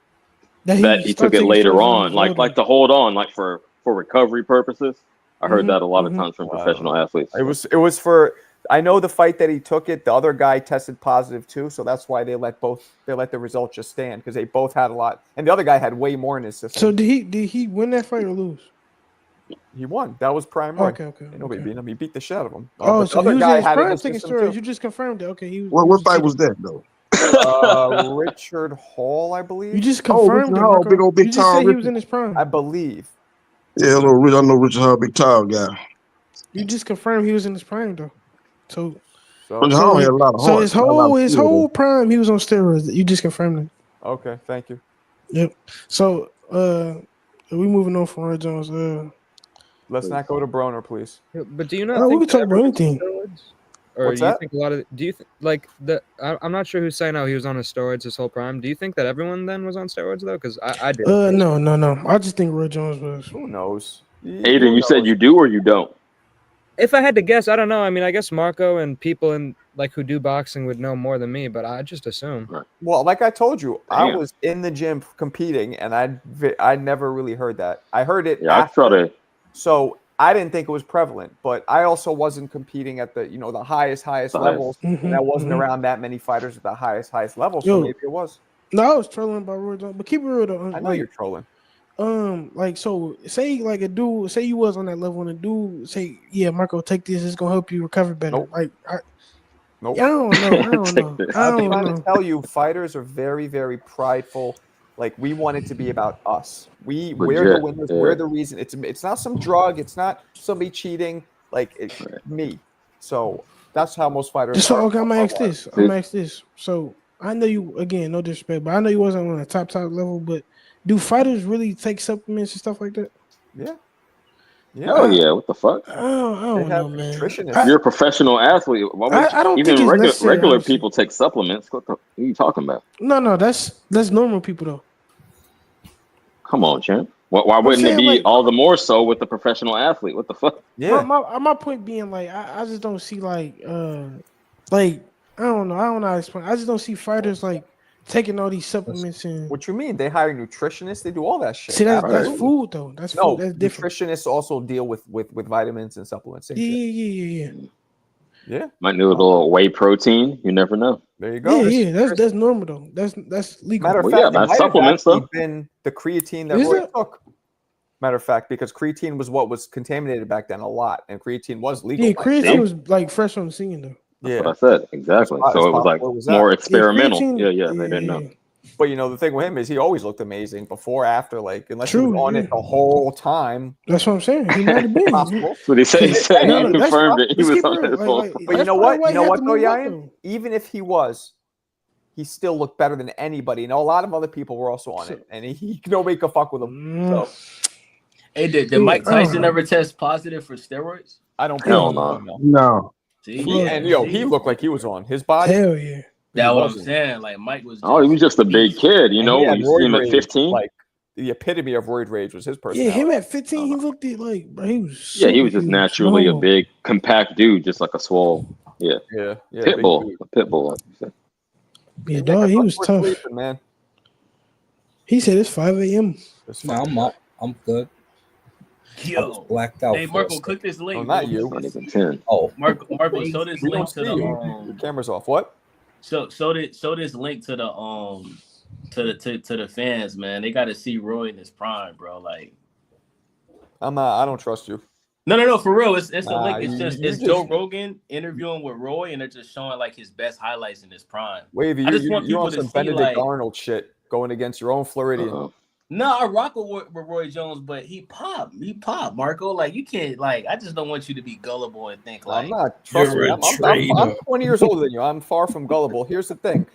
That he took it later on, like to hold on, like for recovery purposes. I heard that a lot of times from professional athletes. It was for. I know the fight that he took it. The other guy tested positive too, so that's why they let the results just stand because they both had a lot, and the other guy had way more in his system. So did he win that fight or lose? He won. That was prime. Roy. Okay. Nobody beat him. He beat the shit out of him. So the other he was guy in his had prime it taking steroids. You just confirmed it. Okay. What fight was that though? Richard Hall, I believe. You just confirmed it. Marco. Big old big you just tall said he Richard. was in his prime. I believe. Yeah, I know Richard Hall, big tall guy. You just confirmed he was in his prime though. So his whole prime he was on steroids. You just confirmed it. Okay, thank you. Yep. So we moving on from Roy Jones. Let's not go to Broner, please. But do you not think we can talk about anything? Or What's do you that? think a lot of I'm not sure who's saying he was on his steroids his whole prime. Do you think that everyone then was on steroids though? Because I did. No. I just think Roy Jones was. Who knows? Aiden, you said you do or you don't? If I had to guess, I don't know. I mean, I guess Marco and people who do boxing would know more than me, but I just assume. Right. Well, like I told you, Damn. I was in the gym competing, and I never really heard that. I heard it. Yeah, after, so I didn't think it was prevalent, but I also wasn't competing at the the highest levels, and I wasn't around that many fighters at the highest levels. So maybe it was. No, I was trolling about Roy Jones, but keep it real though. I know you're trolling. So say like a dude, say you was on that level, and a dude say, "Yeah, Marco, take this. It's gonna help you recover better." Nope. Nope. I don't know. I'm trying to tell you, fighters are very, very prideful. Like, we want it to be about us. We're the winners. Yeah. We're the reason. It's not some drug. It's not somebody cheating. Like, it's me. So that's how most fighters are. Okay, I'm gonna ask this. So I know you, again, no disrespect, but I know you wasn't on the top level, but do fighters really take supplements and stuff like that? Yeah. Hell yeah! What the fuck? I don't know, man. You're a professional athlete. Why would I don't even think it's regular people take supplements? What are you talking about? No, that's normal people though. Come on, champ. Why wouldn't it be all the more so with the professional athlete? What the fuck? Yeah. My point being, like, I just don't see like I don't know how to explain. I just don't see fighters like taking all these supplements and. What you mean? They hire nutritionists. They do all that shit. See, that's food though. That's food. That's different. Nutritionists also deal with vitamins and supplements. Yeah. Might need a little whey protein. You never know. There you go. Yeah. That's normal though. That's legal. Matter of fact, that's supplements though. Been the creatine that Roy took. Matter of fact, because creatine was what was contaminated back then a lot, and creatine was legal. Yeah, creatine was like fresh on the scene though. That's what I said. Exactly. So it was like more experimental. Yeah, they didn't know. But the thing with him is he always looked amazing before, after, like, unless he was on it the whole time. That's what I'm saying. He might have been. So they said he confirmed it. He was on it. But you know what? You know what though, Yayan? Even if he was, he still looked better than anybody. A lot of other people were also on it, and nobody could fuck with him. So. Hey, did Mike Tyson ever test positive for steroids? I don't. Hell no. See? He looked like he was on his body. Hell yeah. That's what I'm saying. Like, Mike was. He was just a big kid, you know. You see him at 15. Like, the epitome of roid rage was his personality. Yeah, him at 15, he looked like, bro, he was. He was just naturally a big, compact dude, just like a swole. Yeah. Pitbull. A pitbull. Yeah, dog, he was tough. Sleeping, man. He said it's 5 a.m. No, I'm up. I'm good. Yo, blacked out. Hey, Marco, click this link. Oh, not you. Oh, Marco, show this link to the. Your camera's off. What? Show this link to the to the fans, man. They got to see Roy in his prime, bro. Like, I don't trust you. No, for real. It's a link. It's Joe Rogan interviewing with Roy, and they're just showing like his best highlights in his prime. Wavy, you're on some Benedict Arnold shit going against your own Floridian. No, I rock with Roy Jones, but he popped, Marco. Like, you can't, like, I just don't want you to be gullible and think like, I'm not. Trust me, I'm 20 years older than you. I'm far from gullible. Here's the thing.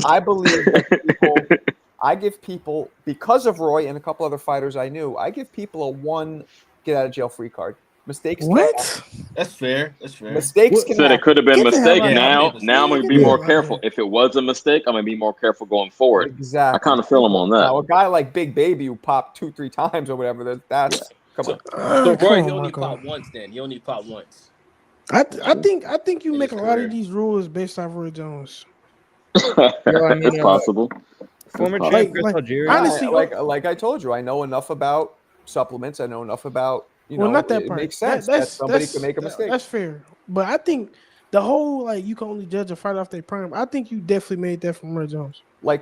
I believe that I give people, because of Roy and a couple other fighters I knew, I give people a one get out of jail free card. Mistakes. What? That's fair. Mistakes can happen. It could have been a mistake. Now I'm going to be more careful. If it was a mistake, I'm going to be more careful going forward. Exactly. I kind of feel him on that. Now, a guy like Big Baby who popped 2-3 times or whatever, that's come on. So Roy, he only popped once. Then he only popped once. I think you make a lot of these rules based off Roy Jones. It's possible. Former champ Chris Algieri. Honestly, like I told you, I know enough about supplements. I know enough about. Not that part. It makes sense that somebody can make a mistake. That's fair. But I think the whole, like, you can only judge a fighter off their prime, I think you definitely made that from Roy Jones. Like,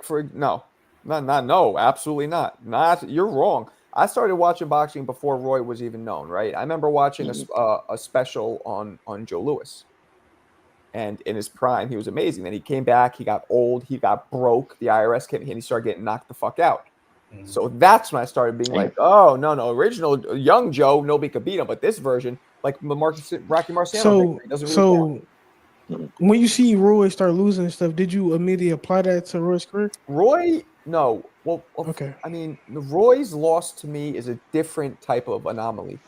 absolutely not. You're wrong. I started watching boxing before Roy was even known, right? I remember watching a special on Joe Louis. And in his prime, he was amazing. Then he came back. He got old. He got broke. The IRS came and he started getting knocked the fuck out. So that's when I started being like, oh, no, original young Joe, nobody could beat him. But this version, like the Rocky Marciano So, victory. Doesn't really count. When you see Roy start losing and stuff, did you immediately apply that to Roy's career? Roy, no. Well, okay. I mean, Roy's loss to me is a different type of anomaly.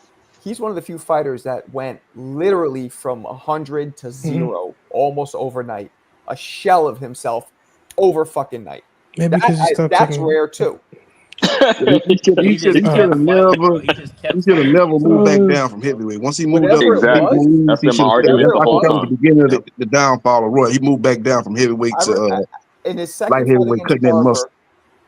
He's one of the few fighters that went literally from 100 to 0 almost overnight, a shell of himself over fucking night. Maybe because that's rare too. He should have never moved back down from heavyweight. Once he moved up, exactly. That's been my argument the whole That was time. the beginning of the downfall of Roy. He moved back down from heavyweight to in his light second fight heavyweight, against cutting that muscle. Tarver,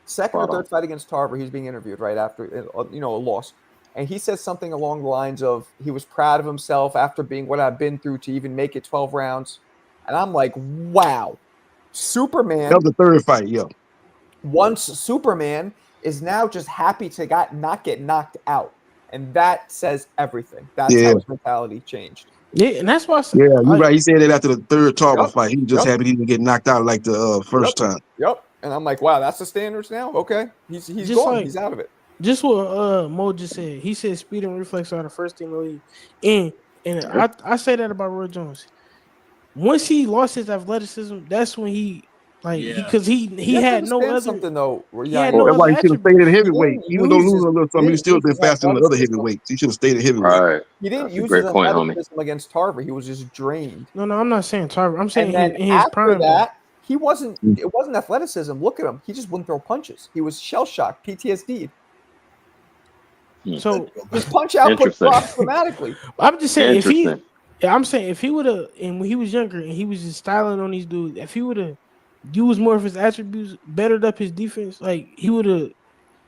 second or third fight against Tarver, he's being interviewed right after a loss, and he says something along the lines of he was proud of himself after being what I've been through to even make it 12 rounds, and I'm like, wow, Superman. That was the third fight, yeah. Once Superman is now just happy to not get knocked out, and that says everything. That's how his mentality changed. Yeah, and that's why. You're right. He said that after the third Tarver fight, he was just happy he didn't get knocked out like the first time. Yep. And I'm like, wow, that's the standards now. Okay, he's just gone. Like, he's out of it. Just what Mo just said. He said speed and reflex are the first thing in the league, and I say that about Roy Jones. Once he lost his athleticism, that's when he because he had no other something though. He had no that's why he should have stayed at heavyweight. Even though losing a little something, he still been faster than the other heavyweights. He should have stayed at heavyweight. Right. He didn't use his athleticism against Tarver. He was just drained. No, I'm not saying Tarver. I'm saying in his after prime. That, he wasn't. It wasn't athleticism. Look at him. He just wouldn't throw punches. He was shell shocked, PTSD. So his punch output dropped dramatically. I'm just saying if he would have, and when he was younger and he was just styling on these dudes, if he would have used more of his attributes, bettered up his defense, like he would have,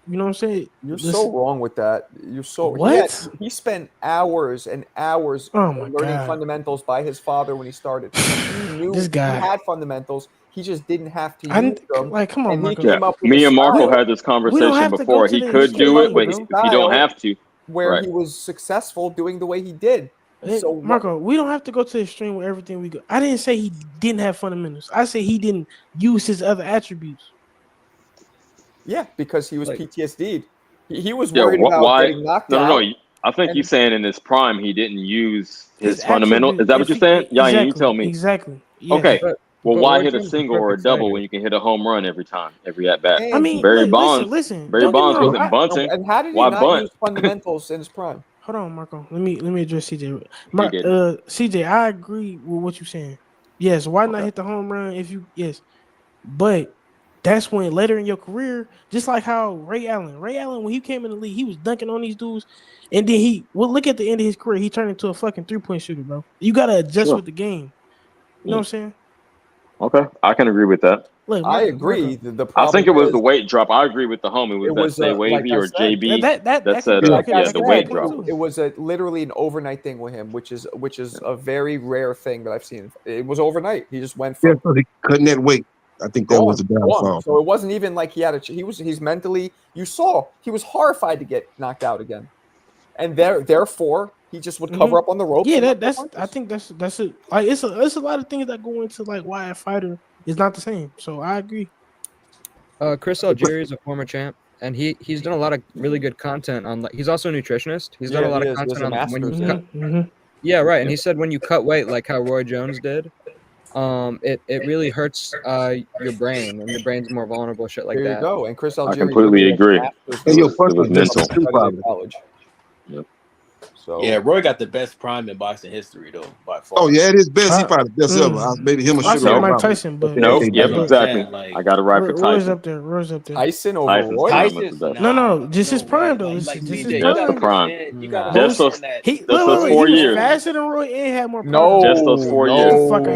you know what I'm saying? You're so wrong with that. You're so what? He spent hours and hours learning fundamentals by his father when he started. He knew this guy he had fundamentals. He just didn't have to use them. Like, come on, Marco. Me and Marco had this conversation before. He could do it, but if you don't have to. Where he was successful doing the way he did. So Marco, we don't have to go to the extreme with everything we go. I didn't say he didn't have fundamentals. I said he didn't use his other attributes. Yeah, because he was PTSD'd. He was worried about getting knocked out. No. I think you're saying in his prime he didn't use his fundamentals. Is that what you're saying? Yeah, you tell me. Exactly. Yes. Okay. Well, why hit a single or a double when you can hit a home run every time, every at bat? I mean, Barry Bonds listen. Barry Bonds wasn't bunting. And how did he not use fundamentals in his prime? Hold on, Marco. Let me address CJ. CJ, I agree with what you're saying. Yes, why not hit the home run but that's when later in your career, just like how Ray Allen, when he came in the league, he was dunking on these dudes, and then look at the end of his career, he turned into a fucking 3-point shooter, bro. You gotta adjust with the game. You know what I'm saying? Okay, I can agree with that. Look, I agree. The I think it was the weight drop. I agree with the homie. It was that Wavy or JB that said the weight drop. It was literally an overnight thing with him, which is a very rare thing that I've seen. It was overnight. He just went from cutting that weight. I think that was the downfall. So it wasn't even like he's mentally. You saw he was horrified to get knocked out again, and therefore he just would cover up on the rope. Yeah, I think that's it. Like it's a lot of things that go into like why a fighter is not the same. So I agree. Chris Algieri is a former champ, and he's done a lot of really good content on. He's also a nutritionist. He's done a lot of content on when you cut. Yeah, right. And he said when you cut weight, like how Roy Jones did, it really hurts your brain, and your brain's more vulnerable. Shit like that. There you go. And Chris Algieri. I completely agree. It was mental. College. Yep. So yeah, Roy got the best prime in boxing history, though, by far. Oh yeah, at his best, he probably the best ever. Maybe him or Sugar Mike Tyson, but exactly. I got it right for Tyson. Roy's up there. Tyson over Roy. No, just his prime though. Just the prime. Just those 4 years. Faster than Roy and had more prime. No, just those 4 years. Get the fuck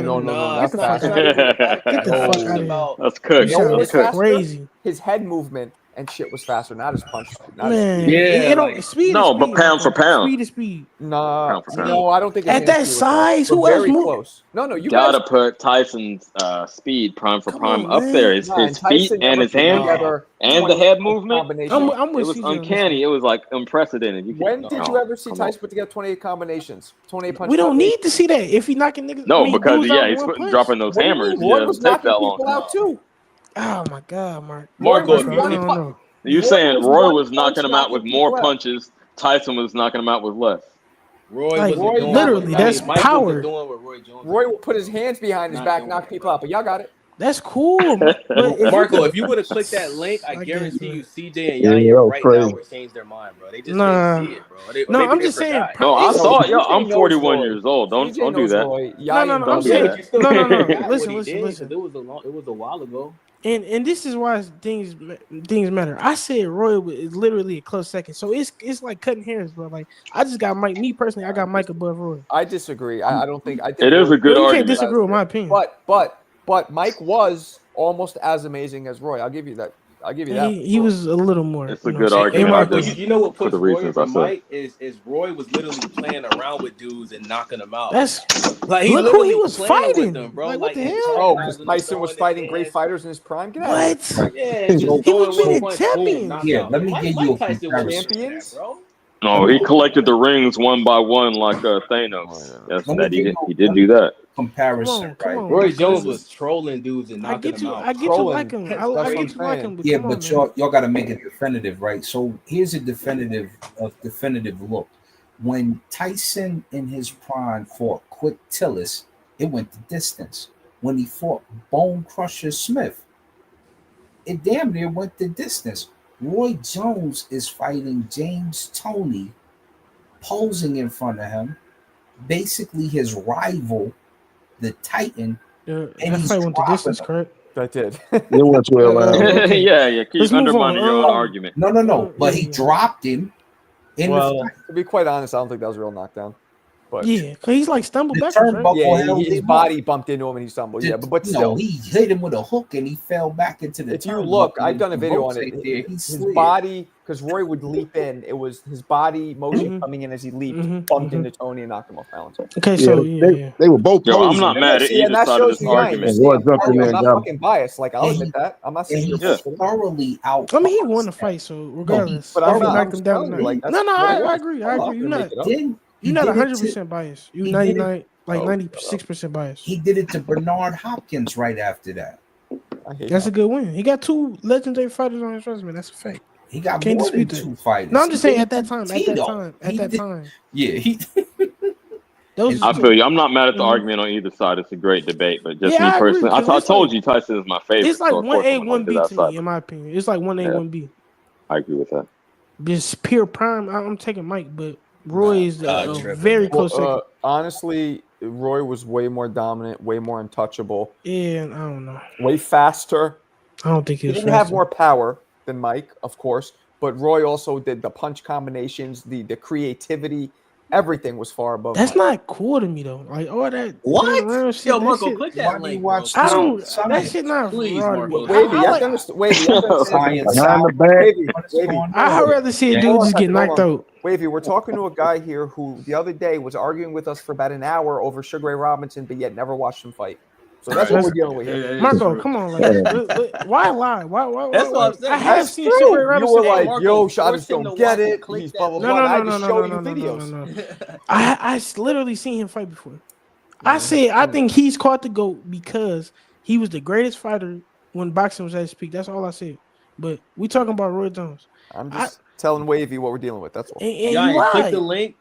out of here. That's cooked. That's crazy. His head movement and shit was faster, not his punch speed. Speed. No, but pound for pound. Speed is speed. No, I don't think at that size, who else moved? Close. No, you gotta put Tyson's speed prime for prime up there. His feet and his hands and the head movement. I'm with it was uncanny. It was like unprecedented. When did you ever see Tyson put together 28 combinations? 28 punches. We don't need to see that if he's knocking niggas. No, because he's dropping those hammers. Roy was knocking people out too. Oh my God, Mark. Marco, you saying Roy was knocking him out with more punches, Tyson was knocking him out with less? Roy like, wasn't doing literally, that's Mike power. wasn't doing what Roy Jones. Roy will put his hands behind his back, knock people out, but y'all got it. That's cool, but Marco, if you would have clicked that link, I guarantee you, CJ and Yair right now would change their mind, bro. They just didn't see it, bro. I'm just saying. No, I saw it. Yo, I'm CJ 41 knows years old. Don't do knows that. Roy. No. I'm saying Listen. It was a while ago. And this is why things matter. I said Roy is literally a close second, so it's like cutting hairs, bro. Like I just got Mike. Me personally, I got Mike above Roy. I disagree. I don't think. I think it is a good argument. You can't disagree with my opinion. But Mike was almost as amazing as Roy. I'll give you that. He was a little more. It's a good argument. You know what puts Roy over Mike is Roy was literally playing around with dudes and knocking them out. That's like look who he was fighting, with them, bro. Like, what the hell? Oh, because Tyson was fighting great fighters in his prime. Get what? Yeah, he was winning champions. Yeah, let me give you a comparison. Champions, bro. No, he collected the rings one by one like Thanos. Yes, that he did do that. Comparison, come on, Roy Jones was trolling dudes and knocking them out. I get you like him. I get you like him. But yeah, but y'all got to make it definitive, right? So here's a definitive look. When Tyson in his prime fought Quick Tillis, it went the distance. When he fought Bone Crusher Smith, it damn near went the distance. Roy Jones is fighting James Toney, posing in front of him, basically his rival, the Titan. And that fight went the distance, correct? That did. It went 12 rounds. Yeah. Keep undermining your own argument. No. But he dropped him. To be quite honest, I don't think that was a real knockdown. But yeah, because he's like stumbled backwards, right? Yeah, his body bumped into him and he stumbled. But still, he hit him with a hook and he fell back into the. If you look, I've done a video on it. His body, because Roy would leap in, it was his body motion coming in as he leaped, bumped into Tony and knocked him off balance. Okay, so they were both. I'm not mad at either side of this argument. I'm not fucking biased. Like I'll admit that. I'm not saying you're thoroughly out. I mean, he won the fight, so regardless, but I'm knocked him down. I agree. You're not 100% biased. You 99, like 96% biased. He did it to Bernard Hopkins right after that. That's a good win. He got 2 legendary fighters on his resume. That's a fact. He got more than 2 fighters. No, I'm just saying at that time. Yeah, I feel you. I'm not mad at the argument on either side. It's a great debate, but just me personally, I told you Tyson is my favorite. It's like 1A, 1B to me, in my opinion. It's like 1A, 1B. I agree with that. Just pure prime. I'm taking Mike, but Roy is very close second. Honestly, Roy was way more dominant, way more untouchable. Yeah, I don't know. Way faster. I don't think he didn't have more power than Mike, of course, but Roy also did the punch combinations, the creativity. Everything was far above. That's not cool to me though. Like all that. What? Shit, yo, Marco, click that link. I don't. That shit not raw to me. Wavy, you have to understand. I'd rather see a dude just get knocked out. Wavy, we're talking to a guy here who the other day was arguing with us for about an hour over Sugar Ray Robinson, but yet never watched him fight. So that's what we're dealing with here. Marco, come on. Like, why lie? Why? That's what I'm saying. I have seen Sugar Ray Robinson. You were like, yo, I just don't get it. He's blah, blah, blah. I just showed you videos. I literally seen him fight before. I said, I think he's caught the GOAT because he was the greatest fighter when boxing was at its peak. That's all I said. But we talking about Roy Jones. I'm just telling Wavy what we're dealing with. That's all. And click the link.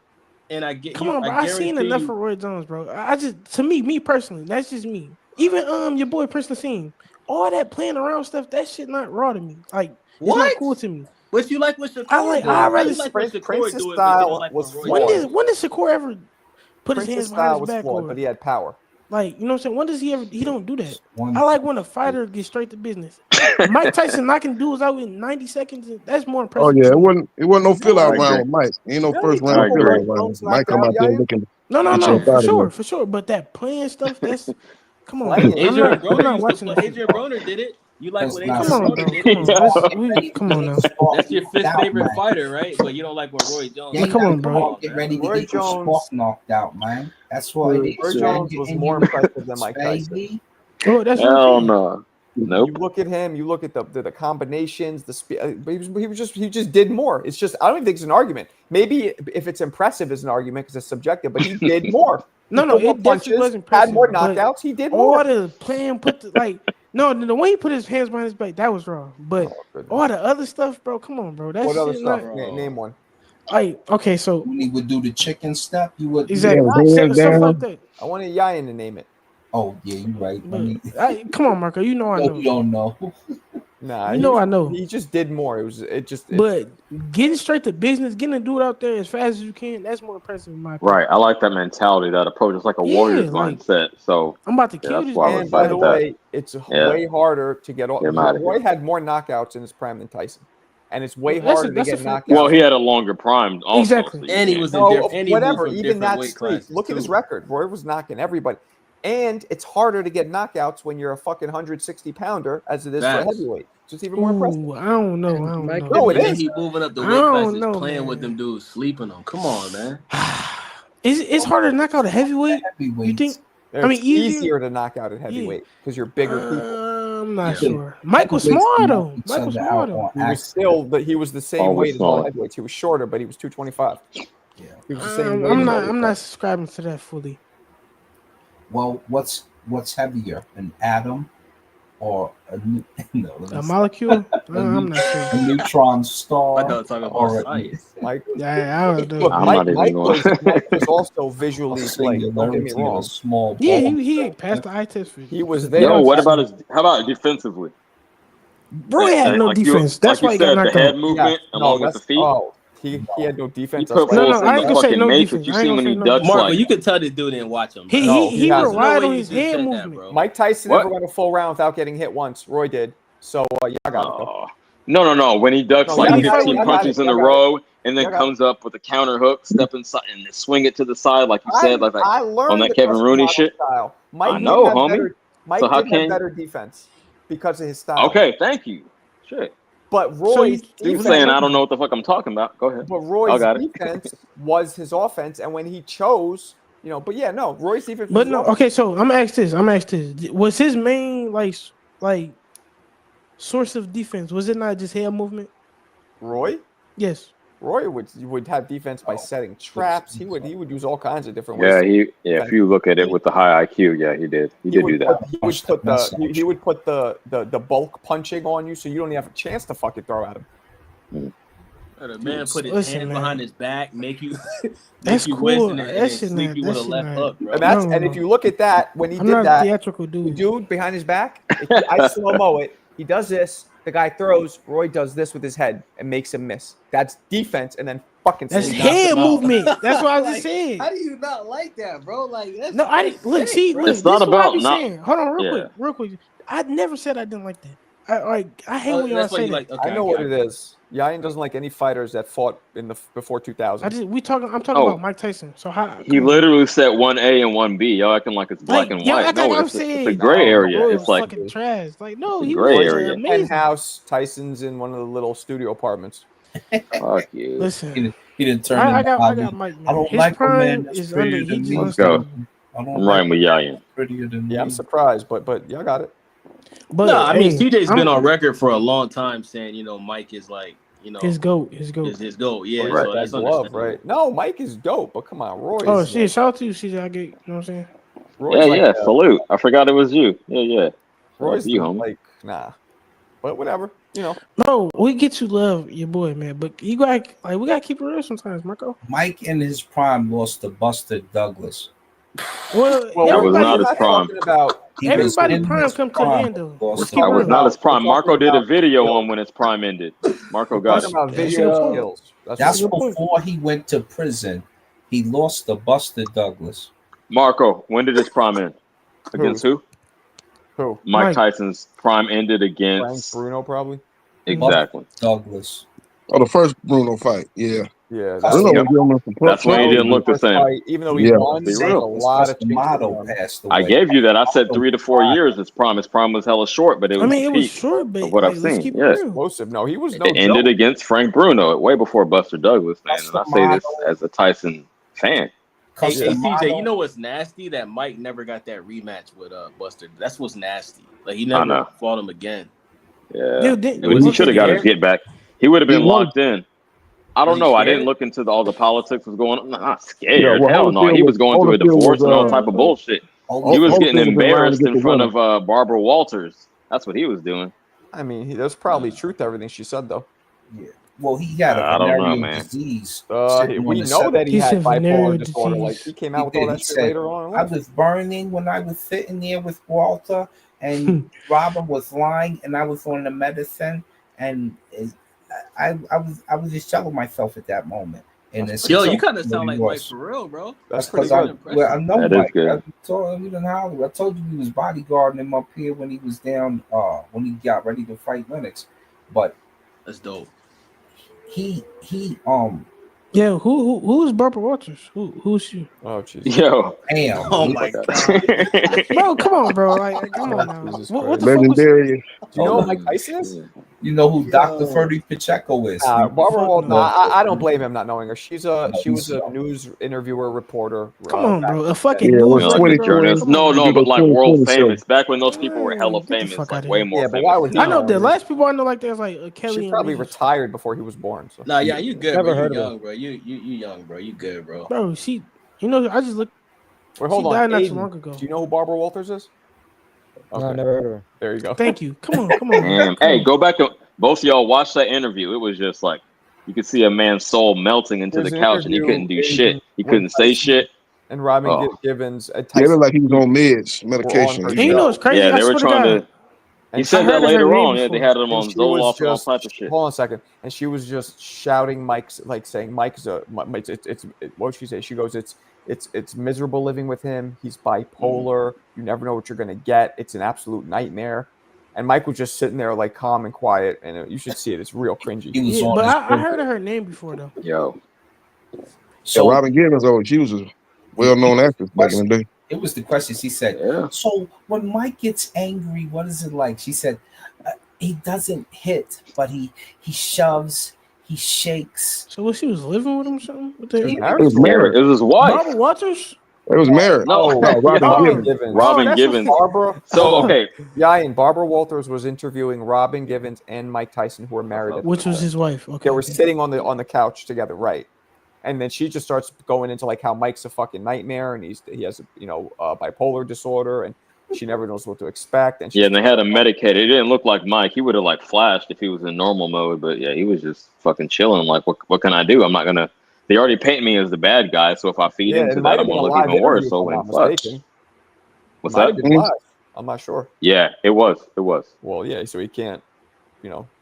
And I get come on, bro. I seen enough of Roy Jones, bro. I just, to me personally, that's just me. Even your boy Prince Nassim, all that playing around stuff, that shit not raw to me. Like it's not cool to me. What you like with Shakur? I rather Prince's style was flawed. When did Shakur ever put his hands behind his back? But he had power. Like, you know what I'm saying? When does he ever? He don't do that. I like when a fighter gets straight to business. Mike Tyson knocking dudes out in 90 seconds. That's more impressive. Oh yeah, it wasn't no fill out round with Mike. Ain't no first round fill out round. Mike come out there looking. No, for sure. But that playing stuff, that's come on. Adrian Broner did it. You like what Adrian Broner did? Come on now. That's your fifth favorite fighter, right? But you don't like when Roy Jones. Yeah, come on, bro. Get ready to get your spark knocked out, man. That's why Roy Jones was more impressive than Mike Tyson. Oh, that's hell no. Nope. You look at him. You look at the combinations. The speed. He just did more. It's just I don't even think it's an argument. Maybe if it's impressive, it's an argument because it's subjective. But he did more. No, it definitely was impressive. Had more knockouts. He did more. All the playing, the way he put his hands behind his back, that was wrong. But all the other stuff, bro, come on, bro. That's what other shit stuff? not, Name one. Okay, so when he would do the chicken step, you would exactly stuff like that. I wanted Yayan to name it. Oh yeah, you're right. Come on, Marco. You know I know. You don't know. Nah, you know I know. He just did more. But getting straight to business, getting a dude out there as fast as you can, that's more impressive in my opinion. Right. I like that mentality, that approach. It's like a warrior's mindset. So I'm about to kill that's why And by the way, it's way harder to get off. Roy had more knockouts in his prime than Tyson. And it's way harder to get knocked out. Well, he had a longer prime also. Exactly. So and he was whatever. Even that streak. Look at his record. Roy was knocking everybody. And it's harder to get knockouts when you're a fucking 160-pounder as it is for heavyweight. So it's even more impressive. I don't know. No, it is. He moving up the weight classes, playing with them dudes, sleeping them. Come on, man. It's harder to knock out a heavyweight. You think? It's easier to knock out at heavyweight because you're bigger people. I'm not sure. Mike was small though. He was the same weight as all heavyweights. He was shorter, but he was 225. Yeah, he was the same weight. I'm not subscribing to that fully. Well, what's heavier, an atom or a molecule? I'm not sure. A neutron star. I know talking about science. Mike was also visually like. Don't get me wrong. Small. Yeah, he passed the eye test. He was there. Yo, what about how about defensively? Roy had no defense. That's why he got knocked out. The head movement along with the feet. Oh, he had no defense. He put I ain't gonna say no defense. You see when he ducks Marco, you could tell the dude didn't watch him. He relied on his head movement. Bro. Mike Tyson never went a full round without getting hit once. Roy did. So I got it. Though. No. When he ducks 15 punches in a row and then comes up with a counter hook, step inside and swing it to the side, like you said, like I learned on that Kevin Rooney shit. Style. Mike I know, homie. Mike did have better defense because of his style. Okay, thank you. Shit. But Roy's you saying I don't know what the fuck I'm talking about. Go ahead. But Roy's defense was his offense, and when he chose, Roy's defense. But no, okay. So I'm gonna ask this. Was his main like source of defense? Was it not just head movement? Roy? Yes. Roy would have defense by setting traps. He would use all kinds of different ways. If you look at it with the high IQ, he did. He did do that. He would put the bulk punching on you, so you don't even have a chance to fucking throw at him. The man put his hands behind his back, make you that's you cool. and sleep you with a left hook, bro. And if you look at that, when he did that, theatrical dude. The dude behind his back, I slow-mo it. He does this. The guy throws. Roy does this with his head and makes him miss. That's defense, and then fucking. That's head movement. That's what I just said. How do you not like that, bro? Like that's no. Look. It's not about not. Hold on, real quick. I never said I didn't like that. I hate when y'all say that. Like, okay, I know what it is. Yayan doesn't like any fighters that fought before 2000. I'm talking about Mike Tyson. So how he literally said 1A and 1B. Y'all acting like it's black and white. No, it's a gray area. It's like fucking trash. Like no, he gray was area. amazing. Penthouse. Tyson's in one of the little studio apartments. Fuck you. Listen, he didn't turn. I got Mike. Man. I don't His like prime a man that's is prettier under. than me. Let's go. I'm riding with Yayan. Prettier than me. I'm surprised, but y'all got it. But no, I mean, CJ's been on record for a long time saying, Mike is like, his goat. His goat, yeah. Right, so that's love, right? No, Mike is dope, but come on, Roy. Oh shit! Shout out to you, CJ. I get, you know what I'm saying? Roy's salute. I forgot it was you. Yeah. Roy's you, homie. Nah, but whatever, No, we get you love, your boy, man. But you got we gotta keep it real sometimes, Marco. Mike in his prime lost to Buster Douglas. Well, it was not his prime. Everybody prime come to an end though. That was not his prime. Marco did a video on when his prime ended. Marco got it. Video skills. That's before he went to prison. He lost to Buster Douglas. Marco, when did his prime end? Against who? Who? Mike Tyson's prime ended against Frank Bruno, probably. Exactly. Douglas. Oh, the first Bruno fight. Yeah. Yeah, that's when he didn't look the same. Even though he won, a lot of I gave you that. I said 3 to 4 years. His prime was hella short, but it was. It was short, but what I've seen, explosive. No, he was. It ended against Frank Bruno, way before Buster Douglas, man. And I say this as a Tyson fan. Hey, CJ, you know what's nasty? That Mike never got that rematch with Buster. That's what's nasty. Like he never fought him again. Yeah, he should have got his get back. He would have been locked in. I don't know. I didn't look into all the politics was going on. I'm not scared. Hell no. He was going through a divorce and all type of bullshit. He was getting embarrassed in front of Barbara Walters. That's what he was doing. I mean, there's probably truth to everything she said, though. Yeah. Well, he had a I don't know, venereal man. disease. We know that he had bipolar disorder. Like he came out with all that shit later on in I life. was burning when I was sitting there with Walter, and Robin was lying, and I was on the medicine, and I was just telling myself at that moment. And it's yo, you kind of sound like Mike for real, bro. That's pretty good. I know that Mike. Is good. I told you we was bodyguarding him up here when he was down. When he got ready to fight Lennox, but that's dope. He Yeah, who is Barbara Walters? Who's she? Oh Jesus. Yo. Damn. Oh my god. Bro, come on, bro. Like, come on now. What the legendary? fuck was... Do you know who Mike Tyson is? You know who Dr. Ferdy Pacheco is? Barbara Walters. I don't blame him not knowing her. She was a news interviewer, reporter. Come on, bro. A fucking news journalist. No, but like world famous. Back when those people were hella famous, like way more famous. Why would he I know the last people I know like there's like Kelly. She probably retired before he was born. So. Nah, yeah, you good, Never bro. heard You of young, bro. You young, bro. You good, bro. Bro, she, I just looked. Wait, hold she on. died not too Aiden, long ago. Do you know who Barbara Walters is? Okay. No, never heard of her. There you go. Thank you. Come on. Hey, go back and both of y'all watch that interview. It was just like you could see a man's soul melting into the couch, and he couldn't do shit. He couldn't say shit. And Robin Givens, Tyson, looked like he was on meds, medication. And you know it's crazy. Yeah, they were trying to. He said that later on. Yeah, they had him on Zoloft and all types of shit. Hold on a second. And she was just shouting Mike's, like saying Mike's what did she say? She goes, it's miserable living with him. He's bipolar. You never know what you're gonna get. It's an absolute nightmare. And Mike was just sitting there like calm and quiet. And you should see it. It's real cringy. But I heard of her name before though. Yo. So Robin Givens, she was a well-known actress back in the day. It was the question. She said, so when Mike gets angry, what is it like? She said, he doesn't hit, but he shoves, he shakes. So what, she was living with him or something? It was married. It was his wife. Barbara Walters? It was married. No, Robin Givens. Robin Givens. Barbara. So, okay. Yeah, and Barbara Walters was interviewing Robin Givens and Mike Tyson, who were married. Which was his wife. Okay. They were sitting on the couch together, right? And then she just starts going into like how Mike's a fucking nightmare, and he has bipolar disorder, and she never knows what to expect. And and they had him medicated. It didn't look like Mike. He would have like flashed if he was in normal mode, but yeah, he was just fucking chilling. Like, what can I do? I'm not gonna. They already paint me as the bad guy, so if I feed into that, I'm gonna look even worse. So what's that? I'm not sure. Yeah, it was. Well, yeah, so he can't,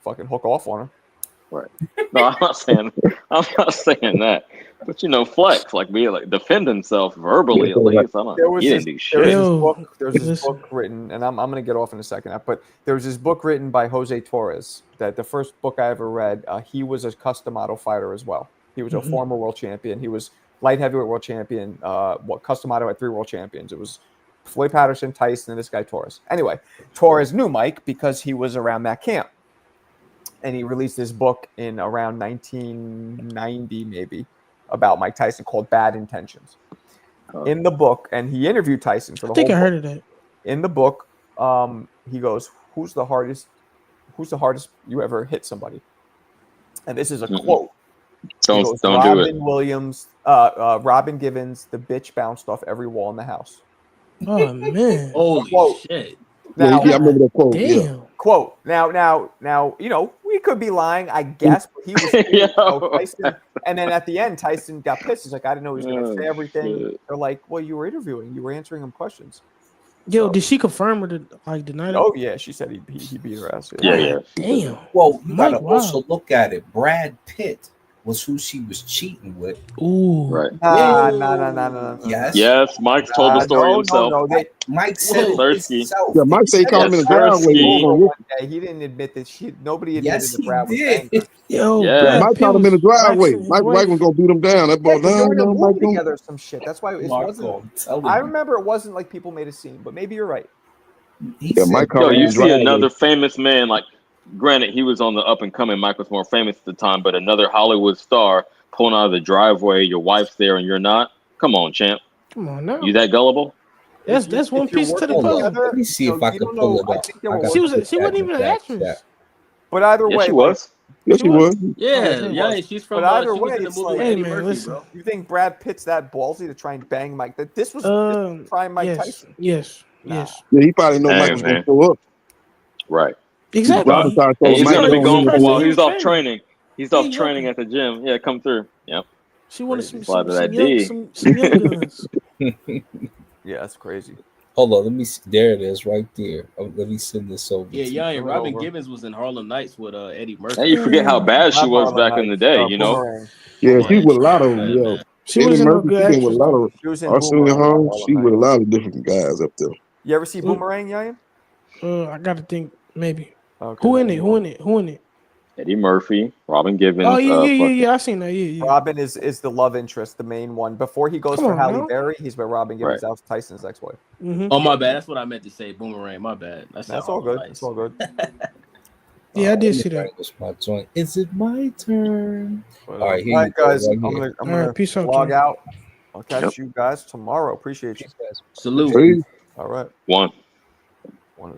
fucking hook off on her. Right. No, I'm not saying that. But flex, like be like defend himself verbally at least. He didn't do shit. There's this book written, and I'm gonna get off in a second, but there was this book written by Jose Torres. That the first book I ever read. He was a custom model fighter as well. He was a former world champion. He was light heavyweight world champion. Custom model at 3 world champions. It was Floyd Patterson, Tyson, and this guy Torres. Anyway, Torres knew Mike because he was around that camp. And he released this book in around 1990, maybe, about Mike Tyson called Bad Intentions. In the book, and he interviewed Tyson for the whole book. I heard of that. In the book, he goes, who's the hardest you ever hit somebody? And this is a quote. Don't do Robin Williams, Robin Givens, the bitch bounced off every wall in the house. Oh, man. Holy shit. Now, I remember the quote. Damn. Yeah. Quote. Now, we could be lying, I guess, but he was Tyson. And then at the end, Tyson got pissed. He's like, I didn't know he was going to say everything. Shit. They're like, well, you were interviewing. You were answering him questions. Yo, did she confirm or deny that? Oh, yeah. She said he beat her ass. Yeah. Damn. Well, you got to also look at it. Brad Pitt was who she was cheating with. Ooh. Right. No. Yes. Mike told the story himself. No. Mike said it himself. Yeah, Mike said he called him in the driveway. He didn't admit that nobody admitted that Brad was did. angry. Yo, Mike called him in the driveway. Mike was gonna beat him down. That boy, Mike together or some shit. That's why it wasn't. I remember it wasn't like people made a scene, but maybe you're right. Mike called him. You see another famous man like. Granted, he was on the up and coming. Mike was more famous at the time, but another Hollywood star pulling out of the driveway. Your wife's there and you're not. Come on, champ. Come on now. You that gullible? That's one piece to the puzzle. Let me see if I can pull it up. She wasn't even an actress. But either way, she was. Yes, she was. Yeah. She's from. But either she way, was in the it's movie like, with Eddie Murphy, bro. You think Brad Pitt's that ballsy to try and bang Mike? That this was prime Mike Tyson. Yes. Yeah, he probably know Mike was gonna show up. Right. Exactly. He's gonna be gone for a while. He's off training. He's off training at the gym. Yeah, come through. Yep. She wanted some young guns. Yeah, that's crazy. Hold on, let me see. There it is, right there. Let me send this over. Yeah, and Robin Givens was in Harlem Nights with Eddie Murphy. And you forget how bad she was back in the day, you know? Yeah, she with a lot of them. Yeah, she wasn't no good actress. With a lot of she was in Arsenio Boomerang. Hall. She with a lot of different guys up there. You ever see Boomerang, Yayan? I gotta think maybe. Okay, Who in it? Eddie Murphy, Robin Givens. Oh yeah. I seen that. Yeah. Robin is the love interest, the main one. Before he goes for Halle Berry, he's with Robin Givens, Alex Tyson's ex-wife. Mm-hmm. Oh my bad. That's what I meant to say. Boomerang. My bad. That's all good. That's all good. Yeah, I did see that. My joint. Is it my turn? All right, all right, guys. I'm gonna peace out, log out. I'll catch you guys tomorrow. Appreciate you. Salute. All right. One Love.